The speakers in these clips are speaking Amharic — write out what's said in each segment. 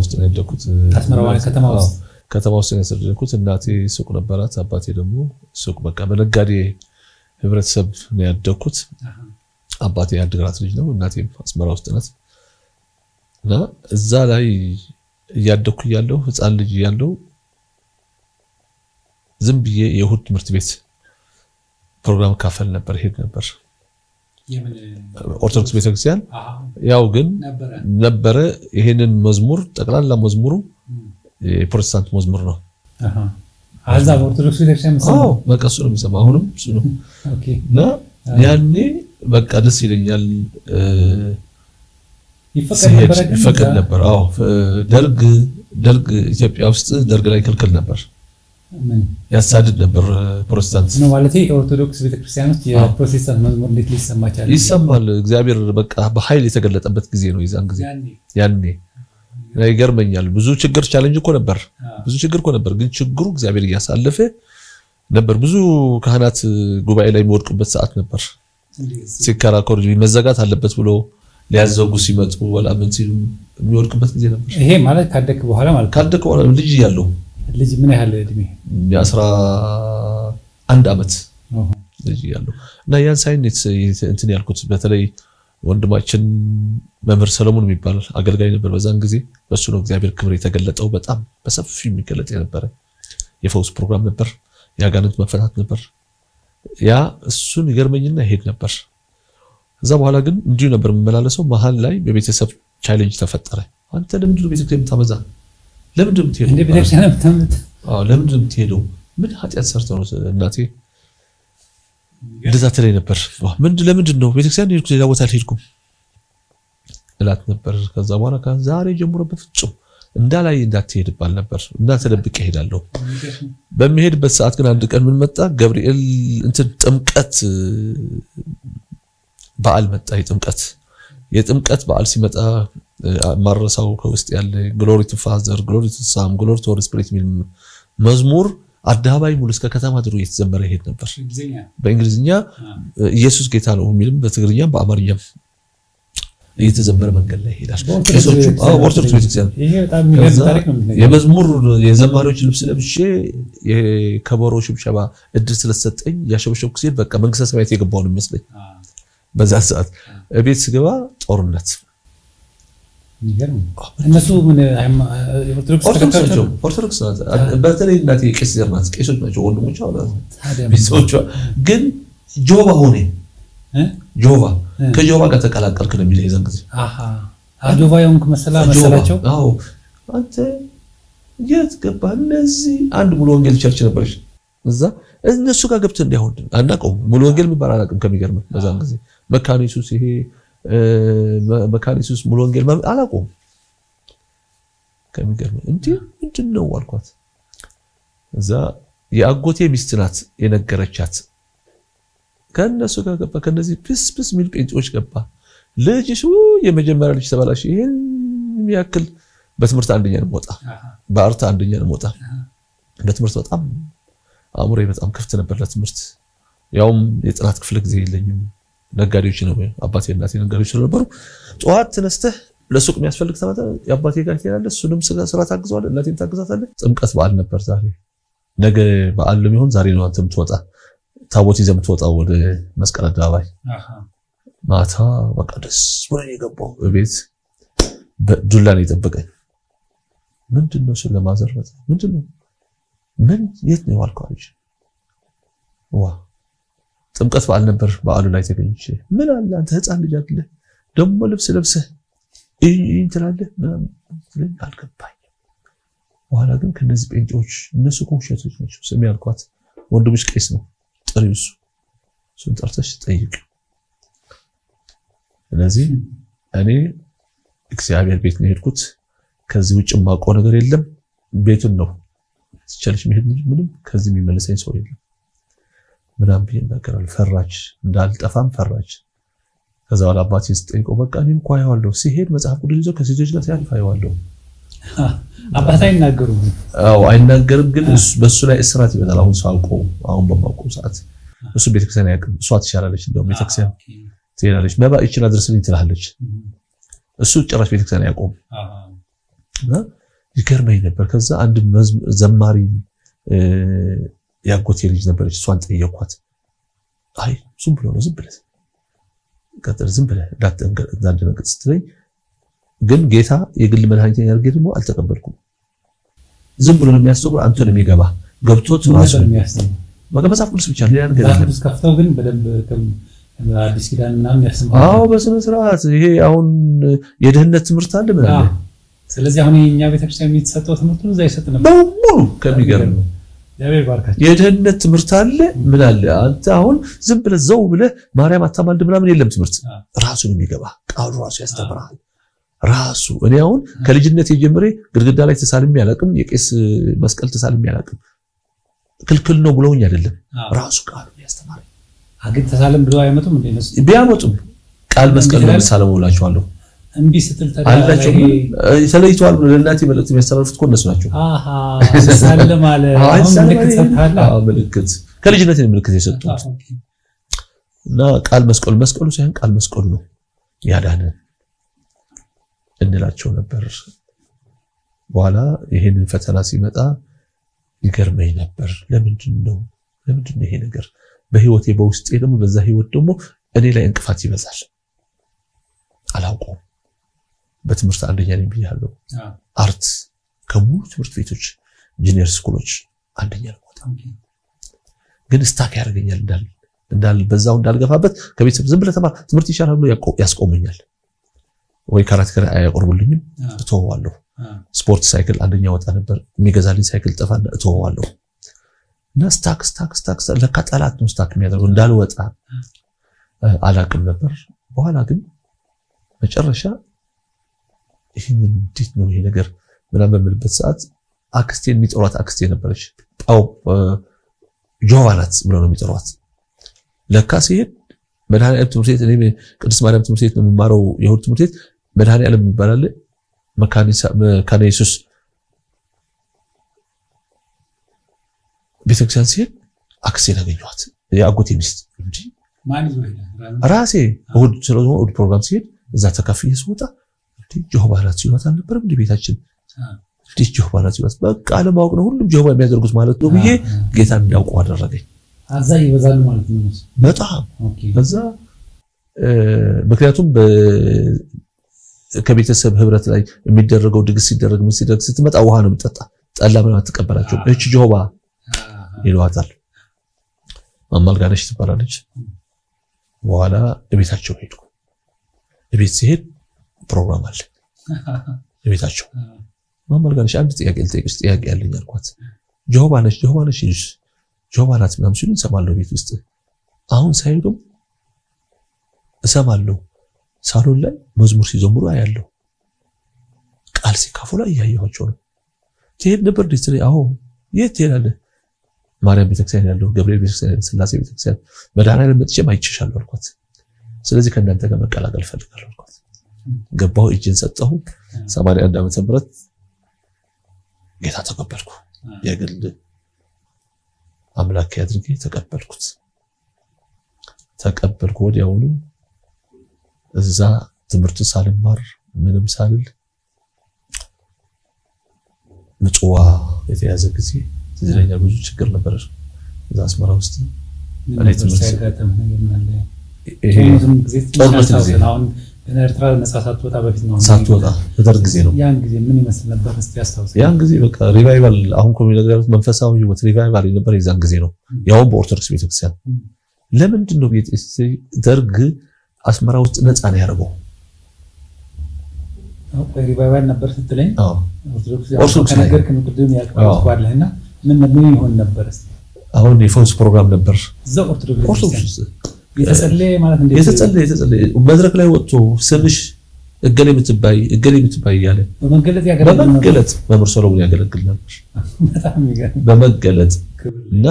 ውስጥ ነው ያደኩት አስመራ ከተማ ውስጥ ነው ያደኩት እናቴ ሱቅ ነበራት አባቴ ደግሞ ሱቅ በቃ በነጋዴ ህብረተሰብ ነው ያደኩት አባቴ ያድግራት ልጅ ነው እናቴም አስመራ ውስጥ ናት እና እዛ ላይ ያደኩ ያለው ህፃን ልጅ ያለው ዝም ብዬ የሁድ ትምህርት ቤት ፕሮግራም ካፈል ነበር ሄድ ነበር ኦርቶዶክስ ቤተክርስቲያን ያው ግን ነበረ ይሄንን መዝሙር ጠቅላላ መዝሙሩ የፕሮቴስታንት መዝሙር ነው አዛብ ኦርቶዶክስ ቤተክርስቲያን ነው በቃ እሱ ነው የሚሰማው አሁንም እሱ ነው ኦኬ እና ያኔ በቃ ደስ ይለኛል ይፈቀድ ነበር አዎ ደርግ ኢትዮጵያ ውስጥ ደርግ ላይ ክልክል ነበር ያሳድድ ነበር ፕሮቴስታንት ነው ማለት ኦርቶዶክስ ቤተክርስቲያን ውስጥ የፕሮቴስታንት መዝሙር እንዴት ሊሰማ ይችላል ይሰማል እግዚአብሔር በቃ በኃይል የተገለጠበት ጊዜ ነው ይዛን ጊዜ ያኔ ይገርመኛል ብዙ ችግር ቻሌንጅ እኮ ነበር ግን ችግሩ እግዚአብሔር ያሳለፈ ነበር ብዙ ካህናት ጉባኤ ላይ የሚወድቁበት ሰዓት ነበር ሲከራከሩ መዘጋት አለበት ብሎ ሊያዘጉ ሲመጡ ወላ ምን ሲሉ የሚወድቁበት ጊዜ ነበር ይሄ ማለት ካደክ በኋላ ልጅ ያለው ልጅ ምን ያህል እድሜ የ11 አመት ልጅ ያለው እና ያን ሳይነት እንትን ያልኩት በተለይ ወንድማችን መምህር ሰለሞን የሚባል አገልጋይ ነበር በዛን ጊዜ በሱ ነው እግዚአብሔር ክብር የተገለጠው በጣም በሰፊው የሚገለጥ የነበረ የፈውስ ፕሮግራም ነበር ያጋንንት መፈታት ነበር ያ እሱን ይገርመኝና ሄድ ነበር ከዛ በኋላ ግን እንዲሁ ነበር መመላለሰው መሃል ላይ በቤተሰብ ቻሌንጅ ተፈጠረ አንተ ለምንድን ነው ቤተክርስቲያን ታመዛ ለምንድን ነው የምትሄደው እንደ ቤተክርስቲያን ተምት ለምንድን ነው የምትሄደው ምን ኃጢአት ሰርተው ነው እናቴ እንደዛ ተለይ ነበር ለምንድን ነው ቤተክርስቲያን ሄድኩ ሌላ ቦታ አልሄድኩም እላት ነበር ከዛ በኋላ ከዛሬ ጀምሮ በፍጹም እንዳላይ እንዳትሄድባል ነበር እና ተደብቄ ሄዳለሁ በመሄድበት ሰዓት ግን አንድ ቀን ምን መጣ ገብርኤል እንትን ጥምቀት በዓል መጣ የጥምቀት በዓል ሲመጣ ማረሳው ከውስጥ ያለ ግሎሪ ቱ ፋዘር ግሎሪ ቱ ሳም ግሎሪ ቱ ሆሊ ስፒሪት ሚል መዝሙር አዳባይ ሙሉ እስከ ከተማ ድሮ እየተዘመረ ሄድ ነበር በእንግሊዝኛ ኢየሱስ ጌታ ነው የሚልም በትግርኛም በአማርኛም እየተዘመረ መንገድ ላይ ሄዳል ቄሶቹ ኦርቶዶክስ ቤተክርስቲያን ይሄ በጣም የሚገርም ታሪክ ነው የመዝሙር የዘማሪዎች ልብስ ለብሼ የከበሮ ሽብሸባ እድል ስለሰጠኝ ያሸበሸብኩ ሲል በቃ መንግስተ ሰማያት የገባው ነው የሚመስለኝ በዛ ሰዓት ቤት ስገባ ጦርነት የሚገርም እነሱ ምን ኦርቶዶክስ በተለይ እናቴ ቄስ ዘርናት ቄሶች ናቸው ወንድሞች ቤተሰቦቿ ግን ጆባ ሆኔ ጆባ ከጆባ ጋር ተቀላቀልክ ነው የሚለው የዛን ጊዜ ጆባ የሆንክ መሰላቸው አዎ አንተ የት ገባ እነዚህ አንድ ሙሉ ወንጌል ቸርች ነበርሽ እዛ እነሱ ጋር ገብተህ እንዳይሆን አናቀው ሙሉ ወንጌል የሚባል አላቀም ከሚገርም በዛን ጊዜ መካኒሱስ ይሄ መካኒሱስ ሙሉ ወንጌል አላቀው ከሚገርም እንዴ ምንድነው አልኳት እዛ የአጎቴ ሚስት ናት የነገረቻት ከነሱ ጋር ገባ ከነዚህ ፕስ ሚል ጴንጤዎች ገባ ልጅሽ የመጀመሪያ ልጅ ተባላሽ ይሄን የሚያክል በትምህርት አንደኛ ነው ወጣ በአርታ አንደኛ ነው ወጣ በትምህርት በጣም አሙሬ በጣም ክፍት ነበር ለትምህርት ያውም የጥናት ክፍል ጊዜ የለኝም ነጋዴዎች ነው አባቴ እናቴ ነጋዴዎች ነበሩ ጧት ተነስተህ ለሱቅ የሚያስፈልግ ተማታ የአባቴ ጋር ትሄዳለህ እሱንም ስራ ታግዛለህ እናቴም ታግዛታለህ ጥምቀት በዓል ነበር ዛሬ ነገ በዓል ለሚሆን ዛሬ ነው አንተም ትወጣ ታቦት ይዘህ የምትወጣው ወደ መስቀል አደባባይ ማታ በቃ ደስ ብሎኝ የገባው ቤት በዱላ ነው የጠበቀኝ ምንድነው ስለማዘርበት ምንድነው ምን የት ነው ያልኳች ዋ ጥምቀት በዓል ነበር በዓሉ ላይ ተገኝቼ ምን አለ አንተ ህፃን ልጅ አይደለ ደሞ ልብስ ለብሰህ እንትላለህ ምንም አልገባኝ በኋላ ግን ከነዚህ ጴንጤዎች እነሱ ኮንሸቶች ናቸው ስም ያልኳት ወንድምሽ ቄስ ነው ጥሪውሱ እሱን ጠርተሽ ጠይቅ ስለዚህ እኔ እግዚአብሔር ቤት ነው ሄድኩት ከዚህ ውጭ ማቆ ነገር የለም ቤቱን ነው ሲቻልሽ መሄድ ምንም ከዚህ የሚመለሰኝ ሰው የለም ምናም ቢነገራል ፈራች እንዳልጠፋም ፈራች ከዛ በኋላ አባቴ ስጠይቀው በቃ እኔም ቋያዋለሁ ሲሄድ መጽሐፍ ቅዱስ ይዞ ከሴቶች ጋር ሲያልፍ አይዋለሁ አባታ አይናገሩም አይናገርም ግን በሱ ላይ እስራት ይበዛል አሁን ሳውቀው አሁን በማውቀው ሰዓት እሱ ቤተክርስቲያን ያቀም እሷ ትሻላለች እንደው ቤተክርስቲያን ትሄዳለች መባ እቺን አድርስልኝ ትላለች እሱ ጭራሽ ቤተክርስቲያን ያቆም እና ይገርመኝ ነበር ከዛ አንድ ዘማሪ ያጎቴ ልጅ ነበረች እሷን ጠየኳት አይ ዝም ብሎ ነው ዝም ብለህ ቀጥል ዝም ብለህ እንዳትደነግጥ ስትለኝ ግን ጌታ የግል መድኃኒቴን ያርገ ደግሞ አልተቀበልኩም ዝም ብሎ ነው የሚያስተምረው አንተ ነው የሚገባ ገብቶት ራሱ ነው መጽሐፍ ቅዱስ ብቻ ሌላ ነገር የለም ከፍተው ግን በደንብ አዲስ ኪዳን ምናምን ያስማማል አዎ በስነ ስርዓት ይሄ አሁን የደህንነት ትምህርት አለ ምን አለ ስለዚህ አሁን የኛ ቤተክርስቲያን የሚሰጠው ትምህርት ነው ዘይሰጥ ነበር በሙሉ ከሚገርም ያቤ ባርካችሁ የደህንነት ትምህርት አለ ምን አለ አንተ አሁን ዝም ብለህ ዘው ብለህ ማርያም አታማልድ ምናምን የለም ትምህርት ራሱን የሚገባ ቃሉ ራሱ ያስተምራል ራሱ እኔ አሁን ከልጅነት የጀመረ ግድግዳ ላይ ተሳልሜ ያላቅም የቄስ መስቀል ተሳልሜ ያላቅም ክልክል ነው ብለውኝ አይደለም ራሱ ቃሉ ያስተምራል አግን ተሳለም ብለው አይመጡም እንደነሱ ቢያመጡም ቃል መስቀል ነው ተሳለሙላችኋለሁ እንቢ ስትል አላቸው ሰለይቷል ለእናቴ መልእክት የሚያስተላልፉት እኮ እነሱ ናቸው አሃ ሰላም አለ አሁን ምልክት ሰጥታላ ምልክት ከልጅነት ምልክት የሰጡት እና ቃል መስቀሉ ሳይሆን ቃል መስቀሉ ነው ያዳነን እንላቸው ነበር በኋላ ይሄንን ፈተና ሲመጣ ይገርመኝ ነበር ለምንድን ነው ይሄ ነገር በህይወቴ በውስጤ ደግሞ በዛ ህይወት ደግሞ እኔ ላይ እንቅፋት ይበዛል አላውቀው በትምህርት አንደኛ ነኝ ብያለሁ አርት ከሙሉ ትምህርት ቤቶች ጁኒየር ስኩሎች አንደኛ ነው ግን ስታክ ያርገኛል እንዳል በዛው እንዳልገፋበት ከቤተሰብ ዝም ብለ ተማር ትምህርት ይሻላል ብሎ ያስቆመኛል ወይ ካራክተር አያቆርቡልኝም እተወዋለሁ ስፖርት ሳይክል አንደኛ ወጣ ነበር የሚገዛልኝ ሳይክል ጠፋና እተወዋለሁ እና ስታክ ለካጣላት ነው ስታክ የሚያደርገው እንዳልወጣ አላቅም ነበር በኋላ ግን መጨረሻ ይሄን እንዴት ነው ይሄ ነገር ምናምን በምልበት ሰዓት አክስቴን የሚጠሯት አክስቴ ነበረች ጳው ጆቫናት ብሎ ነው የሚጠሯት ለካ ሲሄድ መድኃኒዓለም ትምህርት ቤት እኔ ቅድስት ማርያም ትምህርት ቤት ነው የምማረው የሁድ ትምህርት ቤት መድኃኒዓለም ይባላል መካነ ኢየሱስ ቤተክርስቲያን ሲሄድ አክስቴን አገኘኋት የአጎቴ ሚስት እንጂ ማን ይወይዳ ራሴ እሑድ ስለሆነ እሑድ ፕሮግራም ሲሄድ እዛ ተካፍዬ ስወጣ ጆቫናት ሲሏት አልነበረም እንደ ቤታችን ጆቫናት ሲሏት በቃ አለማወቅ ነው ሁሉም ጆቫ የሚያደርጉት ማለት ነው ብዬ ጌታ እንዳውቀው አደረገኝ አዛ ይበዛሉ ማለት ነው በጣም በዛ ምክንያቱም ከቤተሰብ ህብረት ላይ የሚደረገው ድግስ ሲደረግ ምን ሲደረግ ስትመጣ ውሃ ነው የምትጠጣ ጠላ ምናምን አትቀበላቸው እቺ ጆቫ ይሏታል ማማልጋነሽ ትባላለች በኋላ ቤታቸው ሄድኩ ቤት ሲሄድ ፕሮግራም አለ ቤታቸው ማማልጋነሽ አንድ ጥያቄ ያለኝ አልኳት ጆቫ ነሽ ይልሽ ጆቫናት ምናምን ሲሉ እንሰማለሁ ቤት ውስጥ አሁን ሳይሄዱ እሰማለሁ ሳሎን ላይ መዝሙር ሲዘምሩ አያለሁ ቃል ሲካፈሉ አያየኋቸው ነው ትሄድ ነበር ዲስትሪ አዎ የት ትሄዳለህ ማርያም ቤተክርስቲያን ያለው ገብርኤል ቤተክርስቲያን ስላሴ ቤተክርስቲያን መድኃኒዓለም መጥቼም አይቼሻለሁ አልኳት ስለዚህ ከእናንተ ጋር መቀላቀል ፈልጋለሁ አልኳት ገባሁ እጄን ሰጠሁ 81 ዓመተ ምህረት ጌታ ተቀበልኩ የግል አምላክ ያድርጌ ተቀበልኩ ወዲያውኑ እዛ ትምህርት ሳልማር ምንም ሳልል ምጽዋ የተያዘ ጊዜ ትዝለኛ ብዙ ችግር ነበር እዛ አስመራ ውስጥ እኔ ትምህርት ጦርነት ጊዜ አሁን ኤርትራ ነፃ ሳትወጣ በፊት ነው ሳትወጣ በደርግ ጊዜ ነው ያን ጊዜ ምን ይመስል ነበር እስቲ ያስታውስ ያን ጊዜ በቃ ሪቫይቫል አሁን ኮሚኒቲ መንፈሳዊ ህይወት ሪቫይቫል ነበር የዛን ጊዜ ነው ያው በኦርቶዶክስ ቤተክርስቲያን ለምንድን ነው ደርግ አስመራ ውስጥ ነፃ ነው ያደረገው ሪቫይቫል ነበር ስትለኝ ኦርቶዶክስ ነገር ከመቅደም ያልቋለና ምን ይሆን ነበር እስቲ አሁን የፎስ ፕሮግራም ነበር እዛው ኦርቶዶክስ የተጸለየ ማለት እንዴ የተጸለየ መድረክ ላይ ወጥቶ ስምሽ እገሌ የምትባይ ያለ በመገለጥ መምህር ሰሎሞን ያገለግል ነበር በመገለጥ እና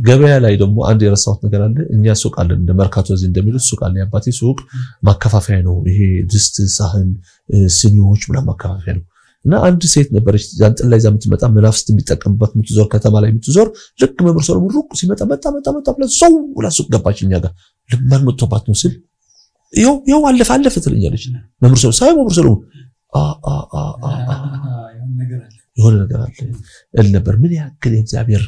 ገበያ ላይ ደግሞ አንድ የረሳሁት ነገር አለ እኛ ሱቅ አለን እንደ መርካቶ እዚህ እንደሚሉት ሱቅ አለ ያባቴ ሱቅ ማከፋፈያ ነው ይሄ ድስት ሳህን ስኒዎች ምናምን ማከፋፈያ ነው እና አንድ ሴት ነበረች ጃንጥላ ይዛ የምትመጣ መናፍስት የሚጠቀምበት የምትዞር ከተማ ላይ የምትዞር ልክ መምህር ሰሎሞን ሩቅ ሲመጣ መጣ ብለ ሰው ወላ ሱቅ ገባች እኛ ጋር ልማን መጥቶባት ነው ስል ይው አለፈ ትለኛለች መምህር ሰሎሞን የሆነ ነገር አለ እል ነበር ምን ያክል እግዚአብሔር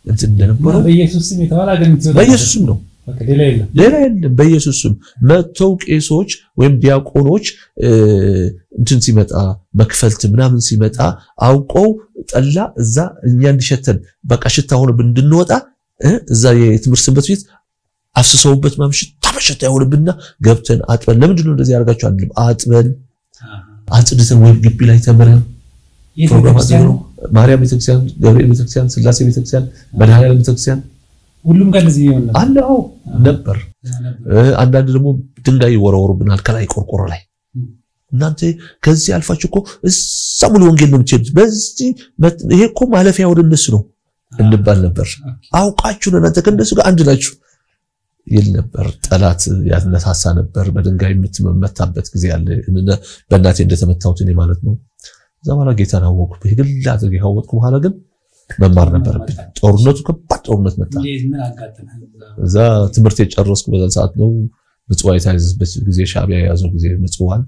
እንትን እንደነበረው በኢየሱስም የተባለ አገንት በኢየሱስም ነው ሌላ የለም በኢየሱስም መተው ቄሶች ወይም ዲያቆኖች እንትን ሲመጣ መክፈልት ምናምን ሲመጣ አውቀው ጠላ እዛ እኛ እንዲሸተን በቃ ሽታ ሆነ እንድንወጣ እዛ የትምህርት ሰንበት ቤት አፍስሰውበት ማምሽት ታበሽታ ይሆንብና ገብተን አጥበን ለምንድን ነው እንደዚህ ያርጋችሁ አይደለም አጥበን አንጽድተን ወይ ግቢ ላይ ተመረን ፕሮግራም አድርገው ማርያም ቤተክርስቲያን ገብርኤል ቤተክርስቲያን ስላሴ ቤተክርስቲያን መድኃኔዓለም ቤተክርስቲያን ሁሉም ጋር እንደዚህ ይሆን ነበር አንዳንድ ደግሞ ድንጋይ ወረወሩብናል ከላይ ቆርቆሮ ላይ እናንተ ከዚህ አልፋችሁ እኮ እዛ ሙሉ ወንጌል ነው የምትሄዱት በዚህ ይሄ እኮ ማለፊያ ወደ እነሱ ነው እንባል ነበር አውቃችሁ እናንተ ከእነሱ ጋር አንድ ናችሁ ይል ነበር ጠላት ያነሳሳ ነበር በድንጋይ የምትመታበት ጊዜ አለ በእናቴ እንደተመታሁት እኔ ማለት ነው ዘማና ጌታን አወቁ በግል አድርጌ ካወቅኩ በኋላ ግን መማር ነበርብኝ ጦርነቱ ከባድ ጦርነት መጣ እዛ ትምህርት የጨረስኩ በዛ ሰዓት ነው ምጽዋ የታዘዝበት ጊዜ ሻዕቢያ የያዘው ጊዜ ምጽዋን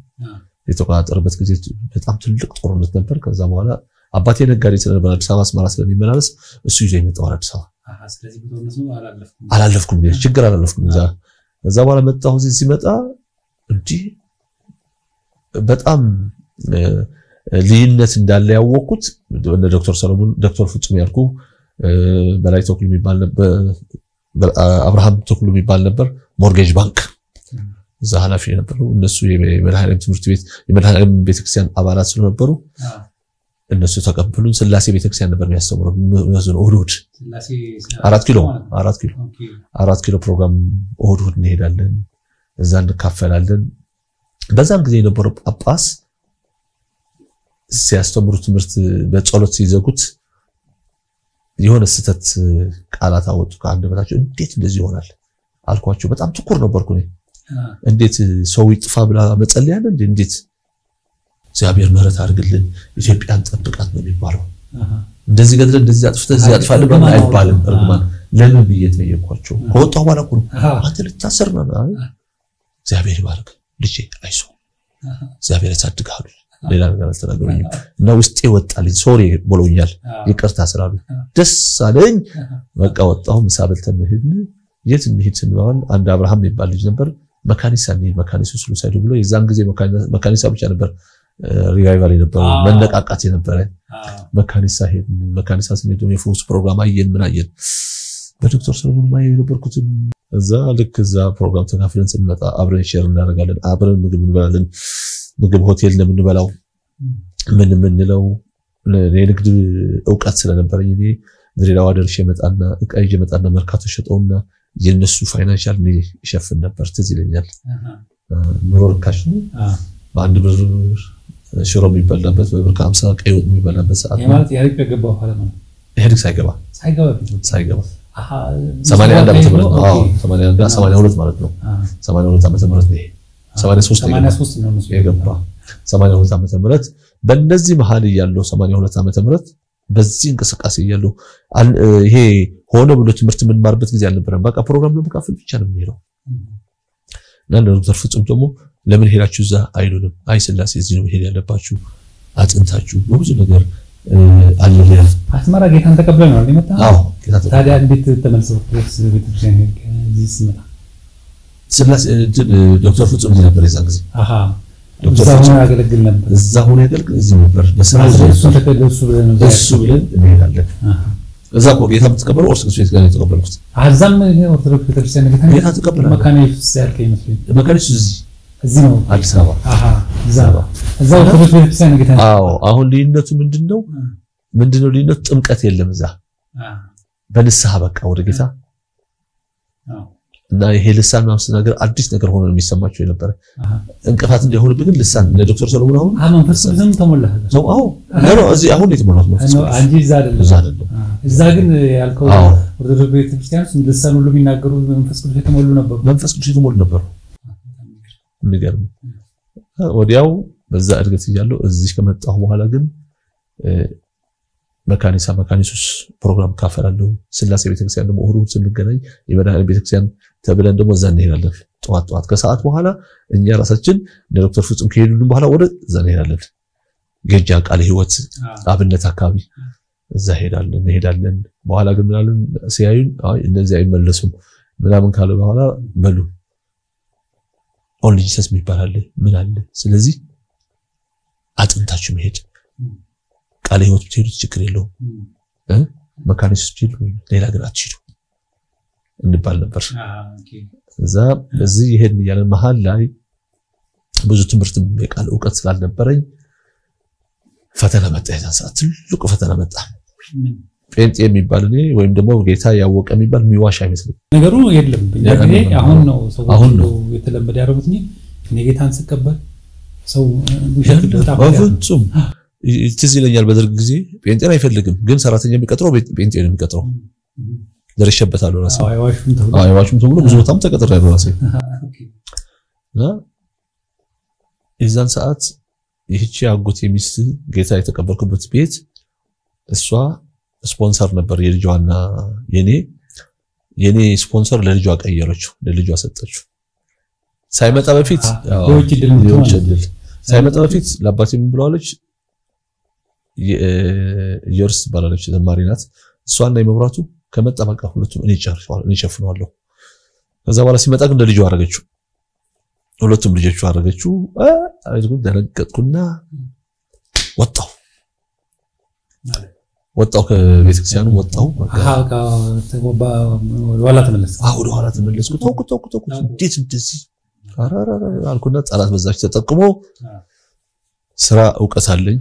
የተቆጣጠረበት ጊዜ በጣም ትልቅ ጦርነት ነበር ከዛ በኋላ አባቴ ነጋዴ ስለነበር አዲስ አበባ አስመራ ስለሚመላለስ እሱ ይዘኝ መጣ አዲስ አበባ ስለዚህ በጦርነቱ አላለፍኩም ችግር አላለፍኩም እዛ በኋላ መጣሁ እዚህ ሲመጣ እንጂ በጣም ልዩነት እንዳለ ያወቁት እንደ ዶክተር ሰለሞን ዶክተር ፍጹም ያልኩ በላይ ተኩል የሚባል ነበር አብርሃም ተኩል የሚባል ነበር ሞርጌጅ ባንክ እዛ ኃላፊ ነበሩ እነሱ የመድኃኔዓለም ትምህርት ቤት የመድኃኔዓለም ቤተክርስቲያን አባላት ስለነበሩ እነሱ ተቀበሉን ስላሴ ቤተክርስቲያን ነበር የሚያስተምሩን ነው እሁድ ስላሴ 4 ኪሎ ፕሮግራም እሁድ እንሄዳለን እዛ እንካፈላለን በዛም ጊዜ የነበረው ጳጳስ ሲያስተምሩ ትምህርት በጸሎት ሲዘጉት የሆነ ስተት ቃላት አወጡ ከአንደበታቸው እንዴት እንደዚህ ይሆናል አልኳቸው በጣም ትኩር ነበርኩ እኔ እንዴት ሰው ይጥፋ ብላ መጸለያን እንዴት እግዚአብሔር ምህረት አድርግልን ኢትዮጵያን ጠብቃት ነው የሚባለው እንደዚህ ገድለ እንደዚህ አጥፍተህ እዚህ አጥፋለ ባል አይባልም እርግማን ለምን ብየጠየኳቸው ከወጣው በኋላ እኮ አንተ ልታሰር ነው እግዚአብሔር ይባርክ ልጄ አይዞ እግዚአብሔር ያሳድግሃል ሌላ ነገር አስተናገሩኝ እና ውስጤ ወጣልኝ ሶሪ ብሎኛል ይቅርታ ስላሉ ደስ አለኝ በቃ ወጣሁ ምሳበልተን ሄድን የት እንሂድ ስንባል አንድ አብርሃም የሚባል ልጅ ነበር መካኒሳ ሱሉሳይዱ ብሎ የዛን ጊዜ መካኒሳ ብቻ ነበር ሪቫይቫል ነበር መነቃቃት ነበር መካኒሳ ሄድን መካኒሳ ስንሄድ የፎርስ ፕሮግራም አየን ምን አየን በዶክተር ሰለሞን ማየ የነበርኩት እዛ ልክ እዛ ፕሮግራም ተካፍለን ስንመጣ አብረን ሼር እናደርጋለን አብረን ምግብ እንበላለን ምግብ ሆቴል ለምንበላው ምን ነው ለንግድ ዕውቀት ስለነበረኝ እኔ ድሬዳዋ ደርሼ መጣና እቃዬ መጣና መርካቶ ሸጠውና የነሱ ፋይናንሻል ነው ይሸፍን ነበር ትዝ ይለኛል ኑሮ ርካሽ ነው በአንድ ብር ሽሮ የሚበላበት በብር 50 ቀይ ወጥ የሚበላበት ሰዓት ማለት ያሪክ ገባው ኋላ ነው ያሪክ ሳይገባ 81 ዓመተ ምህረት ነው 82 ማለት ነው 82 ዓመተ ምህረት ነው 83 ነው የገባ 82 ዓመተ ምህረት በእነዚህ መሃል ያለው 82 ዓመተ ምህረት በዚህ እንቅስቃሴ ያለው ይሄ ሆነ ብሎ ትምህርት የምንማርበት ጊዜ አልነበረም በቃ ፕሮግራም ለመካፈል ብቻ ነው የሚሄደው እና ዶክተር ፍጹም ደግሞ ለምን ሄዳችሁ እዛ አይሉንም አይ ስላሴ እዚህ ነው ሄድ ያለባችሁ አጥንታችሁ ብዙ ነገር አለለ አስመራ ጌታን ተቀበለ ነው አይመጣ አዎ ታዲያ እንዴት ተመልሰው ቤተክርስቲያን እዚህ ስመጣ ስላሴ ዶክተር ፍጹም ነበር የዛን ጊዜ ዶክተር ፍጹም ያገለግል ነበር እዛ ሆነ ያገለግል እዚህ ነበር በስራ እሱ ተከደሱ ብለን እንሄዳለን እዛ እኮ ጌታ ተቀበለው ኦርቶዶክስ ቤት ጋር ተቀበሉት አዛም ኦርቶዶክስ ቤተክርስቲያን ጌታ ተቀበለ መካኒስ ያልከኝ መስሎኝ መካኒስ እዚህ ነው አዲስ አበባ እዛ ኦርቶዶክስ ቤተክርስቲያን ጌታ አሁን ልዩነቱ ምንድነው ልዩነቱ ጥምቀት የለም እዛ በንስሐ በቃ ወደ ጌታ እና ይሄ ልሳን ማምስ ነገር አዲስ ነገር ሆኖ የሚሰማቸው የነበረ እንቅፋት እንደሆነ ግን ልሳን ለዶክተር ሰለሞን አሁን መንፈስ ቅዱስም ተሞላ ነው ነው እዚህ አሁን የተሞላው መንፈስ ነው አንጂ አይደለም እዛ ግን ያልከው ኦርቶዶክስ ቤተክርስቲያን ልሳን ሁሉ የሚናገሩ መንፈስ ቅዱስ የተሞሉ ነበሩ የሚገርም ወዲያው በዛ እድገት ይያለው እዚህ ከመጣሁ በኋላ ግን መካኒሱስ ፕሮግራም ካፈራለሁ ስላሴ ቤተክርስቲያን ደግሞ እሁድ ስንገናኝ የመድኃኔዓለም ቤተክርስቲያን ተብለን ደግሞ እዛ እንሄዳለን ጧት ከሰዓት በኋላ እኛ ራሳችን ለዶክተር ፍጹም ከሄዱልን በኋላ ወደ እዛ እንሄዳለን ገጃ ቃለ ህይወት አብነት አካባቢ እዛ ሄዳለን በኋላ ግን ምናልን ሲያዩን አይ እነዚህ አይመለሱም ምናምን ካለ በኋላ በሉ ኦንሊ ጂሰስ የሚባል ምን አለ ስለዚህ አጥንታችሁ መሄድ ቃለ ህይወት ብትሄዱ ችግር የለውም መካኒስ ብትሄዱ ሌላ ግን አትሄዱ እንባል ነበር እዛ እዚህ ይሄን ያለ መሃል ላይ ብዙ ትምህርት የቃል ዕውቀት ስላልነበረኝ ፈተና መጣ ያንሳት ትልቁ ፈተና መጣ ጴንጤ የሚባል ነው ወይም ደግሞ ጌታ ያወቀ የሚባል የሚዋሽ አይመስልም ነገሩ የለም በእኛ አሁን ነው ሰው የተለመደ ያደረጉት እኔ ጌታን ስቀበል ሰው ውሸት በጣም በፍጹም ትዝ ይለኛል በደርግ ጊዜ ጴንጤን አይፈልግም ግን ሰራተኛ የሚቀጥረው ጴንጤ ነው የሚቀጥረው ደርሼበታለሁ ራሴ አይዋሹም ተብሎ ብዙ ቦታም ተቀጥሬያለሁ ራሴ እዛን ሰዓት ይህቺ አጎቴ ሚስት ጌታ የተቀበልኩበት ቤት እሷ ስፖንሰር ነበር የልጇና የኔ ስፖንሰር ለልጇ ቀየረችው ለልጇ ሰጠችው ሳይመጣ በፊት ሳይመጣ በፊት ለአባቴ ምን ብለዋለች የርስ ባላለች ተማሪ ናት እሷና የመብራቱ ከመጣ በቃ ሁለቱም እኔ ሸፍነዋለሁ ከዛ በኋላ ሲመጣ ግን ለልጇ አረጋችው ሁለቱም ልጆቹ አረጋችው አይዝጉ ደረቀጥኩና ወጣው ከቤተክርስቲያኑ ወጣው ወላ ተመለስኩ ወደ ኋላ ተመለስኩ ተውኩ እንዴት እንደዚህ አልኩና ጻላት በዛች ተጠቅሞ ስራ ዕውቀት አለኝ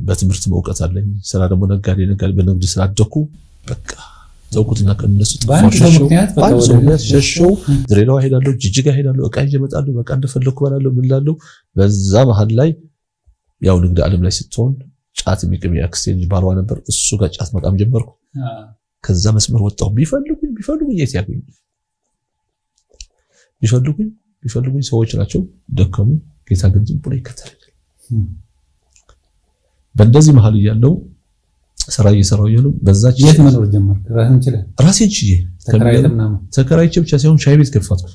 በትምህርት ዕውቀት አለኝ ስራ ደግሞ ነጋዴ በንግድ ስራ አደኩ በቃ ተውኩትና ከነሱ ሸሽው ድሬዳዋ ሄዳለሁ ጅጅጋ ሄዳለሁ እቃ ይመጣሉ በቃ እንደፈለኩ ባላለሁ ምን ላለው በዛ መሃል ላይ ያው ንግድ ዓለም ላይ ስትሆን ጫት የሚቅም ያክስቴንጅ ባልዋ ነበር እሱ ጋር ጫት መቃም ጀመርኩ ከዛ መስመር ወጣው ቢፈልጉኝ የት ያገኙ ቢፈልጉኝ ሰዎች ናቸው ደከሙ ጌታ ግን ዝም ብሎ ይከተላል በእንደዚህ መሃል ያለው ስራ እየሰራው ያለው በዛች የት መኖር ጀመርክ ራሴን ችዬ ተከራይቼ ብቻ ሳይሆን ሻይ ቤት ከፈትኩ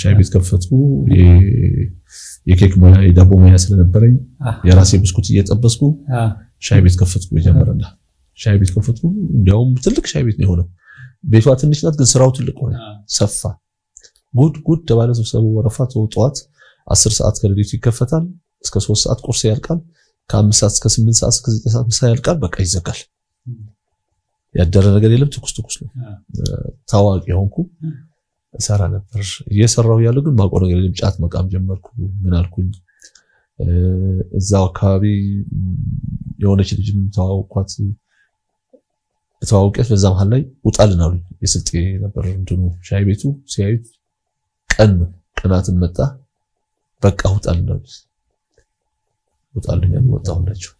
ሻይ ቤት ከፈትኩ የኬክ ሙያ የዳቦ ሙያ ስለነበረኝ የራሴ ብስኩት እየጠበስኩ ሻይ ቤት ከፈትኩ ጀመረና ሻይ ቤት ከፈትኩ እንዲያውም ትልቅ ሻይ ቤት ነው የሆነው ቤቷ ትንሽ ናት ግን ስራው ትልቅ ሆነ ሰፋ ጉድ ተባለ ሰው ወረፋ ተወጧት 10 ሰዓት ከሌሊቱ ይከፈታል እስከ 3 ሰዓት ቁርስ ያልቃል ከ5 ሰዓት እስከ 8 ሰዓት እስከ 9 ሰዓት ምሳ ያልቃል በቃ ይዘጋል ያደረ ነገር የለም ትኩስ ነው ታዋቂ ሆንኩ ሰራ ነበር እየሰራው ያለው ግን ማቆር ነገር የለም ጫት መቃም ጀመርኩ ምን አልኩኝ እዛው አካባቢ የሆነች ልጅ ተዋውቀት በዛ መሃል ላይ ውጣልና የስልጤ ነበር እንትኑ ሻይ ቤቱ ሲያዩት ቀናትን መጣ በቃ ውጣልና ወጣሁላችሁ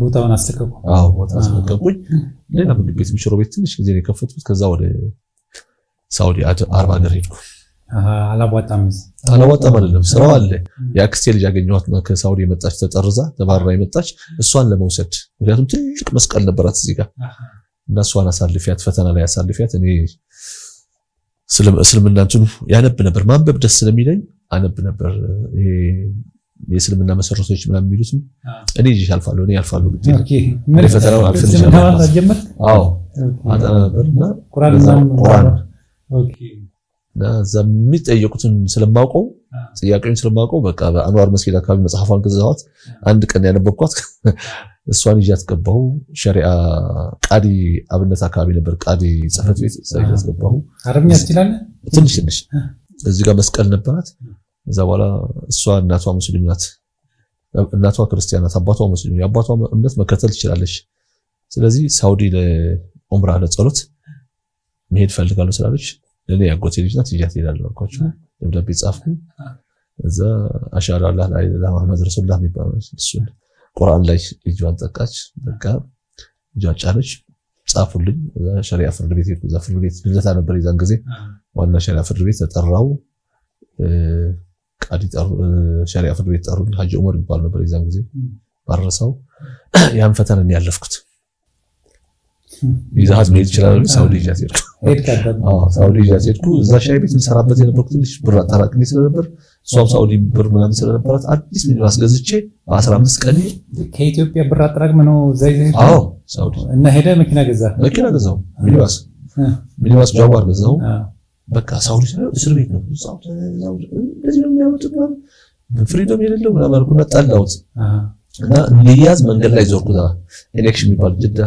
ቦታውን አስተከኩ ቦታውን አስተከኩኝ ሌላ ምግብ ቤት ቢሽሮ ቤት ትንሽ ጊዜ ነው የከፈቱት ከዛ ወደ ሳውዲ አረብ ሀገር ሄድኩ አላዋጣም አይደለም ስራው አለ ያክስቴ ልጅ ያገኘኋት ከሳውዲ የመጣች ተጠርዛ ተባረራ የመጣች እሷን ለመውሰድ ምክንያቱም ትልቅ መስቀል ነበራት እዚህ ጋር እና እሷን አሳልፊያት ፈተና ላይ አሳልፊያት እኔ እስልምናንቱን ያነብ ነበር ማንበብ ደስ ስለሚለኝ አነብ ነበር ይሄ የእስልምና መሰረቶች ምናምን የሚሉት እኔ ይሻልፋለሁ እኔ ያልፋለሁ ግዴታ ፈተናው አልፈልግም አጣና ነበርና ቁርአን ዘሚጠየቁትን ስለማውቀው ጥያቄውን ስለማውቀው በቃ በአንዋር መስጊድ አካባቢ መጽሐፏን ገዛኋት አንድ ቀን ያነበብኳት እሷን ይያት ገባው ሸሪዓ ቃዲ አብነት አካባቢ ነበር ቃዲ ጽፈት ቤት ሳይያት ገባው አረብኛ ይችላል ትንሽ እዚህ ጋር መስቀል ነበራት እዛ በኋላ እሷ እናቷ ሙስሊም ናት እናቷ ክርስቲያን ናት አባቷ ሙስሊም የአባቷ እምነት መከተል ትችላለች ስለዚህ ሳውዲ ለኡምራ ለጸሎት መሄድ ፈልጋለሁ ስላለች ለኔ ያጎቴ ልጅ ናት ይያት ይላል አልኳቸው ደብዳቤ ጻፍኩ እዛ አሻራ አላህ ላይ ለመሐመድ ረሱላህ የሚባለው እሱ ቁርአን ላይ እጇን ጠቃች በቃ እጇን ጫነች ጻፉልኝ ሸሪዓ ፍርድ ቤት ሄድኩ ፍርድ ቤት ልደታ ነበር የዛን ጊዜ ዋና ሸሪዓ ፍርድ ቤት ተጠራው ቃዲ ሸሪዓ ፍርድ ቤት ጠሩኝ ሐጂ ዑመር ይባል ነበር የዛን ጊዜ ባረሳው ያን ፈተና ያለፍኩት ይዛት መሄድ ይችላል ሳውዲ ጃት ሳውዲ ያዘድኩ እዛ ሻይ ቤት እንሰራበት የነበርኩት ትንሽ ብር አጣራቅኝ ስለነበር ሷም ሳውዲ ብር ምናምን ስለነበራት አዲስ ሚኒባስ ገዝቼ በ15 ቀን ከኢትዮጵያ ብር አጣራቅም ነው ዘይት ሳውዲ እና ሄደ መኪና ገዛው ሚኒባስ ጃዋር ገዛው በቃ ሳውዲ እስር ቤት ነው ሳውዲ እንደዚህ ነው የሚያመጡት ፍሪደም የሌለው ምናምን አልኩና ጣላውት እና ለያዝ መንገድ ላይ ዞርኩታ ኤሌክሽን የሚባል ጅዳ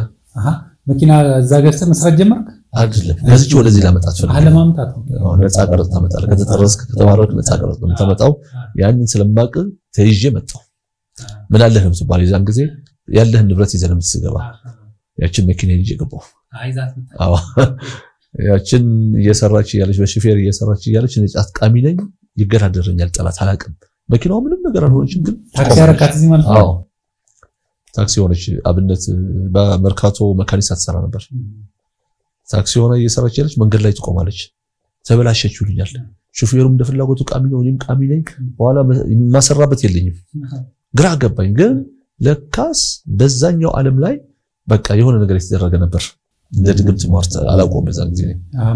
መኪና እዛ ገዝተህ መስራት ጀመርክ አይደለም ገዝቼ ወደዚህ ላመጣት ፈልጌ አለማምጣት ነፃ ቀረጥ ታመጣለህ ከተጠረስክ ከተባረክ ነፃ ቀረጥ ነው ታመጣው ያንን ስለማቅ ተይዤ መጣው ምን አለህ ነው ተባለ የዛን ጊዜ ያለህን ንብረት ይዘህ የምትገባ ያችን መኪና ይዤ ገባው አዎ ያችን እየሰራች ያለች በሹፌር እየሰራች ያለች ነጫት ቃሚ ነኝ ይገራደረኛል ጠላት አላቅም መኪናው ምንም ነገር አልሆነችም ግን ታክሲ አረካት እዚህ ማለት አዎ ታክሲ ሆነች አብነት በመርካቶ መካኒሳ ተሰራ ነበር ታክሲ ሆነ እየሰራች ያለች መንገድ ላይ ትቆማለች ተበላሸችልኛል ሹፌሩም እንደፈላጎቱ ቃሚ ነው እኔም ቃሚ ነኝ በኋላ ማሰራበት የለኝም ግራ ገባኝ ግን ለካስ በዛኛው ዓለም ላይ በቃ የሆነ ነገር የተደረገ ነበር እንደ ድግምት ማርታ አላቆም በዛን ጊዜ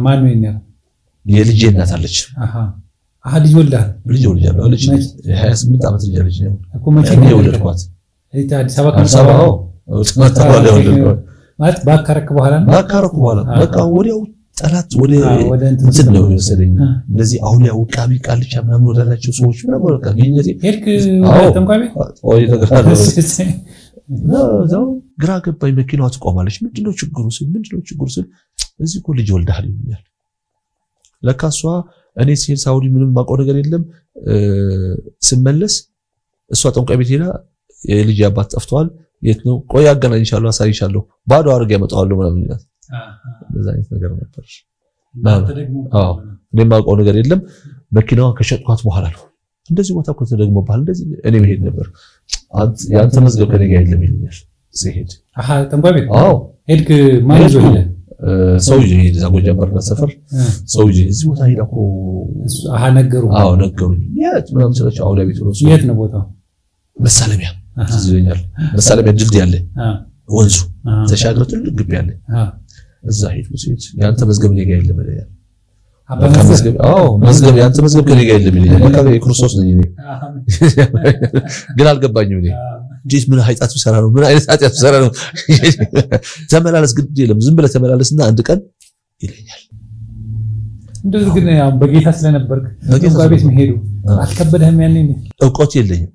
ማን ነው የኛ የልጄ እናት አለች ልጅ ወልዳል ልጅ 28 ዓመት ልጅ አለች ነው እኮ መቼም የወለድኳት አዲስ አበባ ማለት ባካረክ በኋላ በቃ ወዲያው ጠላት ወደ እንትን ነው የወሰደኝ እንደዚህ አሁን ያው ቃሚ ቃልቻ ምናምን ወዳላቸው ሰዎች ምናምን በቃ ግኝነቴ ሄድክ ተንቋሚ ወይ ነገር ነው ግራ ገባኝ መኪናዋ ትቆማለች ምንድነው ችግሩ ስል እዚህ እኮ ልጅ ወልዳል ይሉኛል ለካሷ እኔ ሲል ሳውዲ ምንም ማቆ ነገር የለም ስመለስ እሷ ጠንቋይ ቤት ሄዳ የልጅ አባት ጠፍቷል የት ነው ቆይ አገናኝሻለሁ አሳይሻለሁ ባዶ አርገ ያመጣዋለሁ ምናምን ይላል በዛ አይነት ነገር ነበር እኔ ማቆ ነገር የለም መኪናዋ ከሸጥኳት በኋላ ነው እንደዚህ ቦታ እኮ ተደግሞባል እንደዚህ እኔ መሄድ ነበር ያንተ መዝገብ ከኔ ጋር የለም ይሉኛል ሲሄድ ጠንቋይ ቤት ሄድክ ማን ይዞ ሰውዬ እዛ ጎጃምበርና ሰፈር ሰውዬ እዚህ ቦታ ሄዳኮ ነገሩኝ የት ምናምን ስለች አውላ ቤት ነው የት ነው ቦታው መሳለሚያ ዝኛል መሳለሚያ ድልድይ አለ ወንዙ ተሻግረው ትልቅ ግቢ አለ እዛ ሄድኩ ሲት ያንተ መዝገብ ከኔ ጋር የለም ይላል መዝገብ ያንተ መዝገብ ከኔ ጋር የለም ይላል በቃ የክርስቶስ ነኝ ግን አልገባኝም እኔ ዲስ ምን ኃጢአት ሰራ ነው ምን አይነት ኃጢአት ሰራ ነው ተመላለስ ግድ የለም ዝም ብለህ ተመላለስና አንድ ቀን ይለኛል እንደዚህ ግን ያው በጌታ ስለነበርክ በጌታ ቤት መሄዱ አልከበደህም ያኔ እውቀት የለኝም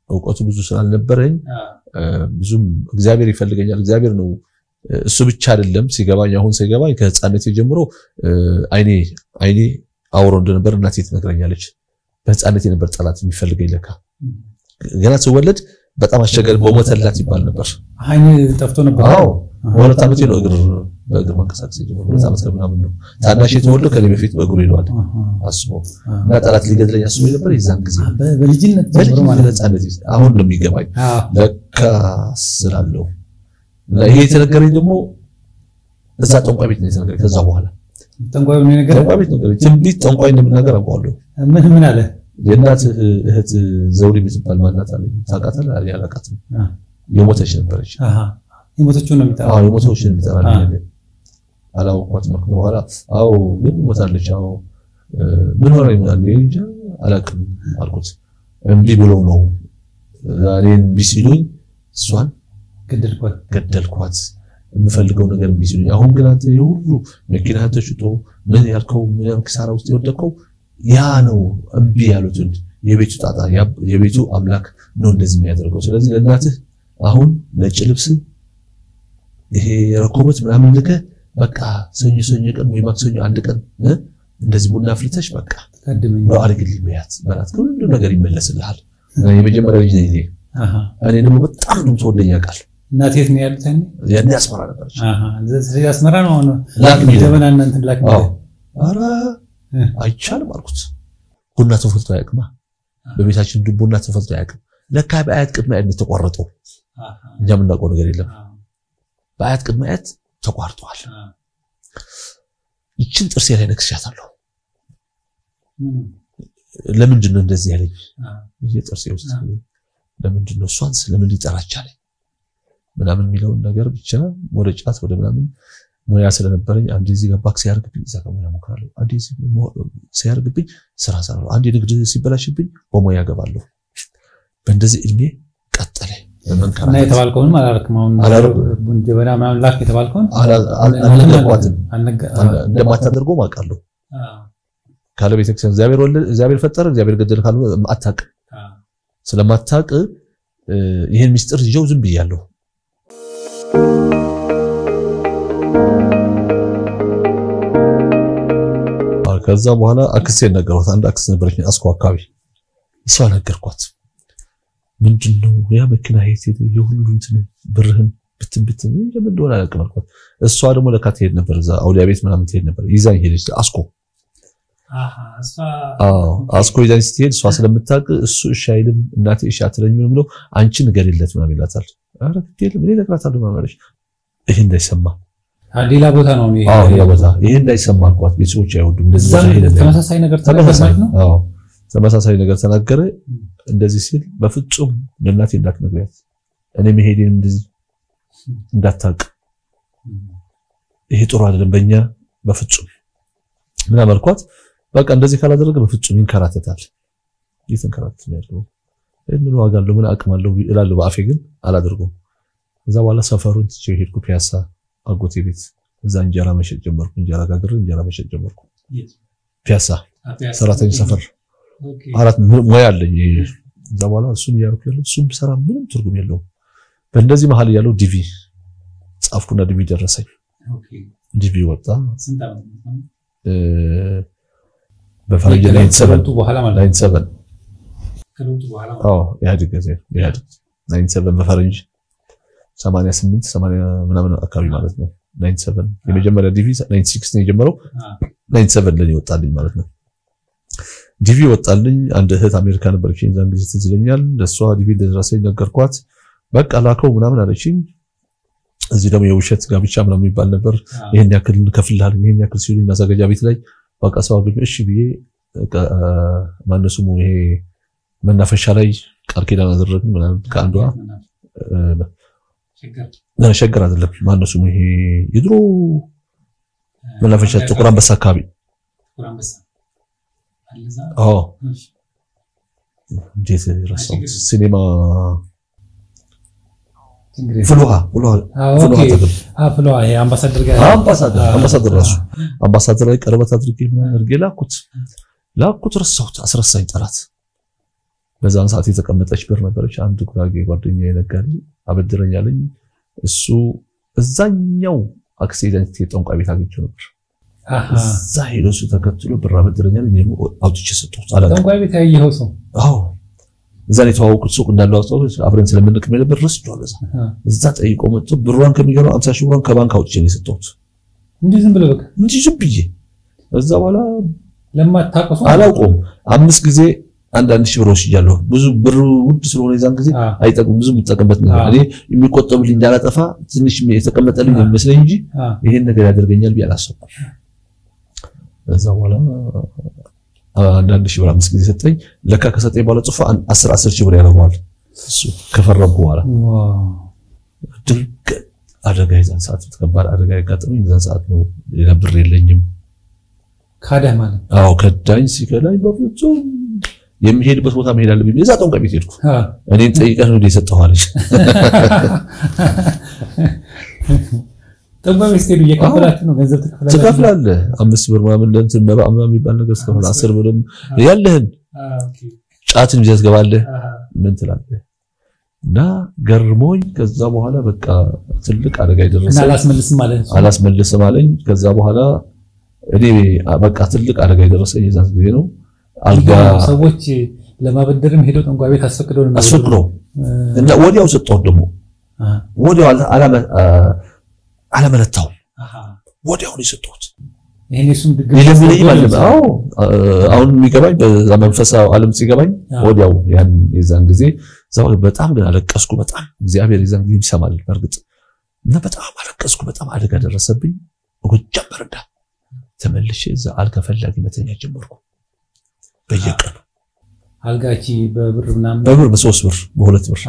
እውቀቱ ብዙ ስላልነበረኝ ብዙም እግዚአብሔር ይፈልገኛል እግዚአብሔር ነው እሱ ብቻ አይደለም ሲገባኝ አሁን ሲገባኝ ከህፃንነቴ ጀምሮ አይኔ አውሮ እንደነበር እናቴ ትነግረኛለች በህፃንነቴ ነበር ጠላት የሚፈልገኝ ለካ ገና ስወለድ በጣም አስቸጋሪ በሞተላት ይባል ነበር አይኔ ጠፍቶ ነበር ወራት አመቴ ነው በእግር መንቀሳቀስ ጀምሮ ወራት አመት ከምናምን ነው ታናሽ የተወለደ ከኔ በፊት በእግሩ ይሏል አስቦ እና ጠላት ሊገድለኝ አስቦ ነበር የዛን ጊዜ በልጅነት ጀምሮ ማለት ህፃንነቴ አሁን ነው የሚገባኝ ለካ ስላለው ይሄ የተነገረኝ ደግሞ እዛ ጠንቋይ ቤት ነው የተነገረኝ ከዛ በኋላ ጠንቋይ ነው ነገር ጠንቋይ ቤት ነው ትንቢት ጠንቋይ እንደምናገር አውቀዋለሁ ምን አለ የእናት እህት ዘውዲ የምትባል ማናት አለኝ ታውቃታለህ ያላቃትም የሞተች ነበረች የሞተችው ነው የሚጠራው የሞተችው ነው የሚጠራው አላውቋት ነው በኋላ ምን ሞታለች ምን ሆነ ይላል እንጂ አላውቅም አልኩት እንቢ ብሎ ነው ዛሬን ቢሲሉኝ እሷን ገደልኳት የምፈልገው ነገር ቢሲሉኝ አሁን ግን አንተ የሁሉ መኪና ተሽጦ ምን ያልከው ምን ክሳራ ውስጥ የወደቀው ያ ነው እንቢ ያሉትን የቤቱ ጣጣ የቤቱ አምላክ ነው እንደዚህ የሚያደርገው ስለዚህ ለእናትህ አሁን ነጭ ልብስ ይሄ ረኮቦት ምናምን ልከ በቃ ሰኞ ቀን ወይ ማክሰኞ አንድ ቀን እንደዚህ ቡና ፍልተሽ በቃ ነው አድርግልኝ በያት በላት ሁሉ ነገር ይመለስልሃል የመጀመሪያው ልጅ ነኝ እኔ ደግሞ በጣም ነው ተወደኛ ቃል እናቴ ነው ያሉት ያኔ አስመራ ነበርች ስለዚህ አስመራ ነው ላክሚ ዘመናና እንትን ላክሚ አራ አይቻልም አልኩት ቡና ተፈልቶ ያቅማ በቤታችን ቡና ተፈልቶ ያቅም ለካ በአያት ቅድመ አያት ተቆረጠው እኛም እናውቀው ነገር የለም በአያት ቅድመ አያት ተቋርጧል ይችን ጥርሴ ላይ ነክሻታለሁ ለምንድን ነው እንደዚህ ያለኝ ጥርሴ ውስጥ ለምንድን ነው እሷን ስለምን ሊጠራቻለኝ ምናምን የሚለውን ነገር ብቻ ወደ ጫት ወደ ምናምን ሙያ ስለነበረኝ አንዴ እዚህ ጋር ባክስ ያርግብኝ እዛ ጋር ሙያ ሞክራለሁ አንዴ ሲያርግብኝ ስራ ሰራለሁ አንዴ ንግድ ሲበላሽብኝ በሙያ ገባለሁ በእንደዚህ እድሜ ቀጠለ እና የተባልከውን አላረክም አሁን ጀበና ምናምን ላክ የተባልከውን እንደማታደርገው ማውቃለሁ ካለ ቤተክርስቲያን እግዚአብሔር ፈጠረ እግዚአብሔር ገደለ ካለ አታውቅ ስለማታውቅ ይሄን ሚስጥር ይዤው ዝም ብያለሁ ከዛ በኋላ አክሴ ነገርኳት አንድ አክስ ነበረች አስኮ አካባቢ እሷ ነገርኳት ምንድነው ያ መኪና ሄት የሁሉ እንትን ብርህን ብትን ለምን እንደሆነ አላውቅም እሷ ደግሞ ለካት ሄድ ነበር እዛ አውሊያ ቤት ምናምን ትሄድ ነበር ይዛኝ ሄደች አስኮ አስኮ ይዛኝ ስትሄድ እሷ ስለምታውቅ እሱ እሺ አይልም እናቴ እሺ አትለኝም ብሎ አንቺ ንገሪለት ምናምን ይላታል አረ ትሄድ ምን ይነግራታል ማለት ይሄ እንዳይሰማ ሌላ ቦታ ነው ሌላ ቦታ ይሄ እንዳይሰማ አልኳት ቤተሰቦች አይወዱም እንደዚህ ተመሳሳይ ነገር ተናገረ ነው ተመሳሳይ ነገር ተናገረ እንደዚህ ሲል በፍጹም ለእናቴ እንዳትነግሪያት እኔ መሄዴን እንደዚህ እንዳታውቅ ይሄ ጥሩ አይደለም በእኛ በፍጹም ምን አመልኳት በቃ እንደዚህ ካላደረገ በፍጹም ይንከራተታል ይተንከራተት ነው ምን ዋጋ አለው ምን አቅም አለው እላለሁ በአፌ ግን አላደርገውም እዛ በኋላ ሰፈሩን ትቼ ሄድኩ ፒያሳ አጎቴ ቤት እዛ እንጀራ መሸጥ ጀመርኩ እንጀራ ጋግሬ እንጀራ መሸጥ ጀመርኩ ፒያሳ ሰራተኛ ሰፈር አራት ሙያ አለኝ እዛ በኋላ እሱን ያርኩ ያለው እሱም ሰራ ምንም ትርጉም የለውም በእንደዚህ መሃል ያለው ዲቪ ጻፍኩና ዲቪ ደረሰኝ ዲቪ ወጣ በፈረንጅ ላይ ተሰበቱ በኋላ ማለት 97 ከለውጡ በኋላ ያድግ ገዜ ያድግ 97 በፈረንጅ 88 80 ምናምን አካባቢ ማለት ነው 97 የመጀመሪያ ዲቪ 96 ነው የጀመረው 97 ላይ ወጣልኝ ማለት ነው ዲቪ ወጣልኝ አንድ እህት አሜሪካ ነበረች እንዛን ጊዜ ትዝለኛል ለሷ ዲቪ ደረሰኝ ነገርኳት በቃ ላከው ምናምን አለችኝ እዚህ ደግሞ የውሸት ጋብቻ ምናምን የሚባል ነበር ይሄን ያክል ከፍልሃል ይሄን ያክል ሲሉኝ ማዘጋጃ ቤት ላይ በቃ ሰው አገኘ እሺ ብዬ ማነሱሙ ይሄ መናፈሻ ላይ ቃል ኪዳን አደረግን ምናምን ከአንዷ ሸገር አይደለም ማነሱሙ ይሄ ይድሮ መናፈሻ ጥቁር አንበሳ አካባቢ እንዴት ረሳው ሲኔማ ፍሉሃ አምባሳደር ራሱ አምባሳደር ላይ ቀርበት አድርጌ ምን አድርጌ ላኩት ረሳሁት አስረሳኝ ጠላት በዛን ሰዓት የተቀመጠች ብር ነበረች አንድ ጉራጌ ጓደኛዬ ነገርኝ አበድረኛለኝ እሱ እዛኛው አክሲደንት የጠንቋይ ቤት አግኝቼ ነበር እዛ ሄዶ እሱ ተከትሎ ብር አበድረኛለኝ እኔ አውጥቼ ሰጠሁት ጠንቋይ ቤት ያየኸው ሰው እዛ ላይ ተዋውቁት ሱቅ እንዳለው አስተው አብረን ስለምንቀም ነበር ረስቷል እዛ ጠይቆ መጥቶ ብሩን ከሚገርም 50 ሺህ ብሩን ከባንክ አውጥቼ ነው የሰጠሁት እንዴ ዝም ብለ በቃ እንዴ ዝም ብዬ እዛ በኋላ ለማታቀሱ አላውቀውም 5 ጊዜ አንድ ሺህ ብር ወስጃለሁ ብዙ ብር ውድ ስለሆነ የዛን ጊዜ አይጠቅም ብዙ የምጠቀምበት ነገር እኔ የሚቆጠብልኝ እንዳላጠፋ ትንሽ የተቀመጠልኝ መስለኝ እንጂ ይሄን ነገር ያደርገኛል ቢያላሰብኩ እዛ በኋላ አንድ ሺህ ብር 5 ጊዜ ሰጠኝ ለካ ከሰጠኝ በኋላ ጽፋ 10 ሺህ ብር ያደርጋል እሱ ከፈረምኩ በኋላ ድንቅ አደጋ ይዛን ሰዓት ተከባር አደጋ ያጋጠመኝ ይዛን ሰዓት ነው ለብር የለኝም ካዳ ማለት ከዳኝ ሲከዳኝ በፍጹም የሚሄድበት ቦታ መሄድ አለብኝ እዛ ጠንቋይ ቤት ሄድኩ እኔን ጠይቀህ ነው የሰጠኋለሽ ጠንቋይ ቤት ሄዱ የከፈላችሁ ነው ገንዘብ ተከፍላለህ 5 ብር ምናምን ለእንትን መባም የሚባል ነገር ስለሆነ 10 ብርም ያለህን ጫትን ይዘህ ትገባለህ ምን ትላለህ እና ገርሞኝ ከዛ በኋላ በቃ ትልቅ አደጋ ይደረሰ አላስመልስም አለኝ ከዛ በኋላ እኔ በቃ ትልቅ አደጋ ይደረሰ የዛን ጊዜ ነው አልጋ ሰዎች ለማበደርም ሄዶ ጠንቋይ ቤት አስፈቅዶ እና ወዲያው ሰጠው ደግሞ ወዲያው አላመለታው ወዲያው ነው የሰጠሁት ይሄን እሱም አሁን የሚገባኝ በመንፈሳው ዓለም ሲገባኝ ወዲያው ያን የዛን ጊዜ ዛው በጣም ግን አለቀስኩ በጣም እግዚአብሔር የዛን ጊዜ ይሰማል በርግጥ እና በጣም አለቀስኩ በጣም አደጋ ደረሰብኝ ወጀም በረዳ ተመልሼ እዛ አልከፈላጊ መተኛ ጀመርኩ በየቀኑ አልጋቺ በብር ምናምን በብር በ3 ብር በ2 ብር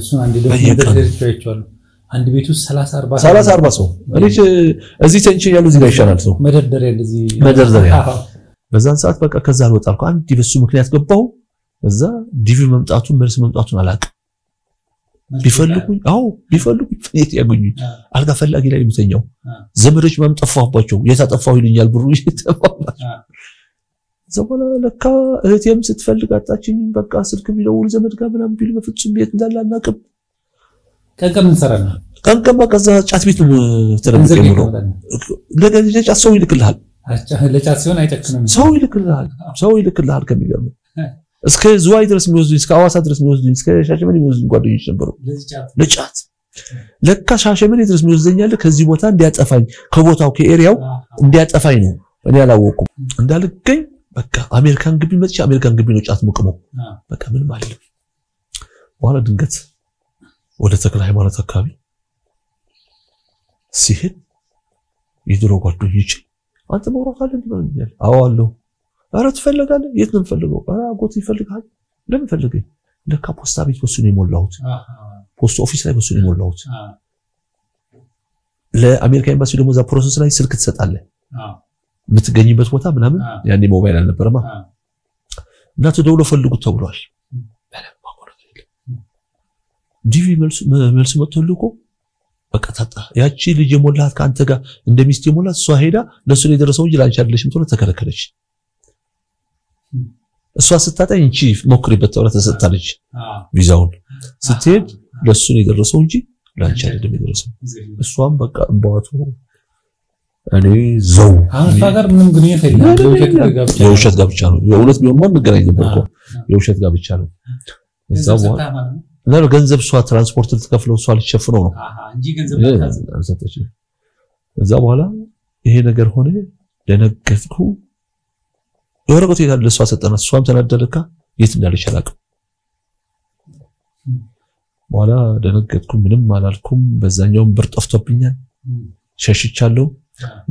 እሱን አንዴ ደግሞ አንድ ቤት ውስጥ 30 40 ሰው እሪች እዚህ ተንቺ ያለው እዚህ ጋር ይሻላል ሰው መደርደሪያ እንደዚህ መደርደሪያ በዛን ሰዓት በቃ ከዛ አልወጣልኩ አንድ በሱ ምክንያት ገባው እዛ ዲቪ መምጣቱን መልስ መምጣቱን አላውቅም ቢፈልጉኝ ቢፈልጉኝ ፈየት ያገኙኝ አልጋ ፈላጊ ላይ ምተኛው ዘመዶች ማምጠፋባቸው የታጠፋው ይልኛል ብሩ ይተፋባቸው ዘበላ ለካ እህቴም ስትፈልግ አጣችኝ በቃ ስልክ ቢደውል ዘመድ ጋር ምናምን ቢል በፍጹም ቤት እንዳላናቀም ቀንቀም እንሰራና ቀንቀም በቃ እዛ ጫት ቤት ነው ተረብቀኝ ነው ለገንዘብ ጫት ሰው ይልክልሃል ለጫት ሲሆን አይጠቅንም ሰው ይልክልሃል ከሚገርም እስከ ዝዋይ ድረስ የሚወስዱኝ እስከ አዋሳ ድረስ የሚወስዱኝ እስከ ሻሸመኔ የሚወስዱኝ ጓደኞች ነበሩ ለጫት ለካ ሻሸመኔ ድረስ የሚወስደኛል ከዚህ ቦታ እንዲያጠፋኝ ከቦታው ከኤሪያው እንዲያጠፋኝ ነው እኔ አላወኩም እንዳልገኝ በቃ አሜሪካን ግቢ መጥቼ አሜሪካን ግቢ ነው ጫት መቀመው በቃ ምን ማለት ነው በኋላ ድንገት ወደ ተክለ ሃይማኖት አካባቢ ሲሄድ የድሮ ጓደኞቼ አንተ መውራት አለ እንዴ አዋለሁ አረ ትፈልጋለህ የት ነው የምፈልገው አረ አጎት ይፈልጋል ለምን ፈልገኝ ለካ ፖስታ ቤት ወሱ ነው የሞላሁት ፖስት ኦፊስ ላይ ወሱ ነው የሞላሁት ለአሜሪካ ኤምባሲ ደግሞ ዛ ፕሮሰስ ላይ ስልክ ትሰጣለህ የምትገኝበት ቦታ ምናምን ያኔ ሞባይል አልነበረማ እና ተደውሎ ፈልጉት ተብሏል ዲቪ መልስ መጥቶልኮ በቃ ታጣ ያቺ ልጅ የሞላት ካንተ ጋር እንደሚስት የሞላት እሷ ሄዳ ለሱ ነው የደረሰው እንጂ ላንቺ አይደለሽም ተብሎ ተከለከለች እሷ ስታጣኝ እንጂ ሞክሪበት ተብላ ተሰጣለች ቪዛውን ስትሄድ ለሱ ነው የደረሰው እንጂ ላንቺ አይደለም የደረሰው እሷም በቃ እንባቱ እኔ ዘው አፋጋር ምንም ግንኙነት የለም የውሸት ጋብቻ ነው የእውነት ቢሆን ማን መገናኝ ነበር እኮ የውሸት ጋብቻ ነው እዛው ለምን ገንዘብ ሷ ትራንስፖርት ልትከፍለው ሷ ልትሸፍነው ነው እንጂ ገንዘብ አልሰጠች እዛ በኋላ ይሄ ነገር ሆነ ለነገርኩ ወረቀቱ ይላል ሷ ሰጠና ሷም ተናደለካ የት እንዳለች አላውቅም በኋላ ደነገጥኩ ምንም አላልኩም በዛኛው ብር ጠፍቶብኛል ሸሽቻለሁ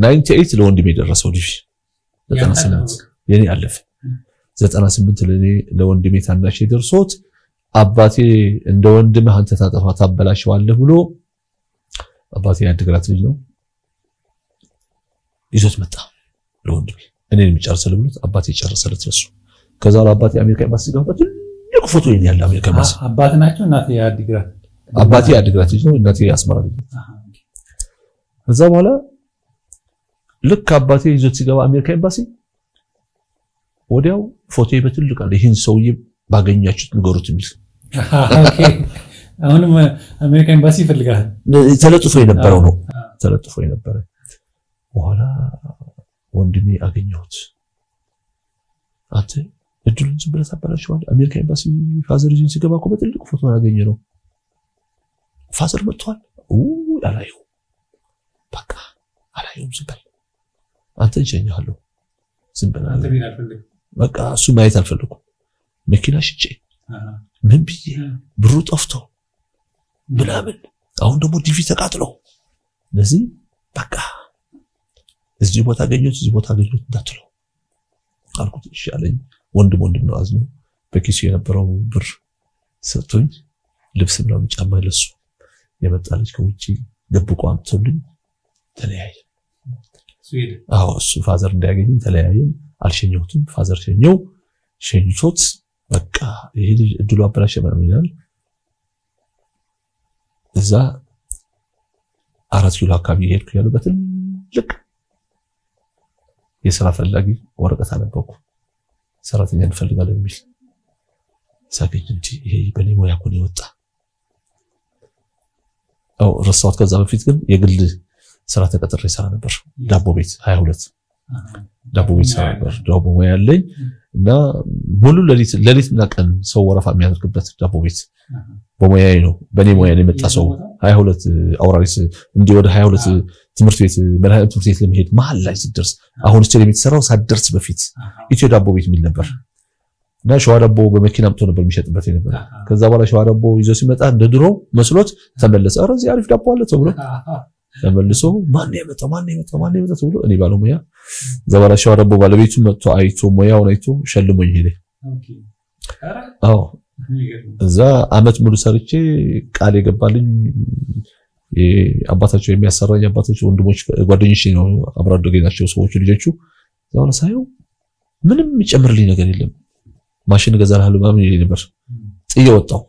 98 ለወንድሜ ደረሰው ልጅ 98 የኔ አለፈ 98 ለኔ ለወንድሜ ታናሽ ደርሶት አባቴ እንደ ወንድምህ አንተ ታጠፋ ታበላሽዋለህ ብሎ አባቴ ያድግራት ልጅ ነው ይዞት መጣ ለወንድሜ እኔን የሚጨርሰል ብሎት አባቴ ጨርሰለት ለሱ ከዛ አባቴ አሜሪካ ኤምባሲ ገባ ትልቅ ፎቶ ይሄን ያለ አሜሪካ ኤምባሲ አባቴ ናቸው እናቴ ያድግራት አባቴ ያድግራት ልጅ ነው እናቴ ያስመራ ልጅ ከዛ በኋላ ልክ አባቴ ይዞት ሲገባ አሜሪካ ኤምባሲ ወዲያው ፎቶ በትልቅ አለ ይሄን ሰውዬ ባገኛችሁት ንገሩት የሚል ኦኬ አሁንም አሜሪካ ኤምባሲ ይፈልጋል ተለጥፎ የነበረው ነው ተለጥፎ የነበረ በኋላ ወንድሜ አገኘሁት አንተ እድሉን ዝም ብለህ ታበላሽዋል አሜሪካ ኤምባሲ ፋዘር ይዞ ሲገባ እኮ በትልቅ ፎቶ አገኘ ነው ፋዘር መጥቷል አላየው በቃ አላየው ዝም በል አንተ ጀኛለሁ ዝም በል አንተ ቢና አልፈልግ በቃ እሱ ማየት አልፈልኩም መኪና ሽጬ ምን ብዬ ብሩ ጠፍቶ ምናምን አሁን ደግሞ ዲቪ ተቃጥሎ ለዚህ በቃ እዚህ ቦታ አገኘሁት እንዳትለው አልኩት ይሻለኝ ወንድም ነው አዝኖ በኪሱ የነበረው ብር ሰጥቶኝ ልብስ ምናምን ጫማ ለሱ የመጣለች ከውጪ ደብቆ አምጥቶልኝ ተለያየ እሱ ፋዘር እንዳያገኝ ተለያየን አልሸኘሁትም ፋዘር ሸኝቶት በቃ ይሄ እድሉ አበላሸ ማለት ይላል እዛ 4 ኪሎ አካባቢ ሄድኩ ያለው በትልቅ የሥራ ፈላጊ ወረቀት አነበብኩ ሰራተኛ እንፈልጋለን የሚል ሳገኝ እንጂ ይሄ በኔ ሙያ ኮን ይወጣ ረሳሁት ከዛ በፊት ግን የግል ስራ ተቀጥሬ ሰራ ነበር ዳቦ ቤት 22 ዳቦ ቤት ሰራ ነበር ዳቦ ሙያ ያለኝ እና ሙሉ ለሊትና ቀን ሰው ወረፋ የሚያደርግበት ዳቦ ቤት በሙያዬ ነው በኔ ሙያ ነው የመጣ ሰው 22 አውራሪስ እንዲ ወደ 22 ትምህርት ቤት መርሃት ትምህርት ቤት ለመሄድ መሃል ላይ ሲደርስ አሁን ስቴዲየም የተሰራው ሳደርስ በፊት ኢትዮ ዳቦ ቤት የሚል ነበር እና ሸዋ ዳቦ በመኪና አምጥቶ ነበር የሚሸጥበት ነበር ከዛ በኋላ ሸዋ ዳቦ ይዞ ሲመጣ እንደ ድሮ መስሎት ተመለሰ አረ እዚህ አሪፍ ዳቦ አለ ተብሎ ተመልሶ ማን የመጣው ተብሎ እኔ ባለሙያ ዘባራ ሸዋ ዳቦ ባለቤቱ መጥቶ አይቶ ሙያውን አይቶ ሸልሞኝ ሄደ አዎ እዛ አመት ሙሉ ሰርቼ ቃል የገባልኝ አባታቸው የሚያሰራኝ አባታቸው ወንድሞች ጓደኞች ነው አብራዶ ገናቸው ሰዎች ልጆቹ ዛው ሳይው ምንም ይጨምርልኝ ነገር የለም ማሽን ገዛላሉ ማምን ይሄ ነበር ጥዬ ወጣው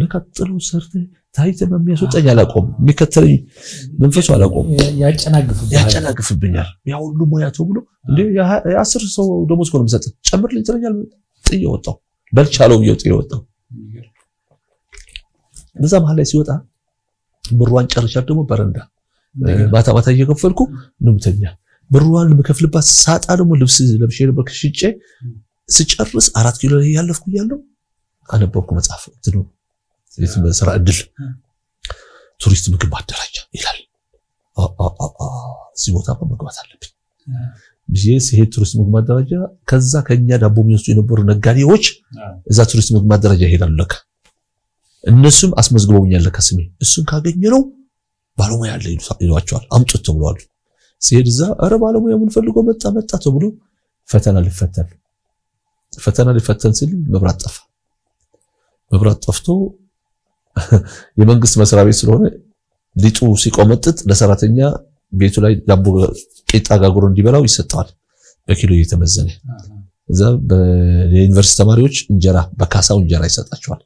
ለከጥሉ ሰርተ ታይተም የሚያስወጣኝ አላቆም የሚከተለኝ መንፈሱ አላቆም ያጨናግፍብኛል ያ ሁሉ ሞያቶ ብሎ እንዴ ያ10 ሰው ደሞዝ ኮንም ሰጠ ጨምርልኝ ትለኛል ጥዬ ወጣው በልቻለው ጥዬ ወጣው በዛ መሃል ላይ ሲወጣ ብሩዋን ጨርሻ ደግሞ በረንዳ ማታ እየከፈልኩ ንምተኛ ብሩዋን ለመከፍልባት ሳጣ ደግሞ ልብስ ለብሼ ነበር ከሽጬ ስጨርስ 4 ኪሎ ያለፍኩ ያለው አነበብኩ መጽሐፍ እንትኑ ስራ እድል ቱሪስት ምግብ ማደራጃ ይላል እዚህ ቦታ መግባት አለብኝ ቢዚስ ይሄ ቱሪስት ምግብ ማደራጃ ከዛ ከኛ ዳቦ የሚወስዱ የነበሩ ነጋዴዎች እዛ ቱሪስት ምግብ ማደራጃ ይሄዳሉ ለካ እነሱም አስመዝግበውኛል ለካ ስሜ እሱን ካገኘነው ባለሙያ ያለ ይሏቸዋል አምጡት ተብሏል ሲሄድ እዛ አረ ባለሙያ ምን ፈልጎ መጣ ተብሎ ፈተና ሊፈተን ሲል መብራት ጠፍቶ የመንግስት መስሪያ ቤት ስለሆነ ሊጡ ሲቆመጥጥ ለሰራተኛ ቤቱ ላይ ዳቦ ቂጣ ጋግሮ እንዲበላው ይሰጣል በኪሎ እየተመዘነ እዛ በዩኒቨርሲቲ ተማሪዎች እንጀራ በካሳው እንጀራ ይሰጣቸዋል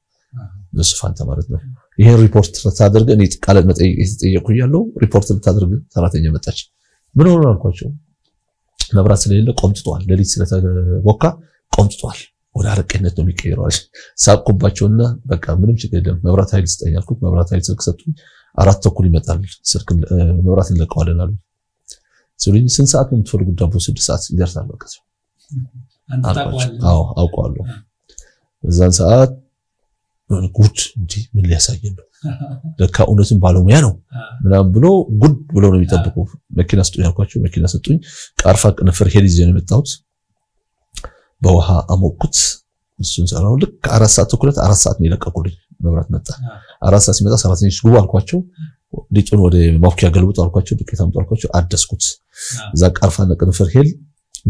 በስፋንታ ማለት ነው ይሄን ሪፖርት ታደርገ እኔ ቃለ መጠይቅ የተጠየቁ ያለው ሪፖርት ልታደርግ ሰራተኛ መጣች ምን ሆነ አልኳቸው መብራት ስለሌለ ቆምጥቷል ለሊት ስለተቦካ ቆምጥቷል ወደ አረቀነት ነው የሚቀየረው ሳቆባቸውና በቃ ምንም ችግር የለም መብራት ኃይል ስጠኝ አልኩት መብራት ኃይል ስልክ ሰጡኝ 4:00 ይመጣል ስልክ መብራት እንለቀዋለን አሉ ስለኝ ስንት ሰዓት ነው የምትፈልጉት ዳቦ 6 ሰዓት ይደርሳል በቃ አውቀዋለሁ በዛን ሰዓት ጉድ እንዴ ምን ሊያሳየን ነው ለካ እውነትም ባለሙያ ነው ምናምን ብሎ ጉድ ብሎ ነው የሚጠብቁ መኪና ስጡኝ አልኳቸው መኪና ሰጡኝ ቃርፋ ቅንፍር ሄድ ይዘው ነው የመጣሁት በውሃ አሞቁት እሱን ሰራው ልክ 4 ሰዓት ተኩለት 4 ሰዓት ነው የለቀቁልኝ መብራት መጣ 4 ሰዓት ሲመጣ ሰራተኞች ግቡ አልኳቸው ሊጡን ወደ ማውኪያ ገልብጡ አልኳቸው ዱቄት አምጡ አልኳቸው አደስኩት እዛ ቃርፋና ቅንፍር ሄል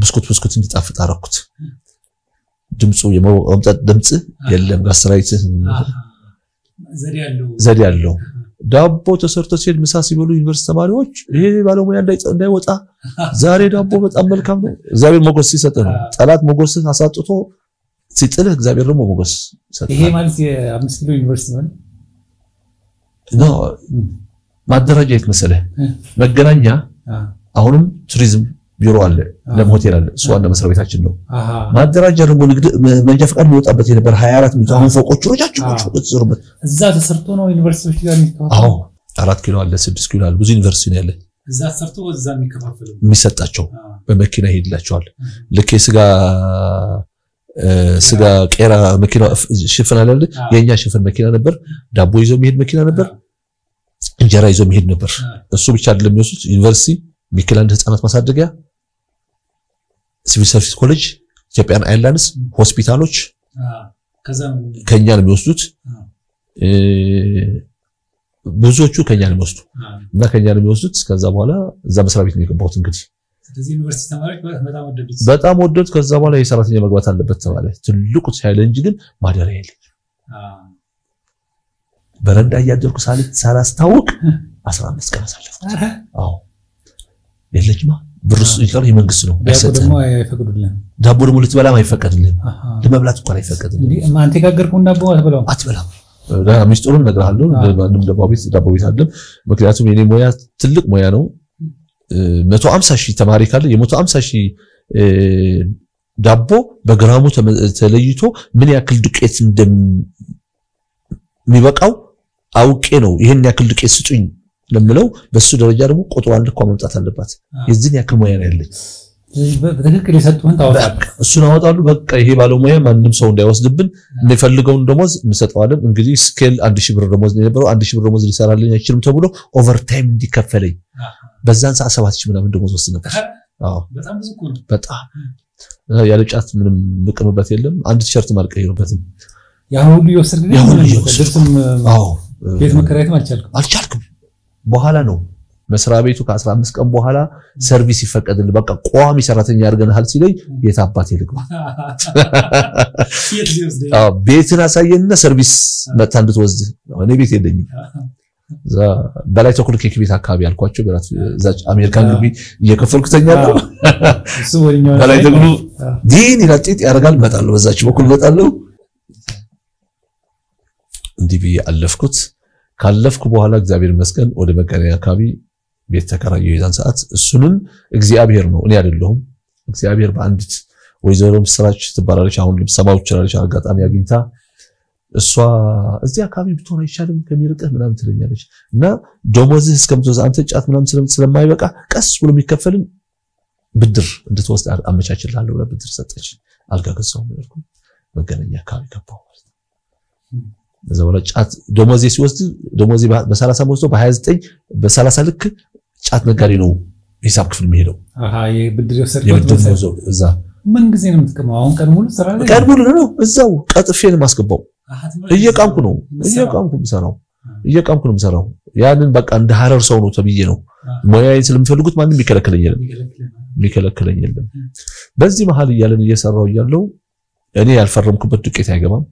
ብስኩት እንዲጣፍጥ አረኩት ድምጹ የመውጣት ድምጽ የለም ጋስትራይት ዘዴ ያለው ዳቦ ተሰርቶ ሲል ምሳ ሲበሉ ዩኒቨርሲቲ ተማሪዎች ይሄ ባለሙያ እንዳይወጣ ዛሬ ዳቦ በጣም መልካም ነው እግዚአብሔር ሞገስ ሲሰጥ ነው ጠላት ሞገስ አሳጥቶ ሲጥልህ እግዚአብሔር ደግሞ ሞገስ ሰጠ ይሄ ማለት የ5 ኪሎ ዩኒቨርሲቲ ነው ማደራጃ የተመሰለ መገናኛ አሁንም ቱሪዝም ቢሮ አለ ለሆቴል አለ ሷና መስሪያ ቤታችን ነው ማደራጃ ደግሞ ንግድ መንጃ ፈቃድ የሚወጣበት የነበር 24 ሚሊዮን ፎቆች ረጃቸው ተሰርበት እዛ ተሰርቶ ነው ዩኒቨርሲቲዎች ጋር የሚተዋወቀው 4 ኪሎ አለ 6 ኪሎ አለ ብዙ ዩኒቨርሲቲ ነው ያለ እዛ ተሰርቶ እዛ የሚከፋፈሉ የሚሰጣቸው በመኪና ይሄድላቸዋል ልክ ስጋ ቄራ መኪና ሽፍን አለ የኛ ሽፍን መኪና ነበር ዳቦ ይዞ የሚሄድ መኪና ነበር እንጀራ ይዞ የሚሄድ ነበር እሱ ብቻ አይደለም የሚወስዱት ዩኒቨርሲቲ ሚክላንድ ህፃናት ማሳደጊያ ሲቪል ሰርቪስ ኮሌጅ ኢትዮጵያን አየርላንድስ ሆስፒታሎች ከኛ ነው የሚወስዱት ብዙዎቹ ከኛ ነው የሚወስዱ እና ከኛ ነው የሚወስዱት ከዛ በኋላ እዛ መስሪያ ቤት ነው የገባሁት እንግዲህ ስለዚህ ዩኒቨርሲቲ ተማሪዎች በጣም ወደዱት ከዛ በኋላ የሰራተኛ መግባት አለበት ተባለ ትልቁ ቻሌንጅ ግን ማደሪያ የለም በረንዳ ያደርኩ ሳላስታውቅ 15 ቀን አሳለፍኩ አዎ የለችማ ብሩስ ይቀር የመንግስት ነው አይሰጥም አይፈቅዱልህም ዳቦ ደግሞ ልትበላም አይፈቀድልህም ለመብላት እንኳን አይፈቀድልህም እንዴ አንተ ጋገርከው ዳቦ አትበላም ሚስጥሩን ነግራለሁ ማንም ዳቦ ቤት አይደለም ምክንያቱም የኔ ሙያ ትልቅ ሙያ ነው 150,000 ተማሪ ካለ የ150,000 ዳቦ በግራሙ ተለይቶ ምን ያክል ዱቄት እንደሚበቃው አውቄ ነው ይሄን ያክል ዱቄት ስጡኝ ለምለው በሱ ደረጃ ደግሞ ቁጥሯን ልኳ መምጣት አለባት የዚህን ያክል ሙያ ነው ያለኝ በትክክል የሰጡህን ታወጣለህ እሱን አወጣሉ በቃ ይሄ ባለሙያ ማንንም ሰው እንዳይወስድብን እንፈልገውን ደሞዝ እንሰጣዋለን እንግዲህ ስኬል 1000 ብር ደሞዝ ነው የነበረው 1000 ብር ደሞዝ ሊሰራልኝ አይችልም ተብሎ ኦቨርታይም እንዲከፈለኝ በዛን ሰዓት 7000 ምናምን ደሞዝ ወስድ ነበር አዎ በጣም ብዙ እኮ ነው በጣም ያለ ጫት ምንም ምቅምበት የለም አንድ ቲሸርት ማልቀይሩበትም ያ ሁሉ ይወስድልኝ አዎ ቤት መከራየት አልቻልኩም በኋላ ነው መስሪያ ቤቱ ከ15 ቀን በኋላ ሰርቪስ ይፈቀድልኝ በቃ ቋሚ ሰራተኛ አድርገናል ሲለኝ የታባቴ ልግባ ቤትን አሳየንና ሰርቪስ መጣ እንድትወስድ እኔ ቤት የለኝም እዛ በላይ ተኩል ኬክ ቤት አካባቢ ያልኳቸው በራት እዛች አሜሪካን ግቢ እየከፈልኩ ተኛለሁ እሱ ወዲኛው በላይ ተኩል ዲን ይላጥጥ ያረጋል መጣለው በዛች በኩል መጣለው እንዲህ ብዬ አለፍኩት ካለፍኩ በኋላ እግዚአብሔር ይመስገን ወደ መቀሌ አካባቢ ቤት ተከራየሁ የዛን ሰዓት እሱንም እግዚአብሔር ነው እኔ አይደለሁም እግዚአብሔር በአንዲት ወይዘሮም ስራች ትባላለች አሁን ልብሰማው ይችላልሽ አጋጣሚ አግኝታ እሷ እዚህ አካባቢ ብትሆን አይቻልም ከሚርጥህ ምናምን ትለኛለች እና ደሞዝህ እስከምትወዛ አንተ ጫት ምናምን ስለማይበቃ ቀስ ብሎ የሚከፈልን ብድር እንድትወስድ አመቻችልሃለሁ ብላ ብድር ሰጠች አልጋ ገዛው ማለት ነው መገናኛ አካባቢ ገባው ማለት ነው በዛው ጫት ደሞዜ ሲወስድ ደሞዜ በ30 ወስዶ በ29 በ30 ልክ ጫት ነጋዴ ነው ሂሳብ ክፍል የሚሄደው የብድር ወሰድኩት እዛ ምን ጊዜ ነው የምትቀመው አሁን ቀን ሙሉ ስራ ላይ ቀን ሙሉ ነው እዛው ቀጥፌን ማስገባው እየቃምኩ ነው የምሰራው ያንን በቃ እንደ ሐረር ሰው ነው ተብዬ ነው ሞያዬን ስለምፈልጉት ማንንም የሚከለክለኝ የለም በዚህ መሃል እያለን እየሰራው እያለው እኔ ያልፈረምኩበት ዱቄት አይገባም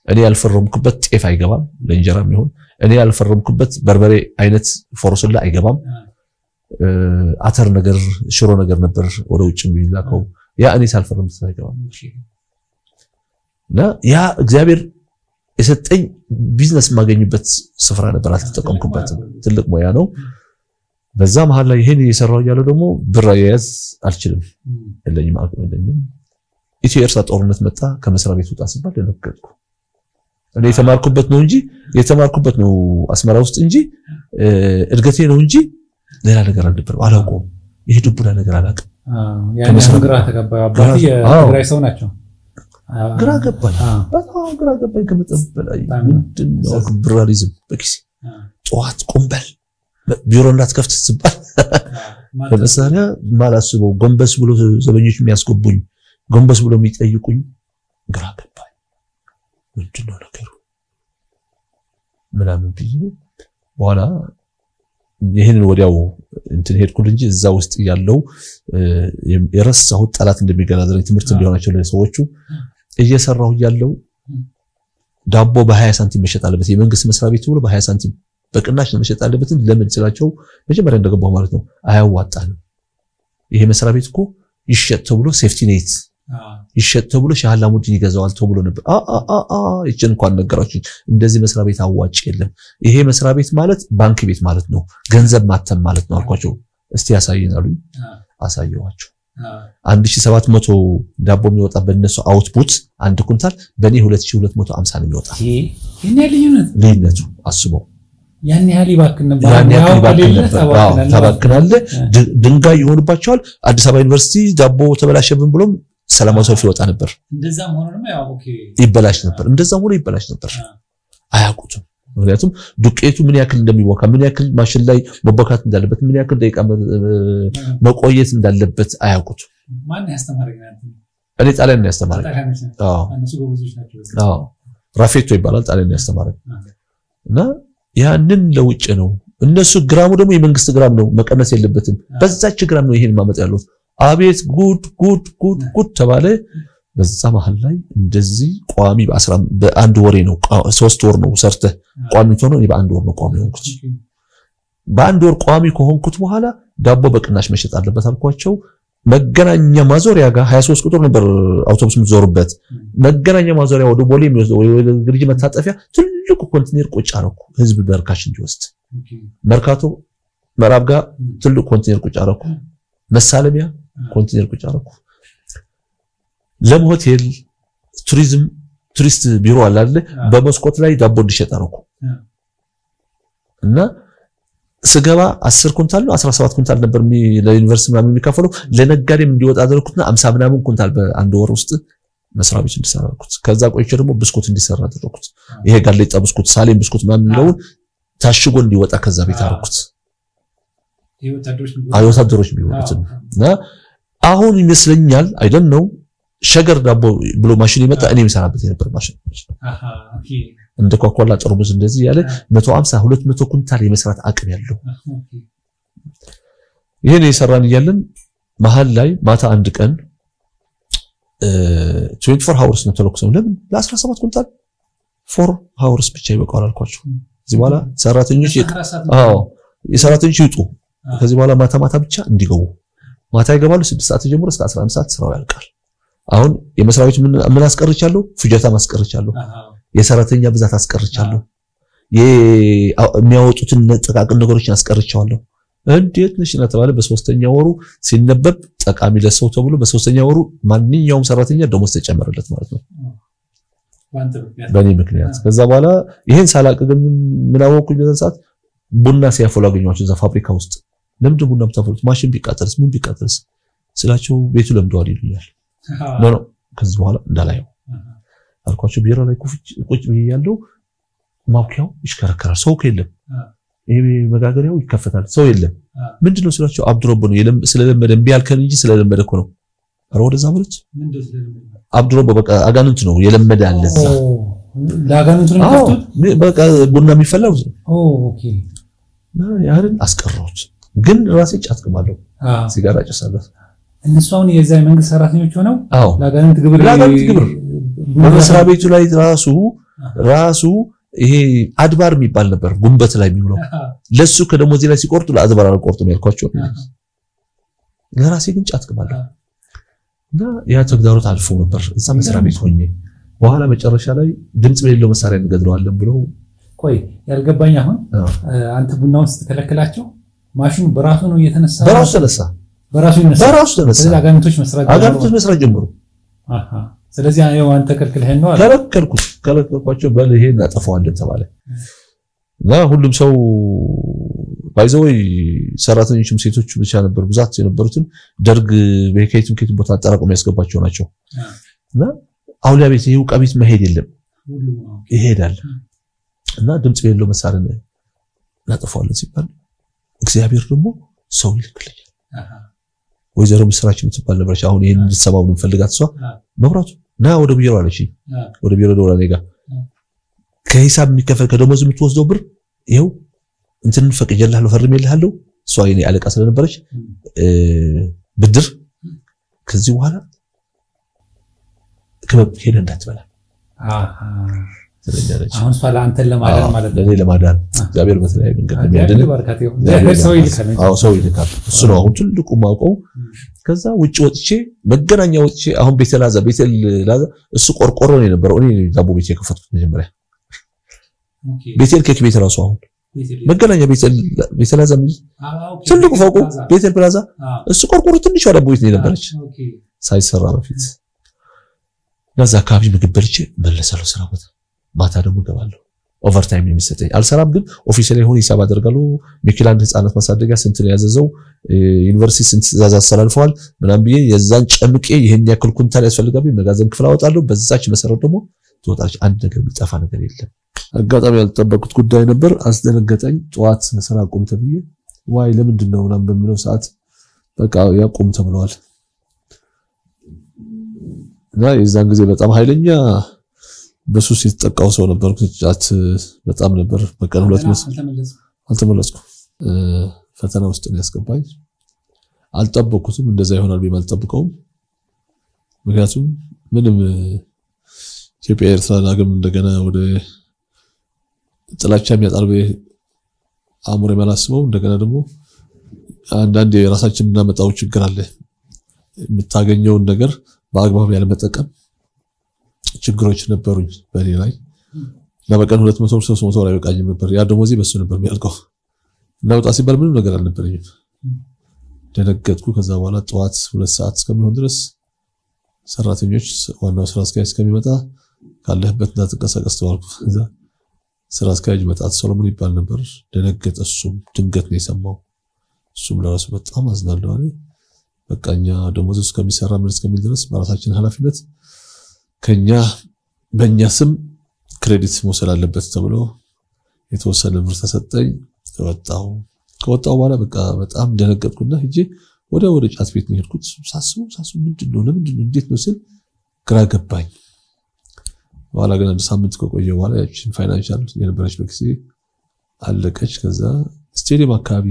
እኔ ያልፈረምኩበት ጤፍ አይገባም ለእንጀራም ይሁን እኔ ያልፈረምኩበት በርበሬ አይነት ፎርሶላ አይገባም አተር ነገር ሽሮ ነገር ነበር ወደ ውጭ የሚላከው ያ እኔ ሳልፈረምኩት አይገባም ያ እግዚአብሔር የሰጠኝ ቢዝነስ ማገኝበት ስፍራ ነበር አልተጠቀምኩበት ትልቅ ሞያ ነው በዛ መሃል ላይ ይሄን እየሰራው ያለው ደግሞ ብር ያዝ አልችልም የለኝም አልቆየኝም ኢትዮ ኤርትራ ጦርነት መጣ ከመስሪያ ቤት ወጣ ሲባል ለነገርኩ እኔ የተማርኩበት ነው አስመራ ውስጥ እንጂ እድገቴ ነው እንጂ ሌላ ነገር አልነበረም አላውቀውም ይሄ ድቡና ነገር አላውቅም ያኔ ግራ ተጋባ አባቴ የትግራይ ሰው ናቸው ግራ ገባኝ በጣም ግራ ገባኝ ከመጠበላይ ምንድነው ብራሊዝም በኪስ ጧት ቆምበል ቢሮ እንዳትከፍት ሲባል ለምሳሌ ማላስበው ጎንበስ ብሎ ዘበኞች የሚያስገቡኝ ጎንበስ ብሎ የሚጠይቁኝ ግራ ገባኝ ምንድነው ነገሩ ምናምን ብዬ በኋላ ይሄንን ወዲያው እንትን ሄድኩል እንጂ እዛ ውስጥ ያለው የረሳው ጠላት እንደሚገናዘረኝ ትምህርት እንዲሆናቸው ለሰዎቹ እየሰራው ያለው ዳቦ በ20 ሳንቲም መሸጥ አለበት የመንግስት መስሪያ ቤት ብሎ በ20 ሳንቲም በቅናሽ መሸጥ አለበት ለምን ስላቸው መጀመሪያ እንደገባው ማለት ነው አያዋጣንም ይሄ መስሪያ ቤት እኮ ይሸጥ ተብሎ ሴፍቲ ኔት ይሸጥ ተብሎ ሻላሙዲን ይገዛዋል ተብሎ ነበር እቺን እንኳን ነገራችሁ እንደዚህ መስሪያ ቤት አዋጭ የለም ይሄ መስሪያ ቤት ማለት ባንክ ቤት ማለት ነው ገንዘብ ማተም ማለት ነው አልኳቸው እስቲ ያሳየናሉ አሳየዋቸው 1700 ዳቦ የሚወጣ በእነሱ አውትፑት አንድ ኩንታል በኔ 2250 ነው የሚወጣ ልዩነቱ አስበው ያን ያህል ይባክን ነበር ተባክናለ ድንጋይ ይሆንባቸዋል አዲስ አበባ ዩኒቨርሲቲ ዳቦ ተበላሸብን ብሎም ሰላማዊ ሰልፍ ይወጣ ነበር እንደዛም ሆኖ ነው ያው ኦኬ ይበላሽ ነበር አያውቁትም ምክንያቱም ዱቄቱ ምን ያክል እንደሚወካ ምን ያክል ማሽን ላይ መቦካት እንዳለበት ምን ያክል ደቂቃ መቆየት እንዳለበት አያውቁትም ማን ያስተማረኝ እኔ ጣሊያን ነው ያስተማረኝ እነሱ ጎበዞች ናቸው ራፌቶ ይባላል ጣሊያን ነው ያስተማረኝ እና ያንን ለውጭ ነው እነሱ ግራሙ ደግሞ የመንግስት ግራም ነው መቀነስ የለበትም በዛች ግራም ነው ይሄን ማመጣ ያሉት አቤት ጉድ ተባለ በዛ መሃል ላይ እንደዚህ ቋሚ በአንድ ወሬ ነው 3 ወር ነው ሰርተ ቋሚ ሆኖ በአንድ ወር ነው ቋሚ ሆንኩት በአንድ ወር ቋሚ ከሆንኩት በኋላ ዳቦ በቅናሽ መሸጥ አለበት አልኳቸው መገናኛ ማዞሪያ ጋር 23 ቁጥር ነበር አውቶቡስ ምትዞርበት መገናኛ ማዞሪያ ወደ ቦሌ የሚወስደው ወደ ግርጅ መታጠፊያ ትልቁ ኮንቴነር ቁጭ አረኩ ህዝብ በርካሽ እንዲወስድ መርካቶ መራብ ጋር ትልቁ ኮንቴነር ቁጭ አረኩ መሳለሚያ ኮንቴነር ቁጭ አረኩ ለም ሆቴል ቱሪስት ቢሮ አለ በመስኮት ላይ ዳቦ እንዲሸጥ አረኩ እና ስገባ 10 ኩንታል ነው 17 ኩንታል ነበር ለዩኒቨርሲቲ ምናምን የሚከፈለው ለነጋዴም እንዲወጣ አደረኩትና 50 ምናምን ኩንታል በአንድ ወር ውስጥ መስሪያ ቤት እንዲሰራኩት ከዛ ቆይቼ ደግሞ ብስኩት እንዲሰራ አደረኩት ይሄ ጋሌጣ ብስኩት ሳሌም ብስኩት ምናምን ነው ታሽጎ እንዲወጣ ከዛ ቤት አረኩት ወታደሮች ቢሆኑትና አሁን ይመስለኛል አይ ዶንት ኖ ሸገር ዳቦ ብሎ ማሽን ይመጣ እኔ መሰራበት የነበር ማሽን እንደ ኮካኮላ ጠርሙስ እንደዚህ ያለ 150 200 ኩንታል የመስራት አቅም ያለው ይሄን የሰራን ይያለን መሃል ላይ ማታ አንድ ቀን 24 hours ነው ተለኩሰው ለምን ለ17 ኩንታል 4 hours ብቻ ይበቃዋል አልኳቸው ከዚህ በኋላ ሰራተኞች የሰራተኞች ይውጡ ከዚህ በኋላ ማታ ብቻ እንዲገቡ ማታ ይገባሉ 6 ሰዓት ጀምሮ እስከ 11 ሰዓት ስራው ያልቃል አሁን የመስራዎች ምን አስቀርቻለሁ ፍጆታ ማስቀርቻለሁ የሰራተኛ ብዛት አስቀርቻለሁ የሚያወጡትን ጥቃቅን ነገሮችን አስቀርቻለሁ እንዴት ነሽና ተባለ በሶስተኛ ወሩ ሲነበብ ጠቃሚ ለሰው ተብሎ በሶስተኛ ወሩ ማንኛውም ሰራተኛ ደሞዝ ተጨመረለት ማለት ነው በኔ ምክንያት ከዛ በኋላ ይሄን ሳላቅ ግን ምን አወኩኝ በዛ ሰዓት ቡና ሲያፈሉ አገኘኋቸው እዛ ፋብሪካ ውስጥ ለምንድን ቡና ብታፈሉት ማሽን ቢቃጠልስ ምን ቢቃጠልስ ስላቸው ቤቱ ለምደዋል ይሉኛል ነው ከዚህ በኋላ እንዳላየው አልኳቸው ቢሮ ላይ ቁጭ ብያለሁ ማውቂያው ይሽከረከራል ሰው ከለም ይሄ መጋገሪያው ይከፈታል ሰው የለም ምንድነው ስላቸው አብዱረብ ነው ስለለመደ እንቢ ያልከን እንጂ ስለለመደ እኮ ነው አረ ወደዛ ማለት ምንድነው ስለለመደ አብዱረብ በቃ አጋንንት ነው የለመደ አለዛ ለአጋንንት ነው ከፍቶት በቃ ቡና የሚፈላው ኦኬ ያንን አስቀረውት ግን ራሴ ጫትከማለሁ ሲጋራ ጨሳለሁ እነሱን የዛይ መንግስት ሰራተኞች ሆነው ለአጋንንት ግብር በመስሪያ ቤቱ ላይ ራሱ ይሄ አድባር የሚባል ነበር ጉንበት ላይ የሚውለው ለሱ ከደሞዜ ላይ ሲቆርጡ ለአድባር አልቆርጡም ያልኳቸው ለራሴ ግን ጫትከማለሁ እና ያ ተግዳሮት አልፎ ነበር እዛ መስሪያ ቤት ሆኜ በኋላ መጨረሻ ላይ ድምጽ በሌለው መሳሪያ እንገድለዋለን ብለው ቆይ ያልገባኝ አሁን አንተ ቡና ውስጥ ተከለከላቸው ማሽኑ በራሱ ነው እየተነሳ በራሱ ተነሳ ስለዚህ አጋንንቶች መስራት ጀመሩ ስለዚህ ያው አንተ ከልክልህን ነው ከለከልኳቸው በል ይሄ እናጠፋዋለን ተባለ እና ሁሉም ሰው ባይዘው ሰራተኞችም ሴቶች ብቻ ነበር ብዛት የነበሩትን ደርግ በከይቱም ከይቱ ቦታ አጣራቆም ያስገባቸው ናቸው እና አውሊያ ቤት ይው ቀቢት መሄድ የለም ይሄዳል እና ድምጽ በሌለው መሳሪያ እናጠፋዋለን ሲባል እግዚአብሔር ደግሞ ሰው ይልክልኛል ወይዘሮ ምስራችን ትባል ነበር አሁን ይሄን እንድትሰማው እንፈልጋት እሷ መብራቱ ና ወደ ቢሮ አለች ወደ ቢሮ ደውላ ነጋ ከሂሳብ የሚከፈል ከደሞዝ የምትወስደው ብር ይሄው እንትን ፈቅጀልሃለሁ ፈርሜልሃለሁ እሷ የኔ አለቃ ስለነበረች ብድር ከዚህ በኋላ ከበብ ሄደ እንዳትበላ አሁን ሷላ አንተን ለማዳን ማለት ነው ለማዳን እግዚአብሔር በተለይ መንገድ የሚያድን ሰው ይልካል እሱ ነው አሁን ትልቁ ማውቀው ከዛ ውጭ ወጥቼ መገናኛ ወጥቼ አሁን ቤተል ላዛ እሱ ቆርቆሮ ነው የነበረው እኔ ዳቦ ቤት የከፈትኩት መጀመሪያ ቤተል ኬክ ቤት ራሱ አሁን መገናኛ ቤተል ላዛ ትልቁ ፎቁ ቤተል ፕላዛ እሱ ቆርቆሮ ትንሽ ዳቦ ቤት ነው የነበረች ሳይሰራ በፊት ለዛ አካባቢ ምግብ በልቼ መለሳለሁ ስራ ቦታ ማታ ደግሞ ገባለሁ ኦቨርታይም የሚሰጠኝ አልሰራም ግን ኦፊሻሊ ሆነ ሂሳብ አደርጋለሁ ሚኪላንድ ህፃናት ማሳደጊያ ስንት ነው ያዘዘው ዩኒቨርሲቲ ስንት ትዕዛዝ አስተላልፈዋል ምናም ብዬ የዛን ጨምቄ ይሄን ያክል ኩንታል ያስፈልጋብኝ መጋዘን ክፍል አወጣለሁ በዛች መሰረት ደግሞ ተወጣች አንድ ነገር የሚጠፋ ነገር የለም አጋጣሚ ያልተጠበቁት ጉዳይ ነበር አስደነገጠኝ ጧት ስራ ቆም ተብዬ ዋይ ለምንድን ነው ምናም በሚለው ሰዓት በቃ ያቆም ተብሏል እና የዛን ጊዜ በጣም ኃይለኛ በሱስ የተጠቃው ሰው ነበር ጫት በጣም ነበር በቀን 2 መስል አልተመለስኩም ፈተና ውስጥ ነው ያስገባኝ አልጠበቁትም እንደዛ ይሆናል ቢማልጠብቀውም ምክንያቱም ምንም ኢትዮጵያ ኤርትራ ዳግም እንደገና ወደ ጥላቻ የሚያጣልበ አሙር የማላስበው እንደገና ደግሞ አንዳንድ የራሳችን እናመጣው ችግር አለ የምታገኘው ነገር በአግባብ ያለ መጠቀም ችግሮች ነበሩኝ በኔ ላይ ለበቀን 200 300 ላይ በቃኝም ነበር ያ ደሞዜ በሱ ነበር የሚያልቀው እናውጣ ሲባል ምንም ነገር አልነበረኝም ደነገጥኩ ከዛ በኋላ ጧት 2 ሰዓት እስከሚሆን ድረስ ሰራተኞች ዋናው ስራ አስኪያጅ እስከሚመጣ ካለህበት እንዳትንቀሳቀስ ተዋልኩ ከዛ ስራ አስኪያጅ መጣት ሰሎሞን ይባል ነበር ደነገጠ እሱም ድንገት ነው የሰማው እሱም ለራሱ በጣም አዝናለሁ አለ በቃኛ ደሞዝ እስከሚሰራ ምን እስከሚል ድረስ በራሳችን ኃላፊነት ከኛ በእኛ ስም ክሬዲት መውሰድ አለበት ተብሎ የተወሰነ ብር ተሰጠኝ ከወጣው በኋላ በቃ በጣም ደነገጥኩና ሂጄ ወደ ጫት ቤት ነው ሄድኩት ሳስቡ ምንድነው ለምንድነው እንዴት ነው ስል ግራ ገባኝ በኋላ ግን አንድ ሳምንት ከቆየ በኋላ ያቺን ፋይናንሻል የነበረች በክሲ አለቀች ከዛ ስቴዲየም አካባቢ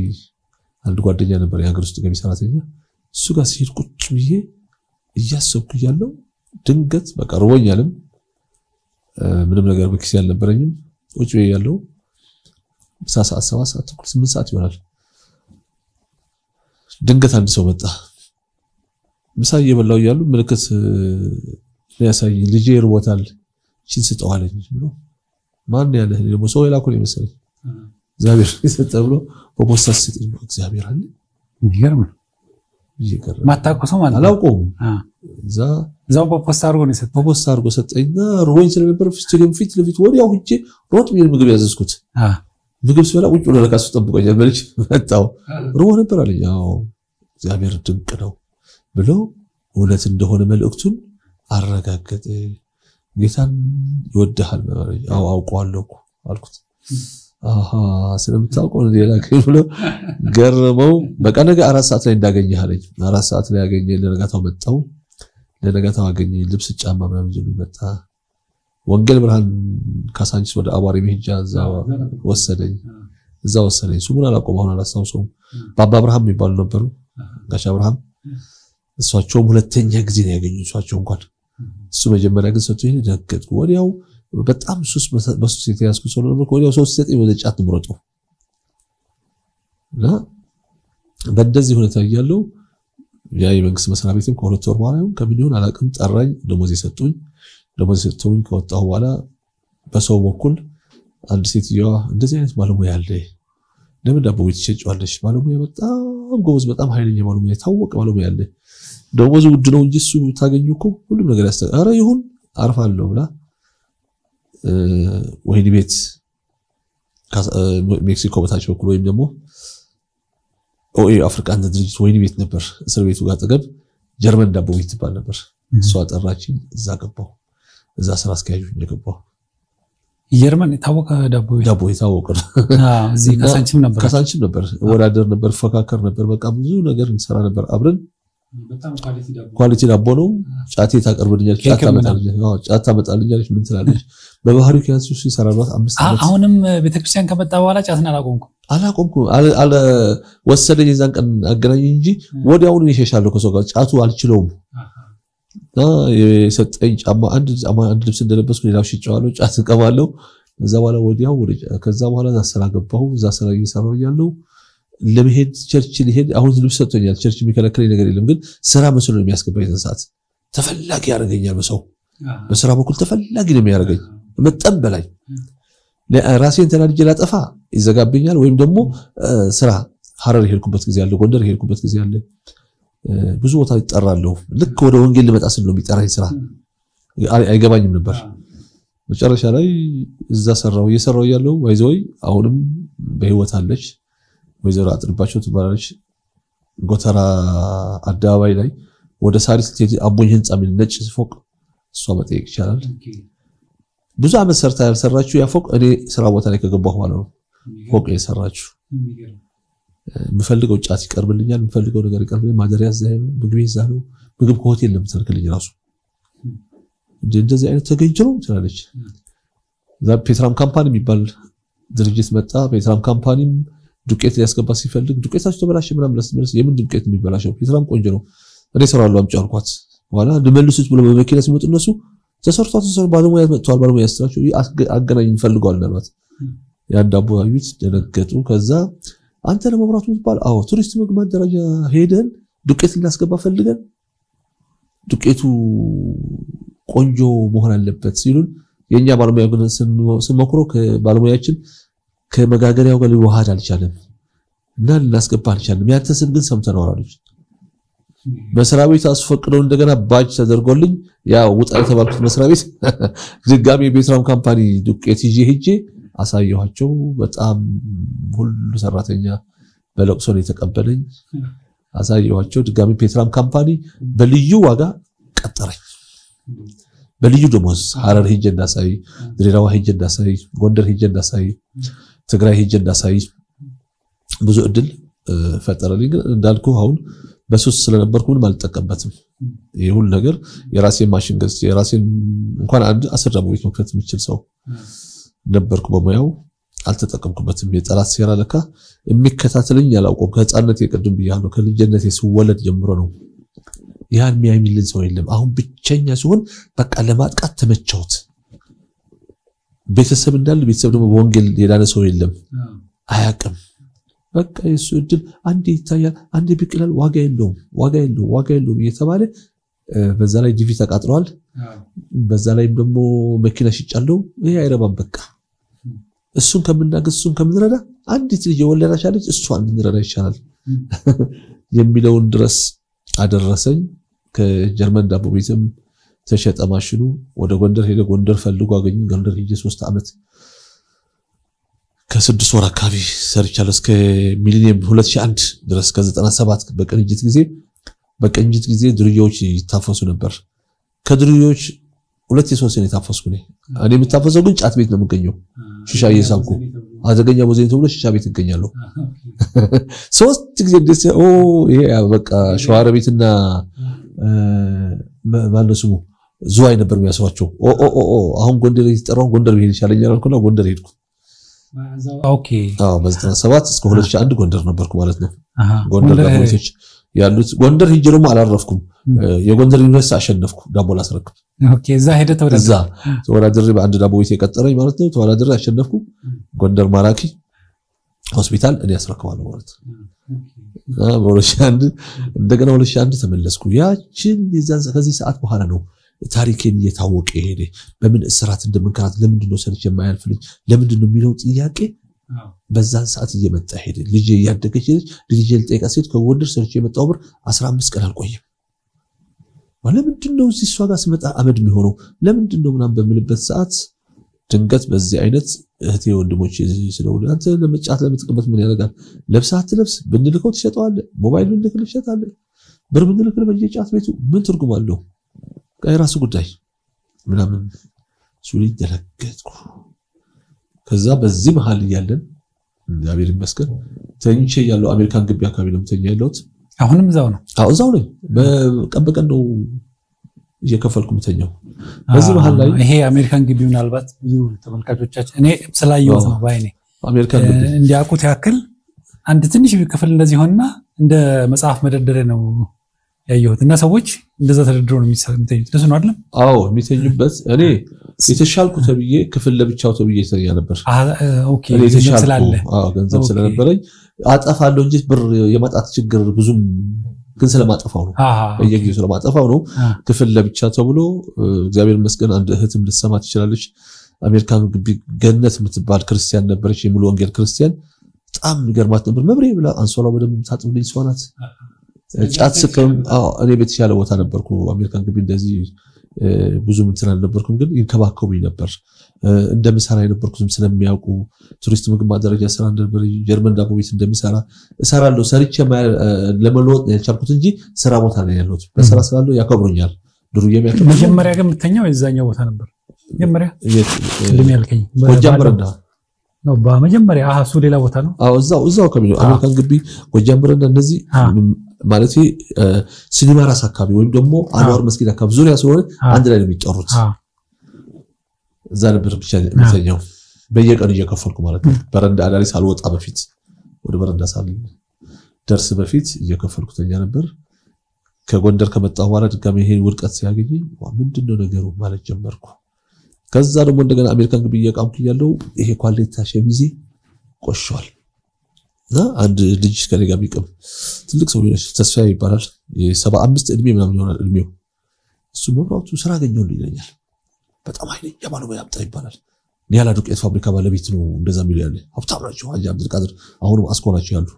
አንድ ጓደኛ ነበር የሀገር ውስጥ ገቢ ሰራተኛ እሱ ጋር ሲሄድ ቁጭ ብዬ እያሰብኩ ያለው ድንገት በቃ ርቦኛልም ምንም ነገር በክሲ ያልነበረኝም ቁጭ ብዬ ያለው ሰዓት 7 ሰዓት ተኩል 8 ሰዓት ይሆናል ድንገት አንድ ሰው መጣ ምሳ እየበላው ያሉ ምልክት ያሳይ ልጄ ይርቦታል እቺን ስጠዋለኝ ብሎ ማን ያለ ደግሞ ሰው ይላኩኝ መሰለኝ እግዚአብሔር ይሰጠው ብሎ በፖስታ ሲሰጠኝ እግዚአብሔር አለ ይገርም ማታቆሰው ማለት አላውቀውም ዛው በፖስታ አርጎ ነው የሰጠው በፖስታ አርጎ ሰጠኝና ሮኝ ስለነበር ፊት ለፊት ወዲያው ሂጄ ሮጥ ምን ምግብ ያዘዝኩት ምግብ ስበላ ቁጭ ብሎ ለካሱ ጠብቆኛል መልሽ መጣው ሮህ ነበር አለኝ አዎ እግዚአብሔር ድንቅ ነው ብሎ እውነት እንደሆነ መልእክቱን አረጋገጠ ጌታን ይወድሃል ማለት አው አውቀዋለሁ አልኩት አሃ ስለምታውቀው ሌላ ከብሎ ገረመው በቃ ነገ 4 ሰዓት ላይ እንዳገኘህ አለኝ 4 ሰዓት ላይ ያገኘኝ ለነጋታው መጣው ለነጋታው አገኘኝ ልብስ ጫማ ምናምን ይዞ መጣ ወንጌል ብርሃን ካሳንቺስ ወደ አዋሪ መሄጃ ወሰደኝ ሱሙን አላቆም አሁን አላስታውሰውም ባባ አብርሃም ይባሉ ነበሩ ጋሽ አብርሃም እሷቸውም ሁለተኛ ጊዜ ነው ያገኙ እሷቸው እንኳን እሱ መጀመሪያ ግን ሰጥቶ ደገጥኩ ወዲያው በጣም ሱስ በሱስ የተያዝኩ ሰው ነው ወዲያው ሰው ሲሰጠኝ ወደ ጫት ምሮጡ እና በእንደዚህ ሁኔታ ያለው ያ የመንግስት መስሪያ ቤትም ከሁለት ወር በኋላ ከምን ይሁን አላቅም ጠራኝ ደሞዝ ሰጥቶኝ ከወጣሁ በኋላ በሰው በኩል አንድ ሴትየዋ እንደዚህ አይነት ባለሙያ አለ ለምን ዳቦ ይትሸጫለሽ ባለሙያ በጣም ጎበዝ በጣም ኃይለኛ ባለሙያ ታወቀ ባለሙያ አለ ደሞዝ ውድ ነው እንጂ እሱ ታገኙኮ ሁሉም ነገር አረ ይሁን አርፋለሁ ብላ ወይኒ ቤት ሜክሲኮ በታች በኩል ወይም ደግሞ ኦኤ አፍሪካን ድርጅት ወይኒ ቤት ነበር እስር ቤቱ ጋር ተገብ ጀርመን ዳቦ ቤት ይባል ነበር እሷ ጠራችኝ እዛ ገባሁ እዛ ስራ አስኪያጁ እንደገባሁ ጀርመን ታወቀ ዳቦ የታወቀ እዚህ ካሳንችም ነበር ወራደር ነበር ፈካከር ነበር በቃ ብዙ ነገር እንሰራ ነበር አብረን በጣም ኳሊቲ ዳቦ ነው ጫቴ ታቀርብልኛል ጫታ መጣልኛለች ምን ትላለች በባህሪው ከያንሱ ሲሰራራት 5 ዓመት አሁንም ቤተክርስቲያን ከመጣ በኋላ ጫትን አላቆምኩም አለ ወሰደኝ እዛን ቀን አገናኝ እንጂ ወዲያውኑ ይሸሻለሁ ከሰው ጋር ጫቱ አልችለውም የሰጠኝ ጫማ አንድ ልብስ እንደለበስኩ ሌላው ሽጫዋለሁ ጫት ቀማለሁ እዛ በኋላ ወዲያው ከዛ በኋላ ዛሰራ ገባሁ እዛ ሰራ እየሰራው ያለው ለመሄድ ቸርች ሊሄድ አሁን ልብስ ሰጥቶኛል ቸርች የሚከለክለኝ ነገር የለም ግን ስራ መስሎ ነው የሚያስገባኝ ተንሳት ተፈላጊ ያደርገኛል በስራ በኩል ተፈላጊ ነው የሚያደርገኝ መጠን በላይ ለራሴን ተናድጄ ላጠፋ ይዘጋብኛል ወይም ደግሞ ስራ ሐረር ሄድኩበት ጊዜ አለ ጎንደር ሄድኩበት ጊዜ አለ ብዙ ቦታ ይጣራለሁ ልክ ወደ ወንጌል ልመጣ ስል ነው የሚጠራኝ ስራ አይገባኝም ነበር መጨረሻ ላይ እዛ እየሰራው ያለው ወይዘይ አሁንም በህይወት አለች ወይዘሮ አጥርባቸው ትባላለች ጎተራ አዳባይ ላይ ወደ ሳሪስ አቦኝ ህንጻ ምን ነጭ ፎቅ እሷ መጠየቅ ይችላል ብዙ አመት ሰርታ ያልሰራችሁ ያ ፎቅ እኔ ስራ ቦታ ላይ ከገባሁ በኋላ ነው ፎቅ የሰራችሁ ምፈልገው ጫት ይቀርብልኛል ምፈልገው ነገር ይቀርብልኛል ማደሪያ ዘይ ምግብ ይዛሉ ምግብ ከሆቴል ለምትልክልኝ ራሱ እንደዚህ አይነት ተገኝቶ ትላለች ዛ ፔትራም ካምፓኒ የሚባል ድርጅት መጣ ፔትራም ካምፓኒም ዱቄት ሊያስገባ ሲፈልግ ዱቄታቸው ተበላሽ ምናምን ለስመለስ የምን ዱቄት የሚበላሽው ፔትራም ቆንጆ ነው እኔ ሰራለሁ አምጪ አልኳት በኋላ ልመልሱት ብሎ በመኪና ሲመጡ እነሱ ተሰርቷል ባለሙያ መጥቷል ባለሙያ ያስተራቸው አገናኝ እንፈልጋለን አሏት ያን ዳቦ አዩት ደነገጡ ከዛ አንተ ለመብራቱ ይባል አዎ ቱሪስት ምግብ ማደረጃ ሄደን ዱቄት እናስገባ ፈልገን ዱቄቱ ቆንጆ መሆን አለበት ሲሉን የኛ ባለሙያ ግን ስንመክሮ ከባለሙያችን ከመጋገሪያው ጋር ሊዋሃድ አልቻለም እና እናስገባ አልቻለም ያንተስም ግን ሰምተናውራለች መስሪያ ቤት አስፈቅደው እንደገና ባጅ ተደርጎልኝ ያ ውጣ የተባልኩት መስሪያ ቤት ድጋሚ ፔትራም ካምፓኒ ዱቄት ይዤ ሄጄ አሳየኋቸው በጣም ሁሉ ሰራተኛ በለቅሶ ነው የተቀበለኝ አሳየኋቸው ድጋሚ ፔትራም ካምፓኒ በልዩ ዋጋ ቀጠረኝ በልዩ ደሞዝ ሐረር ሄጄ እንዳሳይ ድሬዳዋ ሄጄ እንዳሳይ ጎንደር ሄጄ እንዳሳይ ትግራይ ሄጄ እንዳሳይ ብዙ እድል ፈጠረልኝ ግን እንዳልኩ አሁን በሱስ ስለነበርኩ ምንም አልተጠቀምበትም ይሁን ነገር የራሴን ማሽን ገዝቼ የራሴን እንኳን አንድ 10 ዳቦ ቤት መክፈት የምችል ሰው ነበርኩ በሙያው አልተጠቀምኩበትም የጠላት ሴራ ለካ የሚከታተለኝ ያላውቀው ከህፃንነት የቀድም ብያለሁ ከልጅነቴ ስወለድ ጀምሮ ነው ያን የሚያሚልን ሰው የለም አሁን ብቸኛ ሲሆን በቃ ለማጥቃት ተመቸውት ቤተሰብ እንዳለ ቤተሰብ ደግሞ በወንጌል የዳነ ሰው የለም አያቅም በቃ የሱ እድል አንዴ ይታያል አንዴ ቢቅላል ዋጋ የለውም እየተባለ በዛ ላይ ዲቪ ተቃጥሯል በዛ ላይም ደግሞ መኪና ሽጫለው ይሄ አይረባም በቃ እሱን ከምናገስ እሱን ከምንረዳ አንዲት ልጅ የወለዳቻለች እሷን እንረዳ ይቻላል የሚለውን ድረስ አደረሰኝ ከጀርመን ዳቦ ቤትም ተሸጠ ማሽኑ ወደ ጎንደር ሄደ ጎንደር ፈልጎ አገኘ ጎንደር ሄጄ 3 አመት ከ6 ወር አካባቢ ሰርቻለሁ እስከ ሚሊኒየም 2001 ድረስ ከ97 በቅንጅት ጊዜ ድርዮች ይታፈሱ ነበር ከድርዮች 2-3 ነው የታፈስኩ ነኝ እኔ የምታፈሰው ግን ጫት ቤት ነው የምገኘው ሺሻ እየሳብኩ አዘገኛ ቦዘኝ ተብሎ ሺሻ ቤት እገኛለሁ 3 ጊዜ ደስ ይሄ በቃ ሸዋረ ቤትና ማለሱሙ ዙዋይ ነበር የሚያስሯቸው አሁን ጎንደር ይተጠራው ጎንደር ሄድ ይችላልኛል አልኩና ጎንደር ሄድኩ ኦኬ በ97 እስከ 2001 ጎንደር ነበርኩ ማለት ነው ጎንደር ዳቦዎች ያሉት ጎንደር ሂጅሩም አላረፍኩም የጎንደር ዩኒቨርሲቲ አሸነፍኩ ዳቦ ላስረክብ ኦኬ እዛ ሄደ ተወዳድሬ በአንድ ዳቦ ቤት የቀጠረኝ ማለት ነው ተወዳድሬ አሸነፍኩ ጎንደር ማራኪ ሆስፒታል እኔ አስረክባለሁ ማለት ነው በ2001 እንደገና 2001 ተመለስኩ ያችን የዛን ከዚህ ሰዓት በኋላ ነው ታሪኬን እየታወቀ ሄደ በምን እስራት እንደምንከራት ለምንድነው ሰርች የማያልፍልኝ ለምንድነው የሚለው ጥያቄ በዛን ሰዓት እየመጣ ሄደ ልጅ ያደገች ልጅ ልጠይቃ ሴት ከጎንደር ሰርች የመጣው ብር 15 ቀን አልቆየም ለምንድነው እዚህ እሷ ጋር ስመጣ አመድ የሚሆነው ለምንድነው ምናምን በሚልበት ሰዓት ድንገት በዚህ አይነት እህቴ ወንድሞች ስለሆነ አንተ ለመጫት ለምትቀበጥ ምን ያደርጋል ለብሳት ለብስ ብንልከው ትሸጣዋለ ሞባይል ብንልከው ትሸጣለ ብር ብንልከው በየጫት ቤቱ ምን ትርጉም አለው የራሱ ጉዳይ ምናምን ሱሊ ደረገጥኩ ከዛ በዚህ መሃል ያለን እግዚአብሔር ይመስገን ተኝቼ ያለው አሜሪካን ግቢ አካባቢ ነው ተኛለሁት አሁንም እዛው ነው እዛው ነኝ በቀበቀን ነው እየከፈልኩ ምተኛው በዚህ መሃል ላይ ይሄ አሜሪካን ግቢ ምናልባት ብዙ ተመልካቾቻችን እኔ ስላየሁት ነው ባይኔ አሜሪካን ግቢ እንዲያውቁት ያክል አንድ ትንሽ ክፍል እንደዚህ ሆነና እንደ መጽሐፍ መደርደሪያ ነው ያየሁት እና ሰዎች እንደዛ ተደርድረው ነው የሚተኙት ለሱ ነው አይደል አዎ የሚተኙበት እኔ የተሻልኩ ተብዬ ክፍል ለብቻው ተብዬ ተኛ ነበር ኦኬ ገንዘብ ስለነበረኝ አጠፋለሁ እንጂ ብር የማጣት ችግር ብዙም ግን ስለማጠፋው ነው በየጊዜው ስለማጠፋው ነው ክፍል ለብቻ ተብሎ እግዚአብሔር ይመስገን አንድ እህትም ልትሰማ ትችላለች አሜሪካን ግቢ ገነት የምትባል ክርስቲያን ነበረች የሙሉ ወንጌል ክርስቲያን በጣም ይገርማት ነበር መብሬ ብላ አንሶላው በደም ታጥብልኝ ሷናት ጫት ስከም እኔ በተሻለ ቦታ ነበርኩ አሜሪካን ግቢ እንደዚህ ብዙ እንትን አልነበርኩም ግን ይንከባከቡኝ ነበር እንደምሰራ የነበርኩትም ስለሚያውቁ ቱሪስት ምግብ ማደረጃ ስራ ነበር ጀርመን ዳቦ ቤት እንደምሰራ እሰራለሁ ሰርቼ ለመለወጥ ያልቻልኩት እንጂ ስራ ቦታ ላይ ያለሁት በስራ ስላለው ያከብሩኛል ድሩዬም ያከብሩኛል መጀመሪያ ግን ምተኛው የዛኛው ቦታ ነበር መጀመሪያ ልም ያልከኝ ጎጃም በረንዳ ነው በመጀመሪያ እሱ ሌላ ቦታ ነው እዛው ከሚለው አሜሪካን ግቢ ጎጃም በረንዳ እንደዚህ ማለት ሲኒማ ራስ አካባቢ ወይም ደግሞ አንዋር መስጊድ አካባቢ ዙሪያ ስለሆነ አንድ ላይ ነው የሚጠሩት እዛ ነበር ብቻ ምተኛው በየቀኑ እየከፈልኩ ማለት ነው በረንዳ አዳሪ ሳልወጣ በፊት ወደ በረንዳ ሳል ደርስ በፊት እየከፈልኩ ተኛ ነበር ከጎንደር ከመጣሁ በኋላ ድጋሜ ይሄ ውድቀት ሲያገኝ ምንድነው ነገሩ ማለት ጀመርኩ ከዛ ደግሞ እንደገና አሜሪካን ግቢ እየቃምኩ ያለው ይሄ ኳሊቲ ሸሚዜ ቆሽሿል አንድ ልጅ ከኔ ጋር ቢቀም ትልቅ ሰው ነው ተስፋ ይባላል የ75 እድሜ ምናምን ይሆናል እድሜው እሱ መብራቱ ስራ አገኘው ይለኛል በጣም ኃይለኛ ባለሙያ ያምጣ ይባላል ኒያላ ዱቄት ፋብሪካ ባለቤት ነው እንደዛ የሚል ያለ ሀብታም ናቸው ሀጂ አብዱልቃድር አሁንም አስኮላቸው ያሉ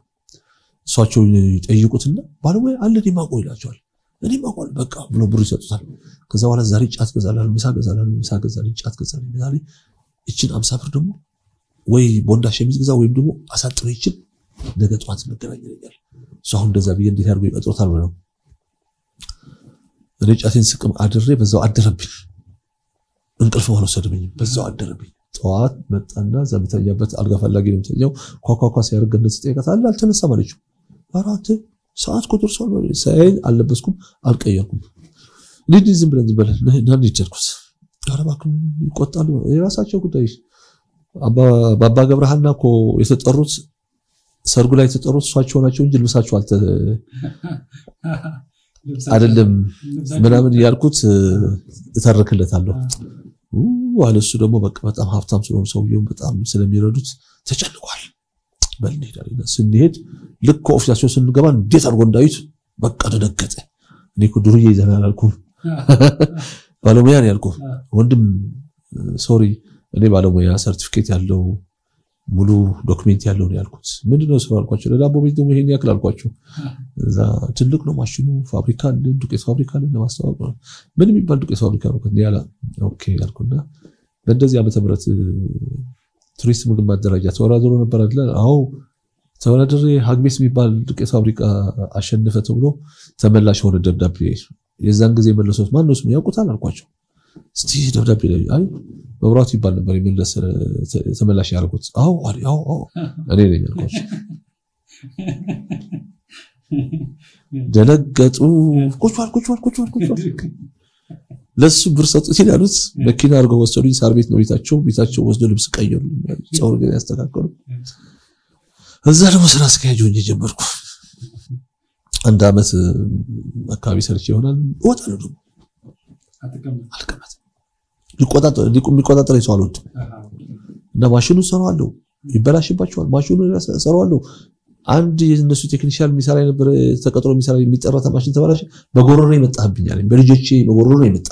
እሷቸው ይጠይቁትና ባለሙያ አለ ዲማቆ ይላቸዋል እኔ ማቆል በቃ ብሎ ብር ይሰጡታል ከዛ በኋላ ዛሬ ጫት ገዛላል ምሳ ገዛላል ጫት ገዛላል ዛሬ እቺን 50 ብር ደግሞ ወይ ቦንዳ ሸሚዝ ገዛ ወይም ደግሞ አሳጥሮ ይችል ነገ ጧት መገናኝ ይለኛል ሷው እንደዛ ቢየ እንዴት ያርጉ ይቀጥሮታል ነው ጫቴን ስቅም አድሬ በዛው አደረብኝ እንቅልፍ ወሰደብኝ በዛው አደረብኝ ጧት መጣና ዘምተኛበት አልጋ ፈላጊ ነው ተኛው ኳኳኳ ሲያርግ እንደዚህ ጠይቃታል አልተነሳ ማለችው አራት ሰዓት ቁጥር ሰው ነው ሳይ አልለበስኩም አልቀየርኩም ልጅ ዝም ብለን ነን ይጨርኩት አረባክም ይቆጣሉ የራሳቸው ጉዳይ አባ ገብረሃና እኮ የተጠሩት ሰርጉ ላይ የተጠሩት ሷቸው ናቸው እንጂ ልብሳቸው አይደለም ምናምን ያልኩት ተተረከለታለሁ ዋለሱ ደግሞ በቃ በጣም ሀብታም ስለሆነ ሰውየው በጣም ስለሚረዱት ተጨንቋል በልሄዳልና ስንሄድ ልክ ኦፊሳቸው ስንገባ እንዴት አድርጎ እንዳዩት በቃ ተደገጠ እኔ እኮ ዱርዬ ይዘናል አልኩ ባለሙያ ነው ያልኩ ወንድም ሶሪ እኔ ባለሙያ ሰርቲፊኬት ያለው ሙሉ ዶክመንት ያለው ነው ያልኩት ምንድነው ስራ አልኳቸው ለዳቦ ቤት ደግሞ ይሄን ያክል አልኳቸው እዛ ትልቅ ነው ማሽኑ ፋብሪካ ዱቄት ፋብሪካ ለማስተዋወቅ ምን የሚባል ዱቄት ፋብሪካ ነው ከዚያላ ኦኬ ያልኩና በእንደዚህ ዓመተ ምህረት ቱሪስት ምግብ ማደራጃ ተወዳድሮ ነበር አይደል አዎ ተወዳድሬ ሀግቤስ የሚባል ዱቄት ፋብሪካ አሸነፈ ተብሎ ተመላሽ ሆነ ደብዳቤ የዛን ጊዜ መለሶት ማን ነው ስሙ ያውቁታል አልኳቸው እስቲ ደብዳቤ ላይ አይ መብራቱ ይባል ነበር የሚመለስ ተመላሽ ያርጉት አዎ እኔ ነኝ አልኳቸው ደነገጡ ቁጭዋል ለሱ ብር ሰጡት ይላሉት መኪና አርገው ወሰዱኝ ሳር ቤት ነው ቤታቸው ወስዶ ልብስ ቀየሩ ጸውር ግን ያስተካከሉ እዛ ደግሞ ስራ አስኪያጅ ሆኜ ጀመርኩ አንድ አመት አካባቢ ሰርቼ ይሆናል ወጣለሁ ደግሞ አልቀመጥ ሊቆጣጠር ይሰዋል እና ማሽኑ ሰራዋለሁ ይበላሽባቸዋል ማሽኑ ሰራዋለሁ አንድ የነሱ ቴክኒሻል ሚሳራ ነበር ተቀጥሮ ሚሳራ የሚጠራታ ማሽን ተበላሽ በጎሮሮ ይመጣብኛል በልጆቼ በጎሮሮ ይመጣ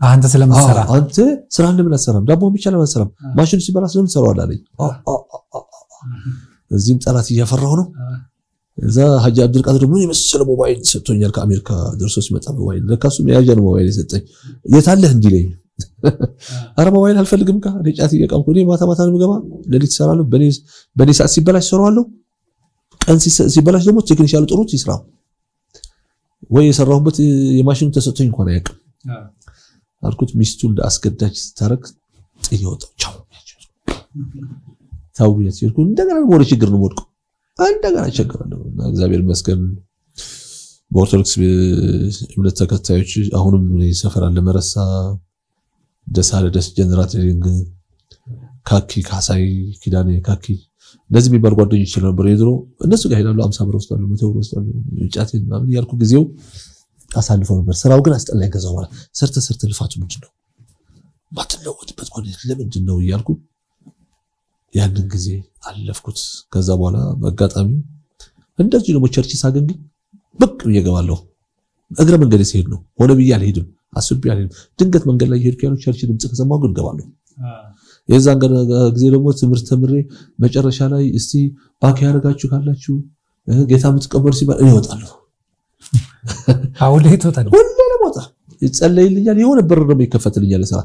አንተ ስለምትሰራ አንተ ስራ እንደምን አሰራም ዳቦ ብቻ ለማሰራም ማሽኑ ሲበላሽ ለምን ሰራዋል አለኝ እዚህም ጠላት እያፈራው ነው እዛ ሀጂ አብዱል ቃድር ምን የመሰለ ሞባይል ሰጥቶኛል ከአሜሪካ ደርሶ ሲመጣ ሞባይል ለካሱ ያያጀ ነው ሞባይል ሰጠኝ የታለህ እንዲለኝ አረ ሞባይል አልፈልግም ካ ለጫት እየቀምኩ እኔ ማታ ነው ገባ ለሊት ሰራለሁ በኔ ሰዓት ሲበላሽ ሰራዋለሁ ቀን ሲበላሽ ደግሞ ቴክኒሻሉ ጥሩት ይስራ ወይ የሰራሁበት የማሽኑ ተሰጥቶኝ እንኳን አያውቅም አልኩት ሚስቱን ለአስገዳጅ ታረክ ጥይወጣው ቻው ታውሪያት ይልኩ እንደገና ወደ ችግር ነው ወድቆ እንደገና ቸገራለሁ እና እግዚአብሔር ይመስገን በኦርቶዶክስ እምነት ተከታዮች አሁንም ሰፈር አለ መረሳ ደሳለ ደስ ጀነራቲንግ ካኪ ካሳይ ኪዳኔ ካኪ እንደዚህ የሚባል ጓደኞች ነበር የድሮ እነሱ ጋር ሄዳሉ 50 ብር ወስዳሉ 100 ብር ወስዳሉ ጫቴን ማለት ያልኩ ጊዜው አሳልፈው ነበር ስራው ግን አስጠላኝ ከዛው በኋላ ሰርተ ልፋቱ ምንድነው ማትለወጥበት ቆን ለምንድን ነው ያልኩ ያንን ጊዜ አለፍኩት ከዛ በኋላ በአጋጣሚ እንደዚህ ነው ቸርች ሳገኝ በቅ ይገባለሁ እግረ መንገድ ሲሄድ ነው ሆነ ብዬ አልሄድም አስቤ አልሄድም ድንገት መንገድ ላይ ሄድኩ ያለው ቸርች ድምጽ ከሰማሁ ግን ገባለሁ የዛን ጊዜ ደግሞ ትምህርት ተምሬ መጨረሻ ላይ እስቲ ባክ ያረጋችሁ ካላችሁ ጌታ ምትቀበል ሲባል እወጣለሁ አሁን ላይ ተወጣለሁ ሁሌ ለሞታ ይጸለይልኛል የሆነ በር ነው ይከፈትልኛል ለስራ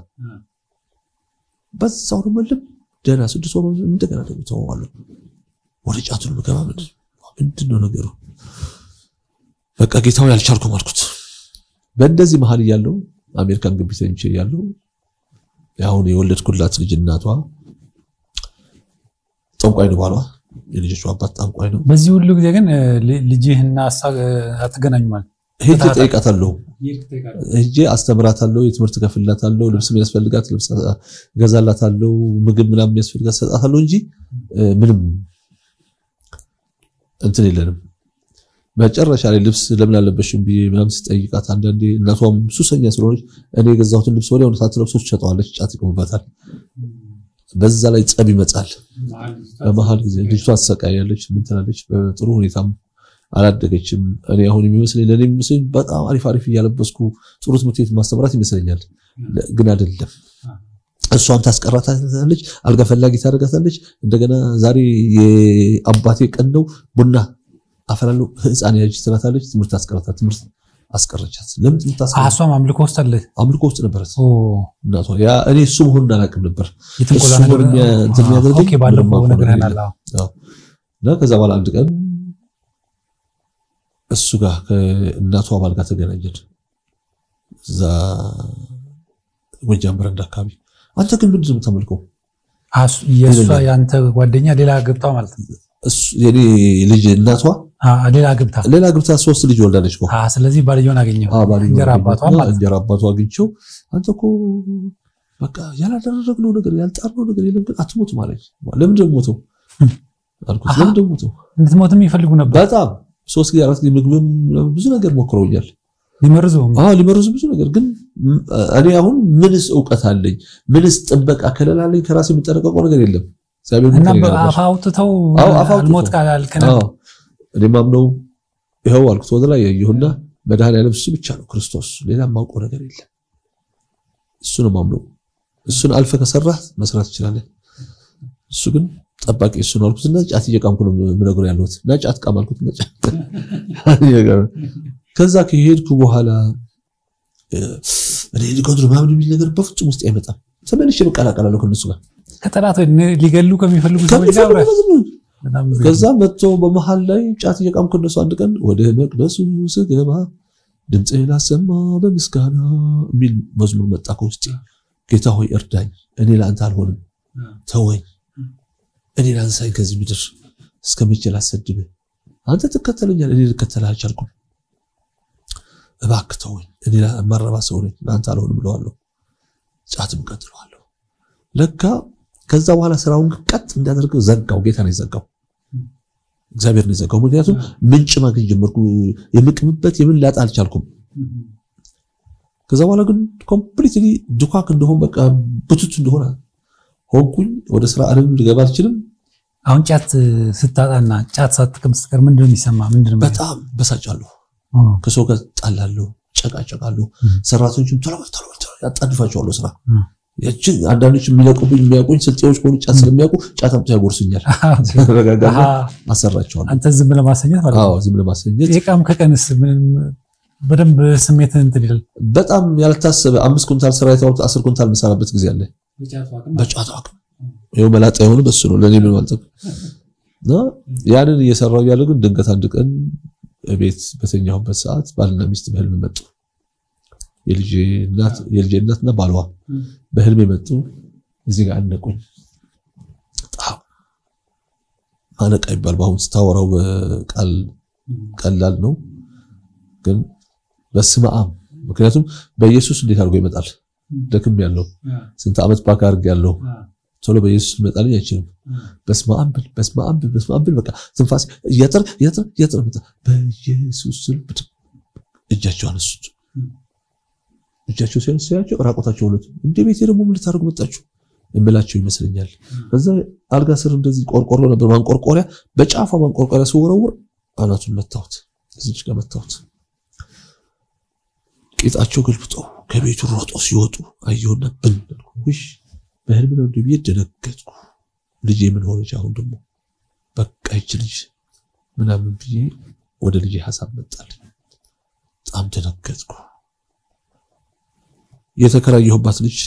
በዛው ነው መልም ደና 6 ወር እንደገና ደግሞ ተዋዋለሁ ወደ ጫቱ ነው ገባ ምንድነው ነገሩ በቃ ጌታው ያልቻልኩ ማልኩት በእንደዚህ መሃል ያለው አሜሪካን ግቢ ተንቼ ያለው ያሁን የወለድኩላት ልጅ እናቷ ጠንቋይ ነው ባሏ የልጅቷ አባት ጠንቋይ ነው በዚህ ሁሉ ጊዜ ግን ልጅህና አትገናኙ ማለት ሄጄ ጠይቃታለሁ ሄጄ አስተምራታለሁ የትምህርት ከፍላታለሁ ልብስ የሚያስፈልጋት ልብስ ገዛላታለሁ ምግብ ምናምን የሚያስፈልጋት ሰጣታለሁ እንጂ ምንም እንትን የለንም መጨረሻ ላይ ልብስ ለምን አለበሽም ቢዬ ምናምን ስጠይቃት አንዳንዴ እናቷም ሱሰኛ ስለሆነች እኔ የገዛሁትን ልብስ ወዲያው ሳትለብሶች ሸጠዋለች ጫት ይቆምባታል በዛ ላይ ጸብ ይመጣል በመሃል ጊዜ ልጅቷ ተሰቃያለች ምን ትላለች በጥሩ ሁኔታም አላደገችም እኔ አሁን የሚመስለኝ ለኔ የሚመስለኝ በጣም አሪፍ እያለበስኩ ጥሩ ትምህርት ቤት ማስተማራት ይመስለኛል ግን አይደለም እሷም ታስቀራታለች አልጋ ፈላጊ ታደርጋታለች እንደገና ዛሬ የአባቴ ቀን ነው ቡና አፈራለሁ ህፃን ያጅ ትራታለች ትምህርት አስቀረቻት ለምን ትምታስቀረ አሷም አምልኮ ውስጥ ነበር እናቷ ያ እኔ እሱ መሆኑን አላውቅም ነበር የተንቆላ ነገር ኦኬ ባለፈው ነገርናል እና ከዛ በኋላ አንድ ቀን እሱ ጋር ከእናቷ ባል ጋር ተገናኘን እዛ ወጃም በረንዳ አካባቢ አንተ ግን ምንድን ነው የምታመልከው የሷ ያንተ ጓደኛ ሌላ ገብታ ማለት ነው እሱ የኔ ልጅ እናቷ ሌላ ገብታ 3 ልጅ ወልዳለች እኮ ስለዚህ ባልየውን አገኘው እንጀራ አባቷ አግኝቸው አንተ እኮ በቃ ያላደረግነው ነገር ያልጣርነው ነገር የለም ግን አትሞት ማለት ለምን ደግሞ ሞተው አልኩት ለምን ደግሞ ሞተው እንድትሞትም ይፈልጉ ነበር በጣም 3 ጊዜ 4 ጊዜ ምግብም ብዙ ነገር ሞክረውኛል ሊመርዙ ብዙ ነገር ግን እኔ አሁን ምንስ ዕውቀት አለኝ ምንስ ጥበቃ ከለላለኝ ከራሴ የምጠረቀቀው ነገር የለም እግዚአብሔር እና አፋውጥተው አልሞት ቃል ከነ እኔ ማምነው ይሄው አልኩት ወደ ላይ ያየሁና መድኃኒዓለም እሱ ብቻ ነው ክርስቶስ ሌላ ማውቀው ነገር የለም እሱ ነው ማምነው እሱን አልፈ ከሰራህ መስራት ይችላል እሱ ግን ጠባቂ እሱ ነው አልኩትና ጫት እየቃምኩ ነው ምነግረው ያለሁት እና ጫት ቃማልኩት እና ጫት ከዛ ከሄድኩ በኋላ እኔ ልቆድሩ ማምን የሚል ነገር በፍጹም ውስጥ አይመጣም ተመልሼ በቃላቀላለሁ ከነሱ ጋር ከተራቶ ሊገሉ ከሚፈልጉ ሰዎች ጋር ከዛ መጥቶ በመሃል ላይ ጫት እየቃምኩ እነሱ አንድ ቀን ወደ መቅደሱ ስገባ ድምጽህን አሰማ በምስጋና ሚል መዝሙር መጣ ከውስጥ ጌታ ሆይ እርዳኝ እኔ ላንተ አልሆንም ተወኝ እኔ ላንሳይ ከዚህ ምድር እስከመቼ ላሰድብ አንተ ተከተለኛል እኔ ልከተልህ አልቻልኩም እባክህ ተወኝ እኔ ማረባ ሰው ነኝ ላንተ አልሆንም ብለዋለሁ ጫትም ቀጥሏለሁ ለካ ከዛ በኋላ ስራውን ቀጥ እንዲያደርገው ዘጋው ጌታ ነው ዘጋው እግዚአብሔር ነው ዘጋው ምክንያቱም ምንጭ ማግኘት ጀመርኩ የምቅምበት የምን ላጣ አልቻልኩም ከዛ በኋላ ግን ኮምፕሊትሊ ዱካክ እንደሆነ በቃ ብቱት እንደሆነ ሆንኩኝ ወደ ስራ ዓለም ልገባ አልችልም አሁን ጫት ስታጣና ጫት ሳትቀም ስትቀር ምንድነው የሚሰማ ምንድነው በጣም በሳጫለሁ ከሰው ጋር ጣላለሁ ጨቃጨቃለሁ ሰራተኞችም ቶሎ ያጣድፋቸዋለሁ ስራ ያቺ አንዳንዶች የሚለቁብኝ የሚያቆኝ ስልጤዎች ሆኑ ጫት ስለሚያውቁ ጫታም ያጎርሱኛል ረጋጋና አሰራቸዋለሁ አንተ ዝም ብለህ ማሰኘት ማለት ነው ዝም ብለህ ማሰኘት የቃም ከቀንስ ምንም በደንብ ስሜት እንትን ይላል በጣም ያልታሰበ 5 ኩንታል ስራ የታወቀ 10 ኩንታል መሰራበት ጊዜ አለ በጫት አቅም ይሄው መላጣ የሆነ በሱ ነው ለኔ ምን ማለት ነው ያንን እየሰራው ያለው ግን ድንገት አንድ ቀን ቤት በተኛውበት ሰዓት ባልና ሚስት በህልም መጡ የልጄ እናትና ባሏ በህልም መጡ እዚህ ጋር አነቁኝ አለቃ ይባል ባሁን ስታወራው ቃል ቀላል ነው ግን በስመ አብ ምክንያቱም በኢየሱስ እንዴት አድርጎ ይመጣል ደክም ያለው ስንት አመት ባካርግ ያለው ቶሎ በኢየሱስ መጣልኝ አይችልም በስመ አብ በቃ ትንፋስ ያጥር በኢየሱስ ስም እጃቸው አነሱት እጃቸው ሲያቸው ራቆታቸው ሁሉ እንደ ቤቴ ደግሞ ምን ልታደርጉ መጣችሁ እምላቸው ይመስለኛል ከዛ አልጋ ስር እንደዚህ ቆርቆሮ ነበር ማንቆርቆሪያ በጫፋ ማንቆርቆሪያ ሲወረውር አናቱን መታውት እዚህ ጋር መታውት ቂጣቸው ገልብጦ ከቤቱ ሮጦ ሲወጡ አየውና ብንልኩሽ በህልም ነው እንደዚህ ደነገጥኩ ልጄ ምን ሆነች አሁን ደግሞ በቃ ይችልሽ ምናምን ብዬ ወደ ልጄ ሐሳብ መጣል በጣም ደነገጥኩ የተከራየሁባት ልጅ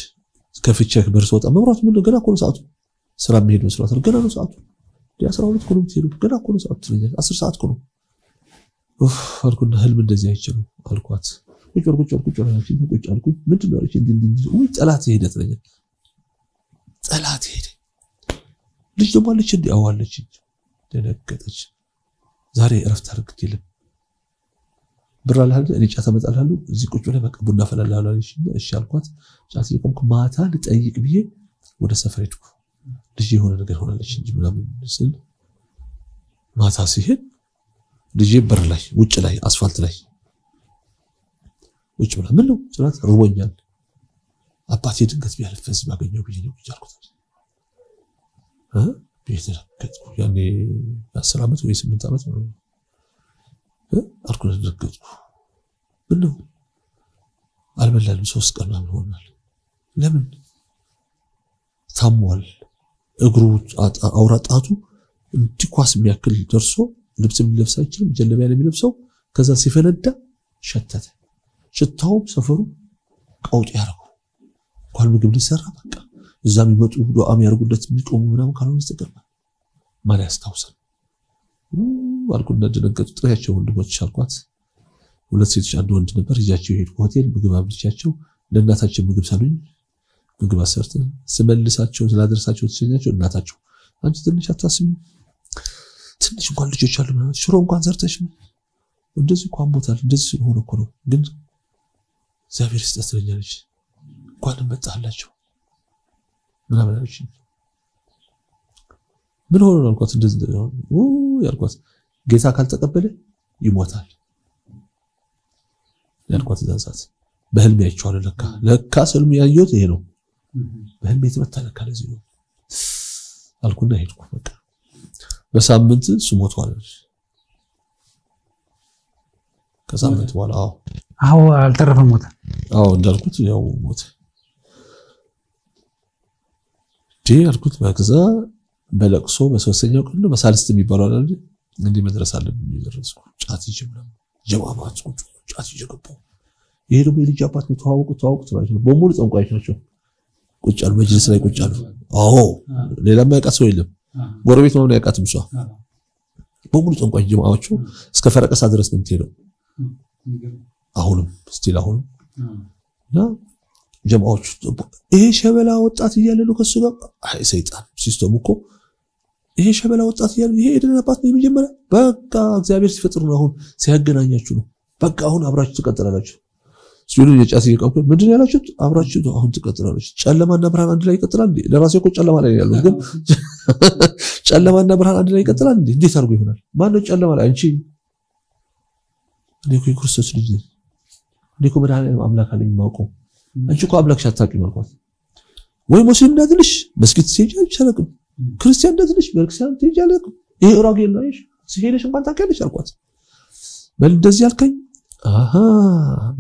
ከፍቼ በርሶጣ መብራት ምን ገና እኮ ነው ሰዓቱ ስራ መሄድ መስራት ገና ነው ሰዓቱ ዲ12 ኮሎ ትሄዱ ገና እኮ ነው ሰዓቱ 10 ሰዓት እኮ ነው አልኩና ህልም እንደዚህ አይችልም አልኳት ቁጭ አልኩኝ ምንድነው እቺ እንዲህ ወይ ጠላት ሄደ ትለኛል ጠላት ሄደ ልጅ ደግሞ አለች እንዴ አዋለች ደነገጠች ዛሬ እረፍት አድርግልኝ ብራላል እኔ ጫት አመጣልሃለሁ እዚህ ቁጭ ብለህ በቃ ቡና ፈላልሃለሁ አለች እሺ አልኳት ጫት ይቆምኩ ማታ ልጠይቅ ብዬ ወደ ሰፈር ሄድኩ ልጅ የሆነ ነገር ሆናለች እንጂ ምናምን ስል ማታ ሲሄድ ልጅ በር ላይ ውጭ ላይ አስፋልት ላይ ውጭ ብላ ምን ነው ጽናት ርቦኛል አባቴ ድንገት ቢያልፈስ ባገኘው ብዬ ነው ይቻልኩት ቤት ረከጥኩ ያኔ 10 አመት ወይ 8 አመት ነው አልኩ ረከጥኩ ምን ነው አልበላልም 3 ቀን ምናምን ሆኗል ለምን ታሟል እግሩ አውራጣቱ እንዲኳስ የሚያክል ደርሶ ልብስም ሊለብስ አይችልም ጀለቢያ ነው የሚለብሰው ከዛ ሲፈነዳ ሸተተ ሽታው ሰፈሩ ቀውጥ ያረጉ እንኳን ምግብ ሊሰራ በቃ እዛ የሚመጡ ዱዓም ያርጉለት የሚቆሙ ምናምን ካልሆነ በስተቀር ማን ያስታውሳል አልኩና ደነገጡ ጥሪያቸው ወንድሞች አልኳት ሁለት ሴቶች አንድ ወንድ ነበር ይያቸው ሄዱ ሆቴል ምግብ አብልቻቸው ለእናታቸው ምግብ ሰሉኝ ምግብ አሰርተ ስመልሳቸው ስላደረሳቸው ተሰኛቸው እናታቸው አንቺ ትንሽ አታስቢ ትንሽ እንኳን ልጆች አሉ ማለት ሽሮ እንኳን ዘርተሽ እንደዚህ እንኳን ቦታል እንደዚህ ስለሆነ እኮ ነው ግን እግዚአብሔር ይስጥልኛለች እንኳን መጣላችሁ ምናምን አለች ምን ሆነ አልኳት እንደዚህ ነው ያልኳት ጌታ ካልተቀበለ ይሞታል ያልኳት ዛዛት በህልም ያይቻለ ለካ ሰልም ያየሁት ይሄ ነው በህልም የተመታ ለካ ለዚህ ነው አልኩና ሄድኩ በቃ በሳምንት ሱሞቷል ከሳምንት በኋላ አዎ አልተረፈም ሞተ እንዳልኩት ያው ሞተ አልኩት በከዛ በለቅሶ በሶስተኛው ቀን ነው በሳልስት የሚባለው አይደል እንዴ መድረስ አለብኝ ይደረስኩ ጫት ይጀምራል ጀማማት ጫት ይጀምራል ይሄ ደግሞ የልጅ አባት ነው ተዋውቁት ነው በሙሉ ጠንቋዮች ናቸው ቁጭ አሉ መጅልስ ላይ ቁጭ አሉ ሌላ ማያውቃት ሰው የለም ጎረቤት ነው ያውቃትም ሰው በሙሉ ጠንቋዮች ጀማዓዎቹ እስከ ፈረቀሳ ድረስ ነው የምትሄደው አሁንም ስቲል እና ጀማዓዎቹ ይሄ ሸበላ ወጣት እያለ ነው ከሱ ጋር አይ ሰይጣን ሲስተሙ እኮ ይሄ ሸበላ ወጣት እያለ ይሄ የደናባት ነው የሚጀምረው በቃ እግዚአብሔር ሲፈጥሩ ነው አሁን ሲያገናኛችሁ ነው በቃ አሁን አብራችሁ ትቀጥላላችሁ ሲሉ የጫት ይቀርኩ ምንድን ያላችሁት አብራችሁ አሁን ትቀጥላላችሁ ጨለማና ብርሃን አንድ ላይ ይቀጥላል እንዴ ለራሴ እኮ ጨለማ ላይ ያለው ግን ጨለማና ብርሃን አንድ ላይ ይቀጥላል እንዴ እንዴት አድርጎ ይሆናል ማን ነው ጨለማ ላይ አንቺ እኔ ክርስቶስ ልጅ እኔ እኮ መድኃኒዓለም አምላክ አለኝ ማውቀው አንቺ እኮ አምላክ ሻታቂ መልኳት ወይ ሙስሊም እንደዚህ መስጊድ ሲሄጃል ይችላል ክርስቲያን እንደዚህ በክርስቲያን ሲሄጃል ይሄ ራጌል ነው ሲሄደሽ እንኳን ታውቂያለሽ አልኳት በል እንደዚህ ያልከኝ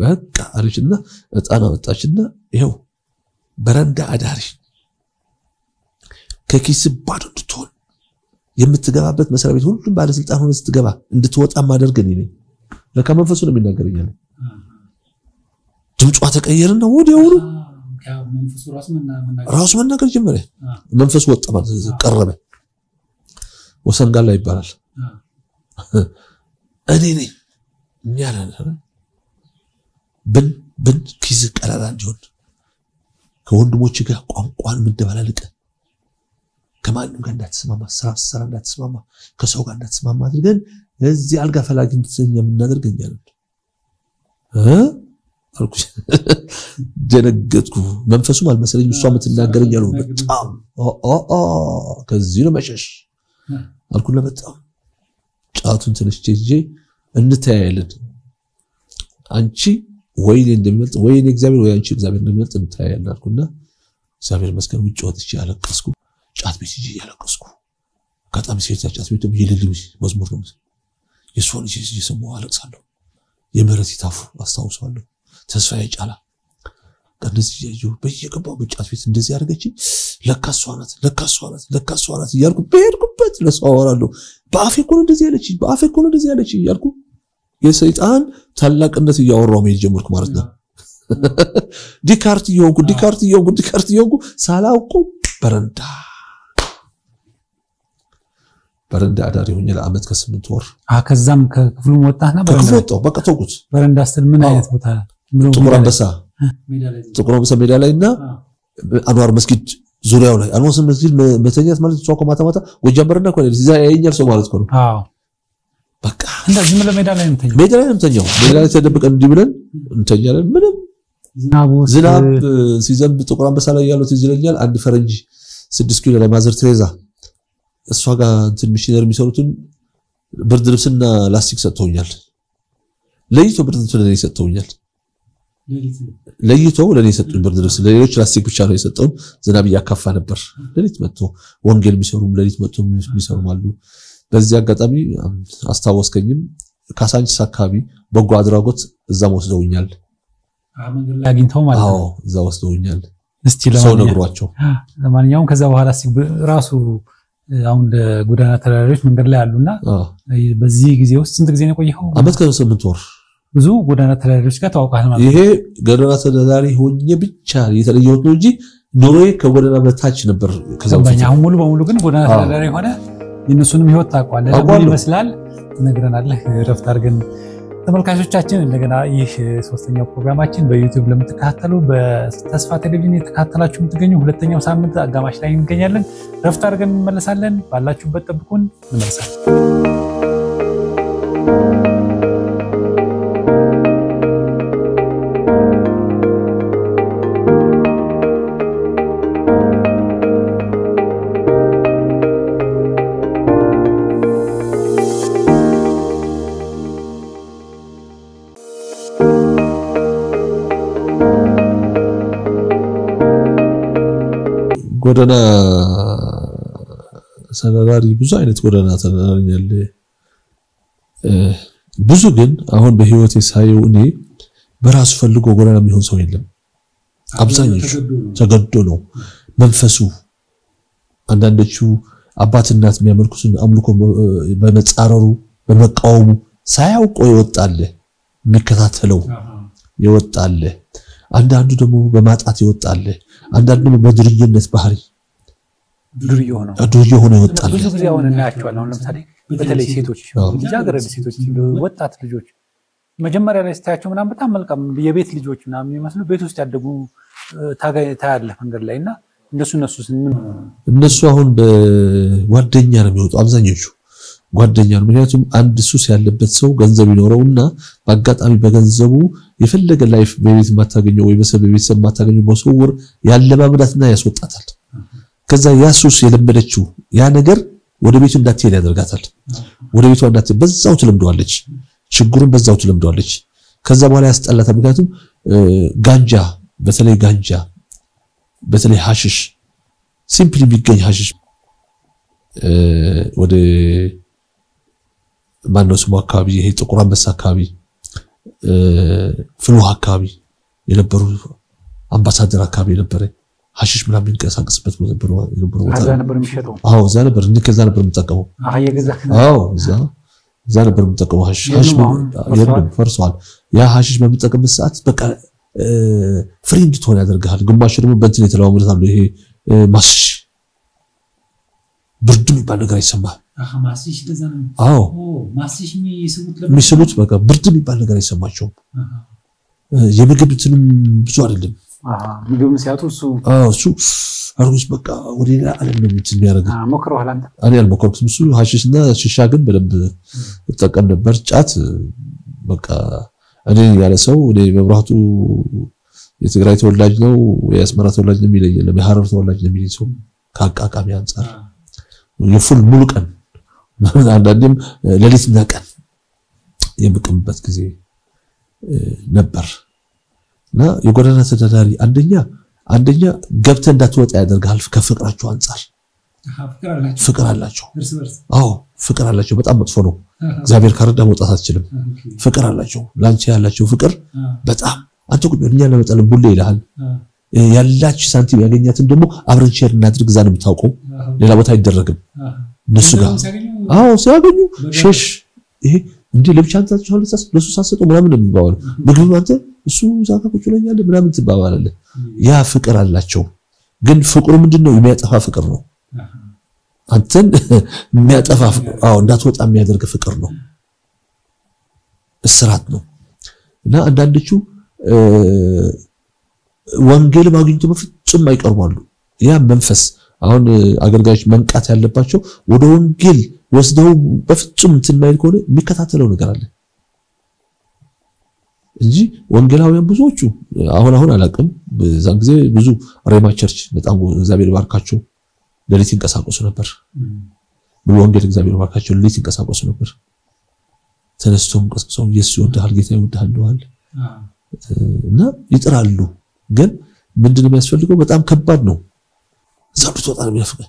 በቃ አለችና እጣና ወጣችና ይሄው በረንዳ አዳሪ ከኪስ ባዶ እንድትሆን የምትገባበት መስሪያ ቤት ሁሉም ባለስልጣን ሆነ ስትገባ እንድትወጣ ማደርገኝ ነኝ ለካ መንፈሱ ነው የሚናገረኛል ድምጿ ተቀየረና ወዲያውኑ ራሱ መናገር ጀመረ መንፈሱ ወጣ ማለት ቀረበ ወሰንጋላ ይባላል እኔ ነኝ የሚያላለ ብን ኪዝ ቀላላ እንዲሆን ከወንድሞች ጋር ቋንቋን ምደባላለቀ ከማንም ጋር እንዳትስማማ ስራ እንዳትስማማ ከሰው ጋር እንዳትስማማ አድርገን እዚህ አልጋ ፈላጊ እንድትሰኛ ምናደርገኛለን አልኩ ደነገጥኩ መንፈሱም አልመሰለኝ እሷ የምትናገረኝ ያለው በጣም ከዚህ ነው መሸሽ አልኩና በጣም ጫቱን ትንሽ ጄጄ እንታያለን አንቺ ወይኔ እንደሚመጣ ወይኔ እግዚአብሔር ወይ አንቺ እግዚአብሔር እንደሚመጣ እንታያለን አልኩና እግዚአብሔር መስከረ ውጭ ወጥቼ ያለቀስኩ ጫት ቤት ጄ ያለቀስኩ ከጣም ሲያጫት ቤት ይልልኝ መዝሙር ነው የሶን ጄ ሰሞን አለቅሳለሁ የመረት ይታፉ አስተዋውሳለሁ ተስፋዬ ጫላ እንደዚህ ያዩ በየቀባው በጫት ቤት እንደዚህ ያርገች ለካሷናት ይያልኩ በሄድኩበት ለሰው አወራለሁ በአፌ እኮ እንደዚህ ያለች ይያልኩ የሰይጣን ታላቅነት ያወራው ነው የጀመርኩ ማለት ነው ዲካርት ይሆንኩ ሳላውቁ በረንዳ አዳሪ ሆኜ ለአመት ከ8 ወር ከዛም ከክፍሉ ወጣና በቃ ተውኩት በረንዳ ስትል ምን አይነት ቦታ ጥቁር አንበሳ ሜዳ ላይና አንዋር መስጊድ ዙሪያው ላይ አንዋር መስጊድ መተኛት ማለት ሷቆ ማታ ወጃም በረንዳ ኮለ እዛ ያየኛል ሰው ማለት ነው በቃ እንደዚህ ሜዳ ላይ እንተኛው ሜዳ ላይ ተደብቀን እንዲብለን እንተኛለን ምንም ዝናብ ሲዘንብ ጥቁር አንበሳ ላይ ያለው ትዝለኛል አንድ ፈረንጅ 6 ኪሎ ላይ ማዘር ትሬዛ እሷ ጋር እንትን ሚሽነር የሚሰሩትን ብርድ ልብስና ላስቲክ ሰጥተውኛል ለይቶ ብርድ ልብስ ለኔ ሰጥተውኛል ለይቶ ለኔ ሰጡኝ ብርድ ልብስ ለሌሎች ላስቲክ ብቻ ነው የሰጠው ዝናብ ያካፋ ነበር ለሊት መጥቶ ወንጌል የሚሰሩም ለሊት መጥቶ የሚሰሩም አሉ በዚህ አጋጣሚ አስተዋወስከኝም ካሳንቺስ አካባቢ በጎ አድራጎት እዛ ወስደውኛል መንገድ ላይ አግኝተው ማለት ነው እዛ ወስደውኛል እስቲ ለማንኛውም ከዛ በኋላ ራሱ አሁን ጎዳና ተዳዳሪዎች መንገድ ላይ አሉና በዚህ ጊዜ ውስጥ ስንት ጊዜ ነው ቆየው አመት ከ8 ወር ብዙ ጎዳና ተዳዳሪዎች ጋር ተዋውቃል ማለት ይሄ ጎዳና ተዳዳሪ ሆኜ ብቻ የተለየው ነው እንጂ ኖሮዬ ከጎዳና በታች ነበር ከዛው አሁን ሙሉ በሙሉ ግን ጎዳና ተዳዳሪ ሆነ የነሱንም ህይወት ታቋል ለምን ይመስላል ነግረናለህ ረፍት አድርገን ተመልካቾቻችን እንደገና ይህ ሶስተኛው ፕሮግራማችን በዩቲዩብ ለምትከታተሉ በተስፋ ቴሌቪዥን የተከታተላችሁ የምትገኙ ሁለተኛው ሳምንት አጋማሽ ላይ እንገኛለን ረፍት አድርገን እንመለሳለን ባላችሁበት ጠብቁን እንመለሳለን ጎዳና ተዳዳሪ ብዙ አይነት ጎዳና ተዳዳሪ ያለ ብዙ ግን አሁን በህይወቴ ሳየው እኔ በራሱ ፈልጎ ጎዳና የሚሆን ሰው የለም አብዛኞቹ ተገዶ ነው መንፈሱ አንዳንዶቹ አባት እናት የሚያመልኩትን አምልኮ በመጻረሩ በመቃወሙ ሳያውቁ ይወጣል የሚከታተለው ይወጣል አንዳንዱ ደግሞ በማጣት ይወጣል አንዳንዱ ደግሞ በድርጅነት ባህሪ ድርጅ ሆኖ ይወጣል ብዙ ጊዜ አሁን እናያቸዋለን አሁን ለምሳሌ በተለይ ሴቶች ልጃገረድ ሴቶች ወጣት ልጆች መጀመሪያ ላይ ስታያቸው ምናምን በጣም መልካም የቤት ልጆች ምናምን የሚመስሉ ቤት ውስጥ ያደጉ ታያለ መንገድ ላይና እነሱ አሁን በጓደኛ ነው የሚወጡ አብዛኞቹ ጓደኛ ነው ምክንያቱም አንድ ሱስ ያለበት ሰው ገንዘብ ይኖረውና በአጋጣሚ በገንዘቡ የፈለገ ላይፍ በቤት ማታገኘው ወይ በቤተሰብ ማታገኘው በሰውር ያለማምዳትና ያስወጣታል ከዛ ያ ሱስ የለመደችው ያ ነገር ወደ ቤቱ እንዳትሄድ ያደርጋታል ወደ ቤቷ እንዳትሄድ በዛው ትለምደዋለች ችግሩን በዛው ትለምደዋለች ከዛ በኋላ ያስጠላታል ምክንያቱም ጋንጃ በተለይ ሐሽሽ ሲምፕሊ ቢገኝ ሐሽሽ ወደ ማነው ስሙ አካባቢ ይሄ ጥቁር አንበሳ አካባቢ ፍሉህ አካባቢ የነበሩ አምባሳደር አካባቢ የነበረ ሐሽሽ ምናምን እንቀሳቀስበት ነበር አዛ ነበር የሚሸጠው እዛ ነበር ከዛ ነበር የምጠቀመው እዛ ነበር የምጠቀመው ሐሽሽ የለም ፈርሷል ያ ሐሽሽ በምጠቀምበት ሰዓት በቃ ፍሬንድ ትሆን ያደርጋል ግማሽ ደግሞ በእንትን የተለዋወጣሉ ይሄ ማስሽ ብርድ የሚባል ነገር አይሰማም ማስሽ ለዛ ነው ማስሽ የሚስሉት በቃ ብርድ የሚባል ነገር አይሰማቸውም የምግብ እንትንም ብዙ አይደለም ምግብ ሲያጡ እሱ አርጉስ በቃ ወዲና ዓለም ነው የሚያደርግ ሞክረው አላንተ እኔ አልሞከርኩም እሱ ሐሽሽና ሽሻ ግን በደንብ ተጠቀም ነበር ጫት በቃ እኔ ያለ ሰው እኔ መብራቱ የትግራይ ተወላጅ ነው የአስመራ ተወላጅ ነው የሚለኝ የለም የሐረር ተወላጅ ነው የሚለኝ ሰው ካቃቃሚ አንፃር የፉል ሙሉ ቀን አንዳንዴም ሌሊትና ቀን የምቅምበት ጊዜ ነበር እና የጎዳና ተዳዳሪ አንደኛ ገብተ እንዳትወጣ ያደርጋል ከፍቅራቸው አንፃር ፍቅር አላቸው ፍቅር አላቸው በጣም መጥፎ ነው እግዚአብሔር ካረዳ መውጣት አትችልም ፍቅር አላቸው ላንቺ ያላቸው ፍቅር በጣም አንተ ቁጥኛ ለመጣለ ቡሌ ይላል ያላች ሳንቲም ያገኛትን ደግሞ አብረን ሼር እናድርግ ዛን የምታውቀው ሌላ ቦታ አይደረግም እነሱ ጋር ሲያገኙ ሸሽ ይሄ እንዴ ለብቻን ታጥቻለህ ለሱ ሳሰጠው ምናምን የሚባለው ምግብ አንተ እሱ ዛካ ቁጭለኛል ምናምን ትባባላለህ ያ ፍቅር አላቸው ግን ፍቅሩ ምንድነው የሚያጠፋ ፍቅር ነው አንተን የሚያጠፋ እንዳትወጣ የሚያደርግ ፍቅር ነው እስራት ነው እና አንዳንዶቹ ወንጌል ማግኘቱ በፍጹም አይቀርባሉ ያ መንፈስ አሁን አገልጋዮች መንቃት ያለባቸው ወደ ወንጌል ወስደው በፍጹም እንትን ማይል ከሆነ የሚከታተለው ነገር አለ እንጂ ወንጌላውያን ብዙዎቹ አሁን አላቅም በዛን ጊዜ ብዙ ሬማ ቸርች በጣም እግዚአብሔር ባርካቸው ለሊት እንቀሳቀሱ ነበር ሙሉ ወንጌል እግዚአብሔር ባርካቸው ለሊት እንቀሳቀሱ ነበር ተነስተው ቀስቀሰው ኢየሱስ ይወዳል ጌታ ይወዳል እና ይጥራሉ ግን ምንድነው የሚያስፈልገው በጣም ከባድ ነው ዛብቶ ወጣ ነው የሚያፈቀ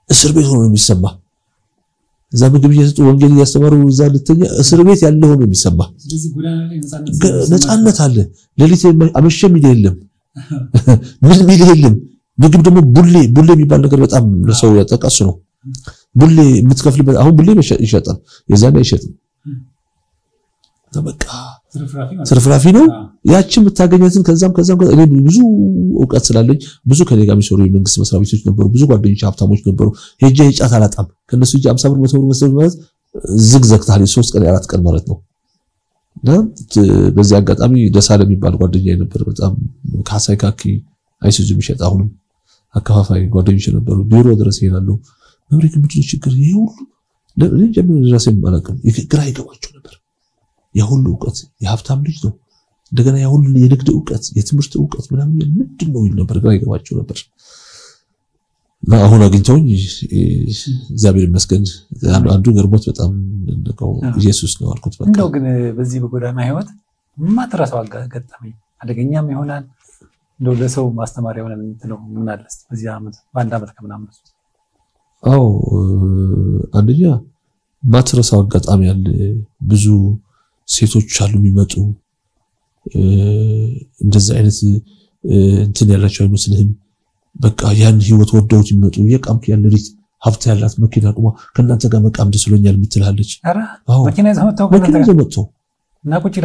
እስር ቤት ሆኖ የሚሰማ እዛ ምግብ እየሰጡ ወንጌል እያስተማሩ እዛ ልተኛ እስር ቤት ያለ ሆኖ የሚሰማ ስለዚህ ጎዳና ላይ ነፃነት አለ ለሊት አመሸም ይደለም ምን ይልም ምግብ ደግሞ ቡሌ የሚባል ነገር በጣም ለሰው ያጠቃሱ ነው ቡሌ የምትከፍልበት አሁን ቡሌ ይሸጣል የዛኔ አይሸጥም ተበቃ ትርፍራፊ ነው ያቺ የምታገኛትን ከዛም እኔ ብዙ ዕውቀት ስላለኝ ብዙ ከኔ ጋር የሚሰሩ የመንግስት መስሪያ ቤቶች ነበሩ ብዙ ጓደኞች ሀብታሞች ነበሩ ሄጄ ጫት አላጣም ከነሱ እጅ 50 ብር 100 ብር መስጠት ማለት ዝግዘግታል 3 ቀን 4 ቀን ማለት ነው እና በዚህ አጋጣሚ ደሳለ የሚባል ጓደኛዬ ነበር በጣም ካሳይ ካኪ አይሱዙ የሚሸጥ አሁንም አካፋፋይ ጓደኞች ነበሩ ቢሮ ድረስ ይሄዳሉ መብሪክ ብዙ ችግር ይሄ ሁሉ ለጀምሮ ድረስም አላውቅም ግራ ይገባቸው ነበር የሁሉ ዕውቀት የሀብታም ልጅ ነው እንደገና የሁሉ የንግድ ዕውቀት የትምህርት ዕውቀት ምናምን ምንድነው ይል ነበር ግራ ይገባቸው ነበር አሁን አግኝተውኝ እግዚአብሔር ይመስገን አንዱ ገርሞት በጣም እንደው ኢየሱስ ነው አልኩት በቃ እንደው ግን በዚህ በጎዳና ህይወት ማትረሳው አጋጣሚ አደገኛም ይሆናል እንደው ለሰው ማስተማሪያ ሆነን እንትነው ምን አለስ በዚህ አመት በአንድ አመት ከምናምን አዎ አንደኛ ማትረሳው አጋጣሚ ያለ ብዙ ሴቶች አሉ የሚመጡ እንደዛ አይነት እንትን ያላቸው አይመስልህም በቃ ያን ህይወት ወደውት የሚመጡ የቃምክ ያለ ልጅ ሀብት ያላት መኪና ቆማ ከእናንተ ጋር መቃም ደስ ይለኛል የምትላለች አዎ መኪና ዘመተው እና ቁጭ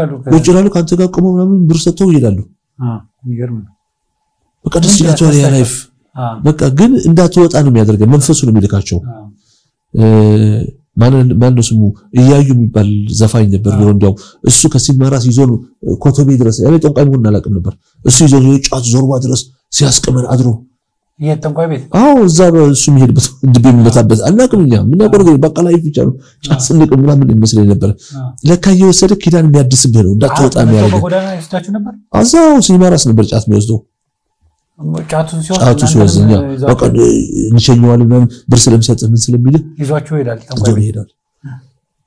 ይላሉ ካንተ ጋር ቆመው ምናምን ብር ሰጥተው ይላሉ ይገርም በቃ ደስ ይላቸዋል ያ ላይፍ በቃ ግን እንዳትወጣ ነው የሚያደርገው መንፈሱ ነው የሚልካቸው ማን ስሙ እያዩ የሚባል ዘፋኝ ነበር ወንዳው እሱ ከሲማራስ ይዞ ኮቶቤ ድረስ ያለ ጠንቋይ መሆን አላውቅም ነበር እሱ ይዞ ጫት ዞርባ ድረስ ሲያስቀመን አድሮ የጠንቋይ ቤት አዎ እዛ እሱ የሚሄድበት ድብ የሚመታበት አላውቅምኛ ምን ነገር በቃ ላይፍ ይቻሉ ጫት ስንቅ ምናምን ይመስለኝ ነበር ለካ እየወሰደ ኪዳን የሚያድስብህ ነው እንዳትወጣ የሚያደርገው በጎዳና ይስታችሁ ነበር አዛው ሲማራስ ነበር ጫት የሚወስደው ጫቱ ሲወዝኛ በቃ እንሸኘዋል ምናምን ብር ስለምሰጥ ምን ስለሚል ይዟቸው ይላል ጠንቋይ ይሄዳል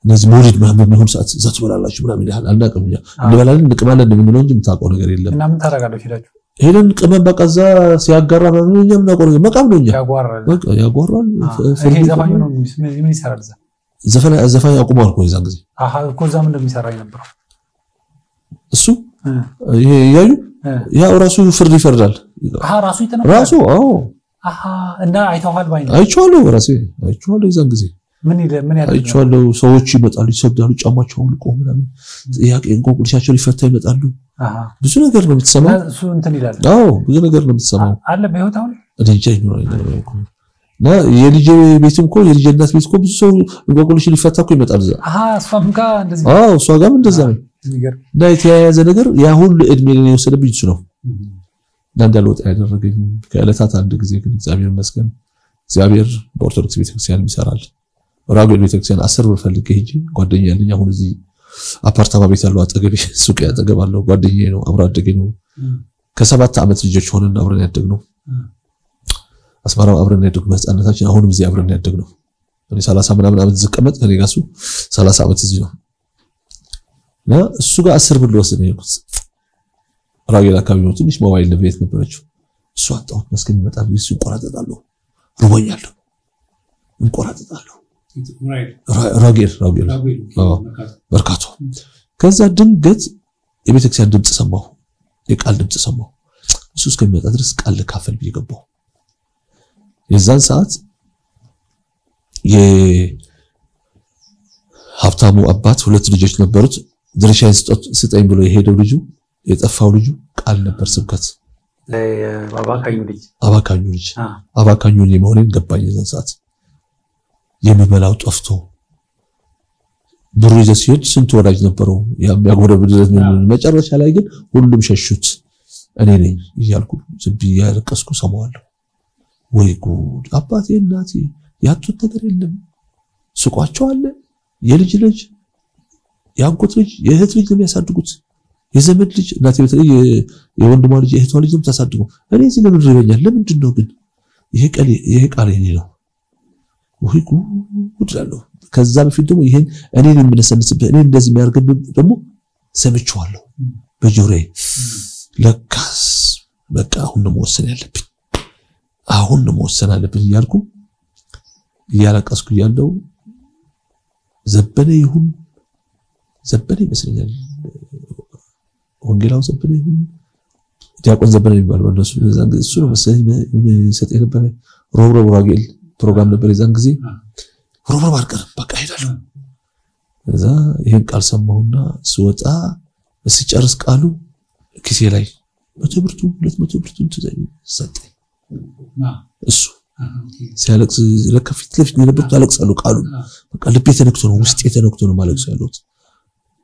እነዚህ ሞሪድ ምናምን የሚሆን ሰዓት እዛት በላላችሁ ምናምን ይላል አናውቅምኛ እንበላለን እንቅማለን እንደምንለው እንጂ የምታውቀው ነገር የለም እና ምን ታረጋላችሁ ሄዳችሁ ሄደን ቅመም በቃ እዛ ሲያጋራ ምናምን እኛ ምናውቀው ነገር መቃም ነው እኛ በቃ ያጓራል ይሄ ዘፋኙ ነው ምን ይሰራል ዘፋኝ አቁሟል እኮ የዛን ጊዜ እኮ እዛም እንደሚሰራ ነበር እሱ ይሄ ያዩ ያ ራሱ ፍርድ ይፈርዳል ራሱ ይተነፈሳል ራሱ አዎ እና አይተዋል ባይ ነው አይቼዋለሁ ራሴ አይቼዋለሁ የዛን ጊዜ ምን ያደርጋል አይቼዋለሁ ሰዎች ይመጣሉ ይሰግዳሉ ጫማቸውን ልቆ ምናምን ጥያቄ እንቆቅልሻቸው ሊፈታ ይመጣሉ ብዙ ነገር ነው የምትሰማው እሱ እንትን ይላል አዎ ብዙ ነገር ነው የምትሰማው አለ በህይወት አሁን ልጅ ይኖራል እና የልጅ ቤትም እኮ የልጅ እናት ቤት እኮ ብዙ ሰው እንቆቅልሽ ሊፈታ እኮ ይመጣል እዛ እሷም ጋር እንደዚህ እሷ ጋርም እንደዛ ነው እና የተያያዘ ነገር ያ ሁሉ እድሜ ላይ የወሰደብኝ እሱ ነው እንዳልወጣ ያደረገኝ ከዕለታት አንድ ጊዜ ግን እግዚአብሔር ይመስገን እግዚአብሔር በኦርቶዶክስ ቤተክርስቲያን ይሰራል ራጉኤል ቤተክርስቲያን 10 ብር ፈልጌ ሄጄ ጓደኛ ያለኝ አሁን እዚህ አፓርታማ ቤት ያለው አጠገቤ ሱቅ ያጠገባለው ጓደኛዬ ነው አብሮ አደገ ነው ከ7 ዓመት ልጆች ሆነን አብረን ያደግነው አስመራው አብረን ያደግነው ህፃንነታችን አሁንም እዚህ አብረን ያደግነው እኔ 30 ምናምን ዓመት ዝቀመጥ ከኔ ጋር እሱ 30 ዓመት እዚህ ነው እና እሱ ጋር 10 ብር ወሰደኝ ነው ራጉኤል አካባቢ ነው ትንሽ ሞባይል ለቤት ነበረችው እሱ አጣሁት መስከም ይመጣል እሱ እንቆራጠጣለሁ ሩቦኛል እንቆራጠጣለሁ ራጉኤል በርካቶ ከዛ ድንገት የቤተክርስቲያን ድምጽ ሰማሁ የቃል ድምጽ ሰማሁ እሱ እስከሚመጣ ድረስ ቃል ለካፈል ቢገባው የዛን ሰዓት የሀብታሙ አባት ሁለት ልጆች ነበሩት ድርሻዬን ስጠኝ ብሎ የሄደው ልጁ የጠፋው ልጁ ቃል ነበር ስብከት አባካኙ ልጅ መሆኔን ገባኝ የዛን ሰዓት የሚበላው ጠፍቶ ብሩ ይዘው ሲሄድ ስንት ወዳጅ ነበረው የሚያጎረብድለት መጨረሻ ላይ ግን ሁሉም ሸሹት እኔ ነኝ እያልኩ ዝም ብዬ ያለቀስኩ ሰማዋለሁ ወይ ጉድ አባቴ እናቴ ያጡት ነገር የለም ሱቋቸው አለ የልጅ ልጅ ያንቆት ልጅ የእህት ልጅ የሚያሳድጉት የዘመድ ልጅ እናቴ በተለይ የወንድሟ ልጅ የእህቷ ልጅ ተሳድጉ እኔ እዚህ ለምን ይረኛል ለምንድን ነው ግን ይሄ ቃል የኔ ነው ወይ ጉድ ላለው ከዛ በፊት ደግሞ ይሄን እኔን የምነሰንስበት እኔ እንደዚህ የሚያርግብ ደግሞ ሰምቼዋለሁ በጆሮዬ ለካስ በቃ አሁን ነው መወሰን ያለብኝ እያልኩ እያለቀስኩ ያለው ዘበነ ይመስለኛል ወንጌላው ዘበነ ይሁን ዲያቆን ዘበነ ይባላል ወንደሱ እሱ ነው መሰለኝ ሰጠኝ ነበር ሮብሮብ ራጉኤል ፕሮግራም ነበር የዛን ጊዜ ሮብሮብ አልቀረም በቃ ሄዳለሁ እዛ ይሄን ቃል ሰማሁና ስወጣ ሲጨርስ ቃሉ ኪሴ ላይ 100 ብር 200 ብር ሰጠኝ እሱ ሲያለቅስ ለከፊት ለፊት ነበር ታለቅሳለሁ ቃሉ በቃ ልቤ ተነክቶ ነው ውስጤ ተነክቶ ነው ማለቅስ ያለሁት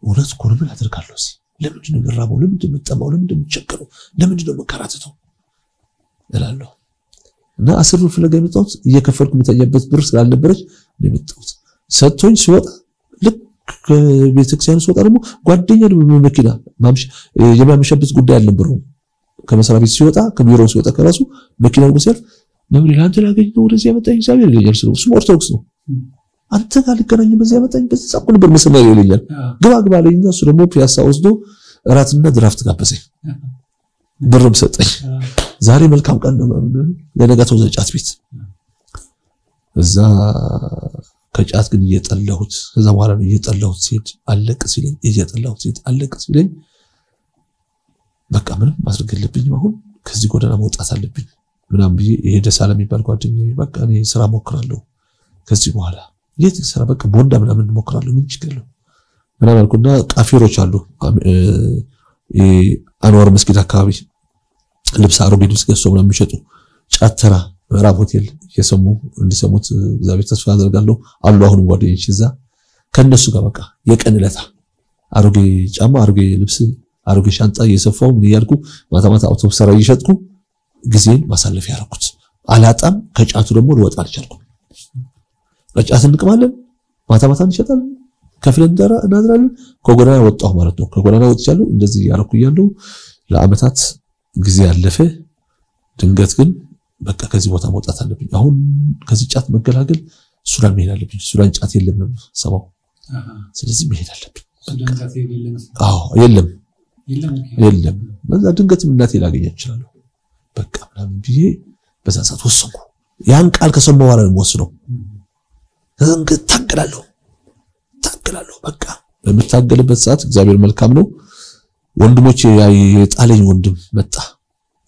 እውነት እኮ ምን አደርጋለሁ እዚህ ለምንድን ነው የራበው ለምንድን ነው የምጠማው ለምንድን ነው የምቸገረው ለምንድን ነው መከራተተው እላለሁ እና 10 ብር ፍለጋ የመጣሁት እየከፈልኩ የምታያበት ብር ስላልነበረች ነው የመጣሁት ሰጥቶኝ ሲወጣ ልክ ከቤተክርስቲያን ሲወጣ ደግሞ ጓደኛ ነው በመኪና የማምሸበት ጉዳይ አልነበረውም ከመስሪያ ቤት ሲወጣ ከቢሮ ሲወጣ ከራሱ መኪናው ወሰር ነው ላንተ ላገኝ ነው ወደዚህ ያመጣኝ እግዚአብሔር ይለኛል እሱ ኦርቶዶክስ ነው አንተ ጋር ልገናኝ በዚህ ያመጣኝ በዚህ ጻቁ ነበር መስመር ይለኛል ግባ ለኛ እሱ ደግሞ ፒያሳ ወስዶ እራትና ድራፍት ጋበዘኝ ብርም ሰጠኝ ዛሬ መልካም ቀን ነው ለነጋታው ዘጫት ቤት እዛ ከጫት ግን እየጠላሁት ከዛ በኋላ እየጠላሁት ሲሄድ አለቅ ሲለኝ እየጠላሁት ሲሄድ አለቅ ሲለኝ በቃ ምንም ማድረግ የለብኝም አሁን ከዚህ ጎዳና መውጣት አለብኝ ምናም ብዬ የሄደ ሳለ የሚባል ጓደኛዬ በቃ እኔ ስራ ሞክራለሁ ከዚህ በኋላ የት ስራ በቃ ቦንዳ ምናምን ሞክራለሁ ምን ችግር ነው ምናምን አልኩና ቃፊሮች አሉ አንዋር መስጊድ አካባቢ ልብስ አሮጌ ልብስ ገዝተው ምናምን የሚሸጡ ጫተራ ምዕራብ ሆቴል የሰሙ እንዲሰሙት እግዚአብሔር ተስፋ አደርጋለሁ አሉ አሁን ጓደኞች እዛ ከነሱ ጋር በቃ የቀን ለታ አሮጌ ጫማ አሮጌ ልብስ አሮጌ ሻንጣ እየሰፋው ምን ያልኩ ማታ አውቶቡስ ሰራ እየሸጥኩ ጊዜን ማሳለፍ ያረኩት አላጣም ከጫቱ ደግሞ ልወጣ አልቻልኩም ከጫት እንቅማለን ማታ እንሸጣለን ከፍለን እናድራለን ከጎዳና ወጣሁ ማለት ነው ከጎዳና ወጥቻለሁ እንደዚህ ያረኩ ያለው ለአመታት ጊዜ ያለፈ ድንገት ግን በቃ ከዚህ ቦታ መውጣት አለብኝ አሁን ከዚህ ጫት መገላገል ሱዳን መሄድ አለብኝ ሱዳን ጫት የለም ነው ሰማው ስለዚህ መሄድ አለብኝ ሱዳን ጫት የለም አዎ የለም በዛ ድንገት እናቴ ላገኘ ይችላል በቃ ምናምን ብዬ በዛ ሰዓት ወሰንኩ ያን ቃል ከሰማሁ በኋላ ነው ወስነው ታገላለሁ በቃ በመታገልበት ሰዓት እግዚአብሔር መልካም ነው ወንድሞቼ የጣለኝ ወንድም መጣ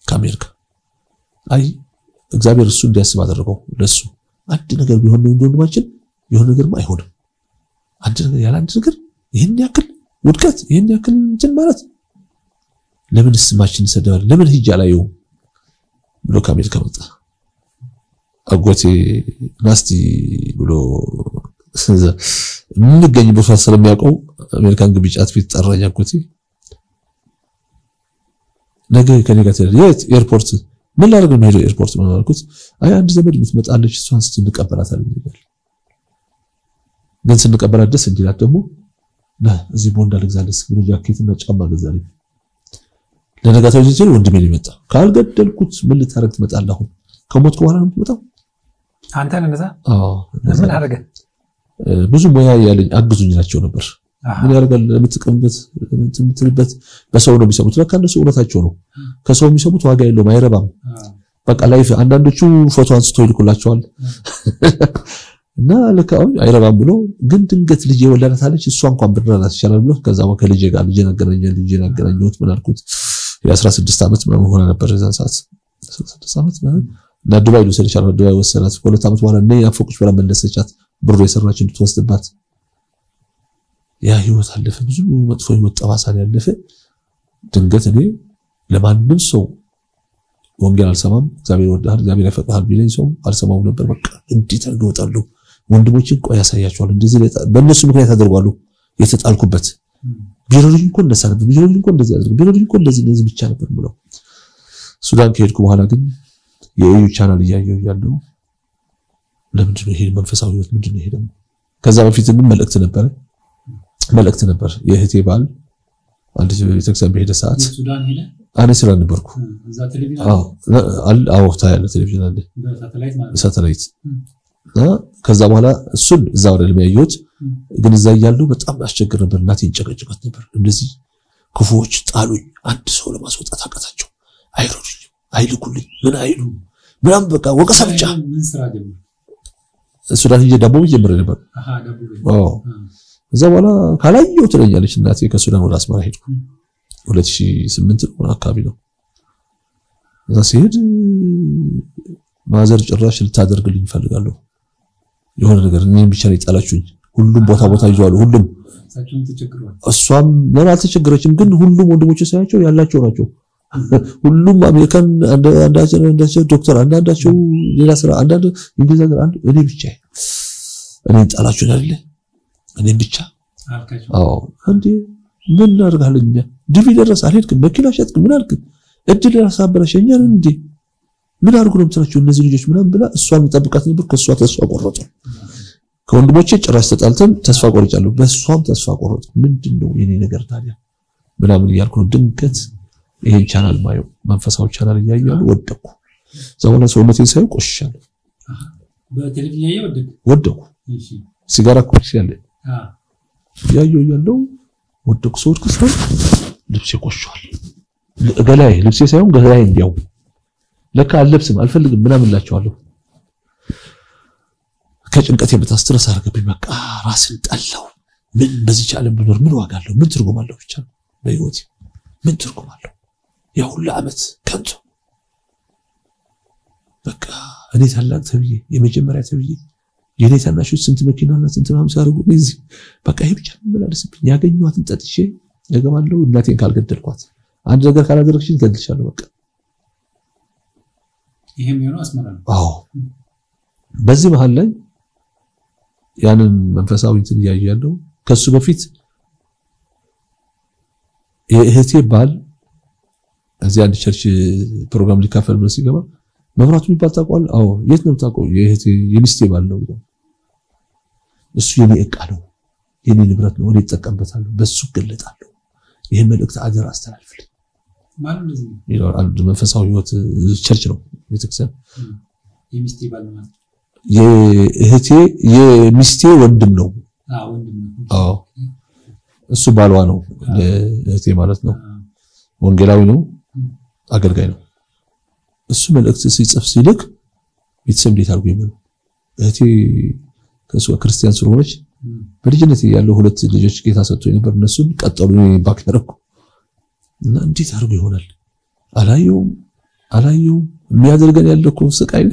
ከአሜሪካ አይ እግዚአብሔር እሱ እንዲያስብ አደረገው ለሱ አንድ ነገር ቢሆን ነው ወንድማችን የሆነ ነገርማ አይሆንም አንድ ነገር ያለ አንድ ነገር ይሄን ያክል ውድቀት ይሄን ያክል እንትን ማለት ለምን ስማችን ሰደዋል ለምን ሂጅ አላየው ብሎ ከአሜሪካ መጣ አጎቴ ናስቲ ብሎ ምን ገኝ ቦታ ስለሚያውቀው አሜሪካን ግቢ ጫት ፊት ጠራኝ አጎቴ ነገ ከኔ ጋር የት ኤርፖርት ምን ላደርግ ነው ሄደው ኤርፖርት ነው አልኩት አይ አንድ ዘመድ ምትመጣለች እሷን ስትንቀበላታለች ይላል ግን ስንቀበላት ደስ እንዲላት ደግሞ እዚህ ቦንዳ ልግዛለስ ብሎ ጃኬትና ጫማ ገዛልኝ ለነጋታው ጀጀል ወንድሜ ሊመጣ ካልገደልኩት ምን ልታረግ ትመጣለህ አሁን ከሞትኩ በኋላ ነው የምትመጣው አንተ ነዛ ምን አደረገ ብዙ ሙያ ያለኝ አግዙኝ ናቸው ነበር ምን ያደርጋል ለምትቀምበት እንትምትልበት በሰው ነው የሚሰሙት ለካ እነሱ እውነታቸው ነው ከሰው የሚሰሙት ዋጋ የለውም አይረባም በቃ ላይፍ አንዳንዶቹ ፎቶ አንስቶ ይልኩላቸዋል እና ለካው አይረባም ብሎ ግን ድንገት ልጅ የወለዳታለች እሷ እንኳን ብድራላት ይችላል ብሎ ከዛው ከልጅ ጋር ልጅ ነገረኛት ምን አልኩት የ16 አመት ምናምን ሆነ ነበር የዛን ሰዓት 16 አመት ምናምን ለዱባይ ወሰደቻት ዱባይ ወሰዳት ከሁለት አመት በኋላ ነው ያፈቁሽ ብላ መለሰቻት ብሩ የሰራች እንድትወስድባት ያ ህይወት አለፈ ብዙ መጥፎ ህይወት ጠባሳን ያለፈ ድንገት እኔ ለማንም ሰው ወንጌል አልሰማም እግዚአብሔር ወዳህ እግዚአብሔር ያፈቃል ቢለኝ ሰው አልሰማው ነበር በቃ እንዴት አድርገውታለሁ ወንድሞችን ቆይ ያሳያቸዋል እንደዚህ በእነሱ ምክንያት አደርጓሉ የተጣልኩበት ቢሮልኝ እኮ እንደሳለ ቢሮልኝ እኮ እንደዚህ አድርገው ቢሮልኝ እኮ እንደዚህ ብቻ ነበር ብለው ሱዳን ከሄድኩ በኋላ ግን የዩ ቻናል እያየሁ ያለው ለምንድን ነው ይሄ መንፈሳዊ ህይወት ምንድን ነው ይሄ ደግሞ ከዛ በፊት ግን መልእክት ነበር የህቴ ባል አንድ ቤተክርስቲያን በሄደ ሰዓት ሱዳን ሄደ አኔ ስራ ነበርኩ እዛ ቴሌቪዥን አዎ ታያለ ቴሌቪዥን አለ በሳተላይት ማለት ሳተላይት ከዛ በኋላ እሱን እዛው አይደለም ያየሁት ግን እዛ ያለው በጣም አስቸግር ነበር እናቴ እንጨቀጭቀት ነበር እንደዚህ ክፉዎች ጣሉኝ አንድ ሰው ለማስወጣት አቃታቸው አይሮዱኝ አይልኩልኝ ምን አይሉ ምናም በቃ ወቀሳ ብቻ ምን ስራ ጀመረ ሱዳን ዳቦ ጀመረ ነበር ዳቦ እዛ በኋላ ካላየው ትለኛለች እናቴ ከሱዳን ወደ አስመራ ሄድኩ 2008 ነው አካባቢ ነው እዛ ሲሄድ ማዘር ጭራሽ ልታደርግልኝ ፈልጋለሁ የሆነ ነገር እኔን ብቻ ነው ይጣላችሁኝ ሁሉም ቦታ ይዟሉ ሁሉም ሳቸውን ተቸግሯል እሷም ለምን አልተቸገረችም ግን ሁሉም ወንድሞች ሳያቸው ያላቸው ናቸው ሁሉም አሜሪካን አንዳቸው ዶክተር አንዳቸው ሌላ ስራ አንዳንድ እንግሊዝ ሀገር አንድ እኔ ብቻ እኔን ጣላችሁ አይደል እኔን ብቻ አዎ እንዴ ምን አድርጋለኝ ዲቪ ደረስ አልሄድክም መኪና ሸጥክ ምን አልክ እድል ያሳበረሽኛል እንዴ ምን አድርጉ ነው የምትላቸው እነዚህ ልጆች ምናምን ብላ እሷን ተጠብቃት ነበር ከሷ ተስፋ ቆረጡ ከወንድሞቼ ጭራሽ ተጣልተን ተስፋ ቆርጫለሁ በሷም ተስፋ ቆረጡ ምንድነው የኔ ነገር ታዲያ ምናምን እያልኩ ነው ድንገት ይሄን ቻናል ማየው መንፈሳዊ ቻናል እያያሉ ወደኩ ዘመነ ሰውነቴ ሳይ ቆሽሻለሁ በቴሌቪዥን ያየው ወደኩ እሺ ሲጋራ ኩርሲ ያለ ያለው ወደኩ ሶርኩ ሰው ልብሴ ቆሽሿል ገላዬ ልብሴ ሳይሆን ገላዬ እንዲያው ለካ አልለብስም አልፈልግም ምናምን ላቸዋለሁ ከጭንቀት የምታስትረስ አርገብኝ በቃ ራስን ጠላው ምን በዚህ ዓለም ብኖር ምን ዋጋ አለው ምን ትርጉም አለው ብቻ በህይወቴ ምን ትርጉም አለው ያ ሁሉ አመት ከንቱ በቃ እኔ ታላቅ ተብዬ የመጀመሪያ ተብዬ የኔ ታናሾች ስንት መኪናና ስንት ማም ሳርጉ እዚህ በቃ ይሄ ብቻ መላለስብኝ ያገኘኋትን ጠጥቼ እገባለሁ እናቴን ካልገደልኳት አንድ ነገር ካላደረግሽኝ ገድልሻለሁ በቃ ይሄም የሆነ አስመራ ነው አዎ በዚህ መሃል ላይ ያንን መንፈሳዊ እንትን ያያያለው ከሱ በፊት የእህቴ ባል እዚያ አንድ ቸርች ፕሮግራም ሊካፈል ብሎ ሲገባ መብራቱ የሚባል ታውቀዋል አዎ የት ነው ታውቀው የእህቴ የሚስቴ ባል ነው እሱ የኔ ዕቃ ነው የኔ ንብረት ነው እኔ እጠቀምበታለሁ በሱ ገለጣለሁ ይሄ መልእክት አደራ አስተላልፍልኝ ማለት ነው ይላል አንድ መንፈሳዊ ህይወት ቸርች ነው ቤተክርስቲያን የሚስቴ ባል ነው የእህቴ የሚስቴ ወንድም ነው ወንድም ነው አዎ እሱ ባልዋ ነው ለእህቴ ማለት ነው ወንጌላዊ ነው አገልጋይ ነው እሱ መልእክት ሲጽፍ ሲልክ ቤተሰብ እንዴት አድርጎ ይመኑ እህቴ ከሱ ክርስቲያን ስለሆነች በልጅነት ያለው ሁለት ልጆች ጌታ ሰጥቶኝ ነበር እነሱን ቀጠሉ ባክተረኩ እና እንዴት አድርጎ ይሆናል አላየው የሚያደርገን ያለው እኮ ስቃይ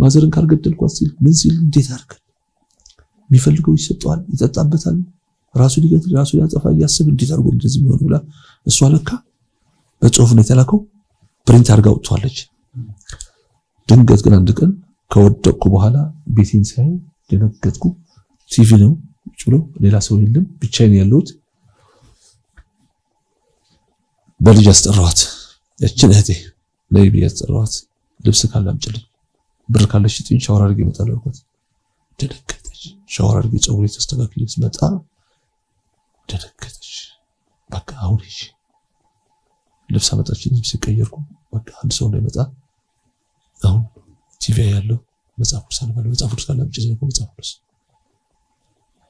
ማዘርን ካልገደልኳት ሲል ምን ሲል እንዴት አድርገን የሚፈልገው ይሰጣል ይጠጣበታል ራሱ ሊገድል ራሱ ያጠፋ ያስብ እንዴት አድርጎ እንደዚህ የሚሆን ብላ እሷ ለካ በጽሁፍ ነው የተላከው ፕሪንት አድርጋ ወጥቷለች ድንገት ግን አንድ ቀን ከወደቅኩ በኋላ ቤቴን ሳይ ደነገጥኩ ቲቪ ነው ጭሎ ሌላ ሰው የለም ብቻዬን ያለሁት በልጅ አስጠራዋት እችን እህቴ ለይብ ያስጠራዋት ልብስ ካላምጭልኝ ብር ካለሽ ጥኝ ሻወር አድርጌ እመጣለሁ አልኳት ደነገጠች ሻወር አድርጌ ጸጉሬ ተስተካክዬ ስመጣ ደነገጠች በቃ አሁን እሺ ልብስ አመጣችኝ ልብስ ቀየርኩ በቃ አንድ ሰው እንዳይመጣ አሁን ቲቪ ያለው መጽሐፍ ቅዱስ ካላምጭልኝ መጽሐፍ ቅዱስ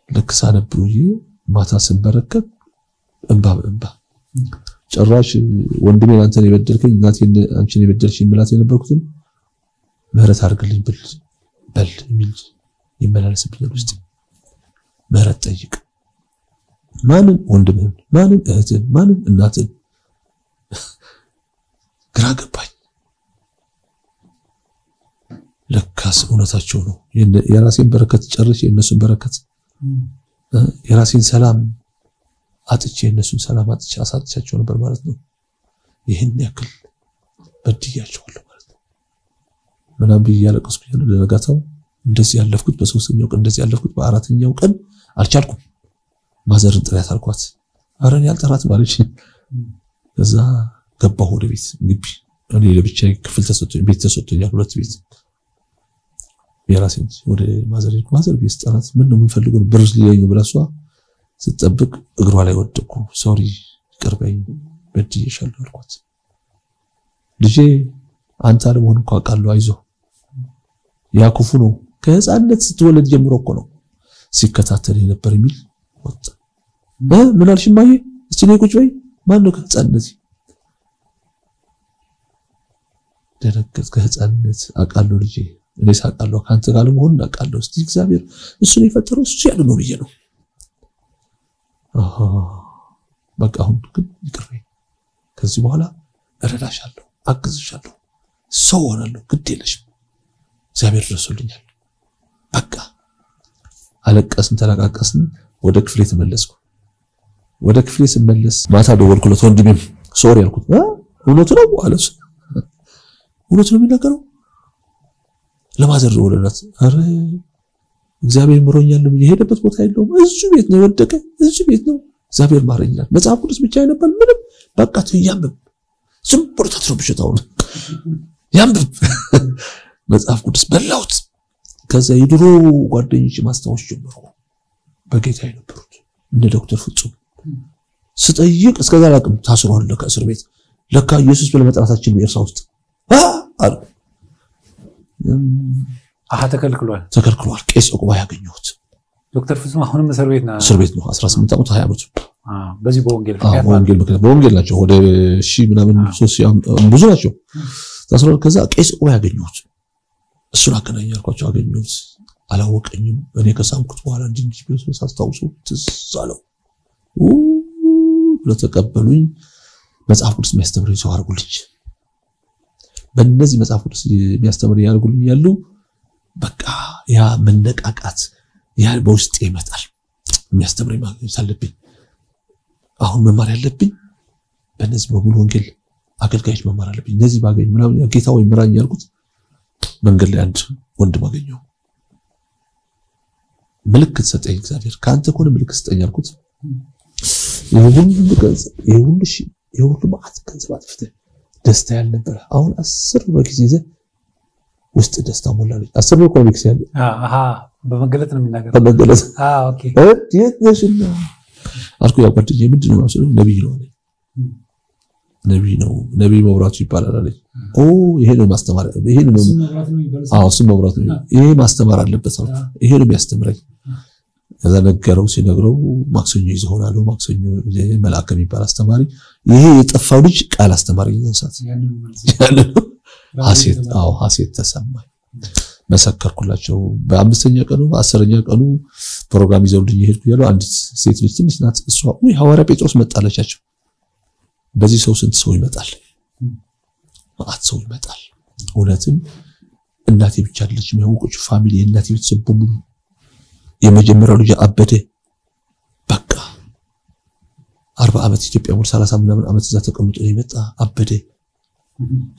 ልክ ሳነብዬ ማታ ስንበረከት እንባ ጭራሽ ወንድሜን አንተን የበደልከኝ እናቴን አንቺን የበደልሽኝ ምላት የነበርኩትን ምህረት አድርግልኝ በል የሚል ይመላለስብኛል ውስጥ ምህረት ጠይቅ ማንን ወንድምህን ማንን እህትን ማንን እናትን ግራ ገባኝ ለካስ እውነታቸው ነው የራሴን በረከት ጨርሼ የነሱን በረከት የራሴን ሰላም አጥቼ የነሱን ሰላም አጥቼ አሳጥቻቸው ነበር ማለት ነው ይሄን ያክል በድያቸዋለሁ ማለት ነው ምናም በያለቀስኩ ያለው ለነጋታው እንደዚህ ያለፍኩት በሶስተኛው ቀን እንደዚህ ያለፍኩት በአራተኛው ቀን አልቻልኩም ማዘርን ጥሪያት አልኳት አረን ያልጠራት ማለት ከዛ ገባሁ ወደ ቤት ግቢ እኔ ለብቻዬ ክፍል ተሰጥቶኝ ቤት ተሰጥቶኛል ሁለት ቤት የራሴን ወደ ማዘር ቤት ጠራት ምን ነው የምፈልገው ብር ሊለኝ ብላሷ ስትጠብቅ እግሯ ላይ ወደቅኩ ሶሪ ቅርበኝ በድዬሻለሁ አልኳት ልጄ አንተ አለመሆን እንኳን አውቃለሁ አይዞህ ያ ክፉ ነው ከህፃንነት ስትወለድ ጀምሮ እኮ ነው ሲከታተል ነበር የሚል ወጣ ምን አልሽ ማዬ እስቲ ነይ ቁጭ በይ ማን ነው ከህፃንነት ደረገት ከህፃንነት አውቃለሁ ልጄ እኔ ሳቃለሁ ካንተ ጋር ለመሆን አውቃለሁ እስቲ እግዚአብሔር እሱን የፈጠረው እሱ ያለው ነው ብዬ ነው በቃ አሁን ግን ይቅርበኝ ከዚህ በኋላ እረዳሻለሁ አግዝሻለሁ ሰው ሆናለሁ ግድ የለሽም እግዚአብሔር ደርሶልኛል በቃ አለቀስን ተላቃቀስን ወደ ክፍሌ ተመለስኩ ወደ ክፍሌ ስመለስ ማታ ደወልኩለት ወንድሜም ሶሪ አልኩት እውነቱ ነው አለስ እውነቱ ነው የሚናገረው ለማዘር ወለላት አረ እግዚአብሔር ምሮኛል የሄደበት ቦታ የለውም እዚህ ቤት ነው ወደቀ እዚህ ቤት ነው እግዚአብሔር ማረኛል መጽሐፍ ቅዱስ ብቻ አይነበር ምንም በቃ ተያምብ ዝም ብሎ ተትረብሽታው ያምብ መጽሐፍ ቅዱስ በላውት ከዛ የድሮ ጓደኞች ማስታወስ ጀመሩ በጌታ የነበሩት እንደ ዶክተር ፍጹም ስጠይቅ እስከዛ ላቅም ታስሯል ከእስር ቤት ለካ ኢየሱስ በለመጥራታችን በእርሳ ውስጥ አሉ ተከልክሏል ቄስ ዕቁባ ያገኙት ዶክተር ፍጹም አሁንም እስር ቤት ነው 18 ዓመት 20 ዓመት በዚህ በወንጌል በወንጌል ናቸው ወደ ሺህ ምናምን ብዙ ናቸው ታስሯል ከዛ ቄስ ዕቁባ ያገኙት እሱን አገናኛልኳቸው አገኙት አላወቀኝም እኔ ከሳምኩት በኋላ እንዲህ ቢሆን ሳስታውሱ ተዛለው ለተቀበሉኝ መጽሐፍ ቅዱስ የሚያስተምረኝ ሰው አርጉልኝ በእነዚህ መጽሐፍ ቅዱስ የሚያስተምረኝ ያርጉልኝ ያሉ በቃ ያ መነቃቃት ያ በውስጤ ይመጣል የሚያስተምረኝ ማግኘት አለብኝ አሁን መማር ያለብኝ በእነዚህ በሙሉ ወንጌል አገልጋዮች መማር አለብኝ እነዚህ ባገኝ ምናምን ጌታ ወይ ምራኝ ያልኩት መንገድ ላይ አንድ ወንድም አገኘው ምልክት ሰጠኝ እግዚአብሔር ካንተ ኮነ ምልክት ሰጠኝ ያልኩት ይሁን ማአት ገንዘባት ፍተ ደስታ ያልነበረ አሁን 10 በጊዜ ውስጥ ደስታ ሞላለች 10 በኮሚክስ ያለ በመገለጥ ነው የሚናገረው በመገለጥ ኦኬ የትነሽና አልኩ ያቋጥኝ ምንድነው ማለት ነብይ ነው ነብይ መብራቱ ይባላል አለኝ ይሄ ነው ማስተማር ይሄ ነው እሱ መብራቱ ይሄ ማስተማር አለበት ይሄ ነው የሚያስተምረኝ ከዛ ነገረው ሲነግረው ማክሰኞ ይዘሆናል ማክሰኞ መልአክ የሚባል አስተማሪ ይሄ የጠፋው ልጅ ቃል አስተማሪ ይዘንሳት ሐሴት ተሰማኝ መሰከርኩላቸው በአምስተኛ ቀኑ በ10ኛ ቀኑ ፕሮግራም ይዘውልኝ ይሄድኩ ያለው አንድ ሴት ልጅ ትንሽ ናት እሷ ሐዋርያ ጴጥሮስ መጣለቻቸው በዚህ ሰው ስንት ሰው ይመጣል ማአት ሰው ይመጣል እውነትም እናቴ ብቻ አይደለች የሚያውቁት ፋሚሊ እናቴ ቤተሰብ በሙሉ የመጀመሪያው ልጅ አበደ በቃ 40 ዓመት ኢትዮጵያ ሙሉ 30 ምናምን ዓመት እዛ ተቀምጦ ይመጣ አበደ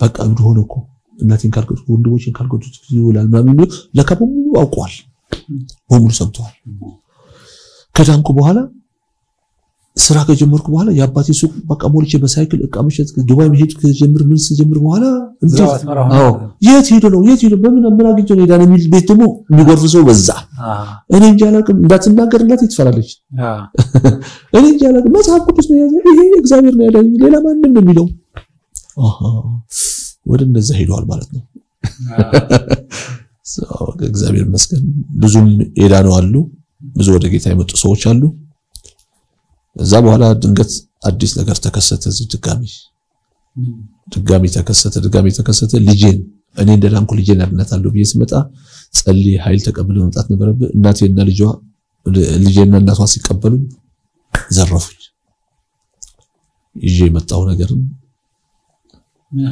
በቃ እንደሆነኮ እናቴን ካልከቱ ወንድሞችን ካልከቱ ይውላል ማሚኑ ለከበሙሉ አውቋል በሙሉ ሰምቷል ከዳንኩ በኋላ ስራ ከጀመርኩ በኋላ ያባቴ ሱቅ በቃ ሞልቼ በሳይክል እቃ መሸጥ ዱባይ መሄድ ከጀመር ምን ሲጀምር በኋላ የት ሄዶ በምን አገኝቶ ነው ሄዳን የሚል ቤት ደግሞ የሚጎርፍ ሰው በዛ እኔ እንጃ አላውቅም እንዳትናገርላት ይትፈራለች እኔ እንጃ አላውቅም መጽሐፍ ቅዱስ ነው ያዘ ይሄ እግዚአብሔር ነው ያለኝ ሌላ ማንንም ነው የሚለው ወደ እንደዛ ሄዷል ማለት ነው እግዚአብሔር ይመስገን ብዙም ሄዳነው አሉ ብዙ ወደ ጌታ የመጡ ሰዎች አሉ እዛ በኋላ ድንገት አዲስ ነገር ተከሰተ ድጋሚ ተከሰተ ልጄን እኔ እንደዳንኩ ልጄን አድናታለሁ ብዬ ስመጣ ጸልይ ኃይል ተቀበለ መምጣት ነበረብህ እናቴና ልጄና እናቷ ሲቀበሉ ዘረፉኝ ይዤ መጣው ነገር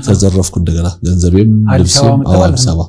ተዘረፍኩ እንደገና ገንዘቤም ልብስም አዲስ አበባ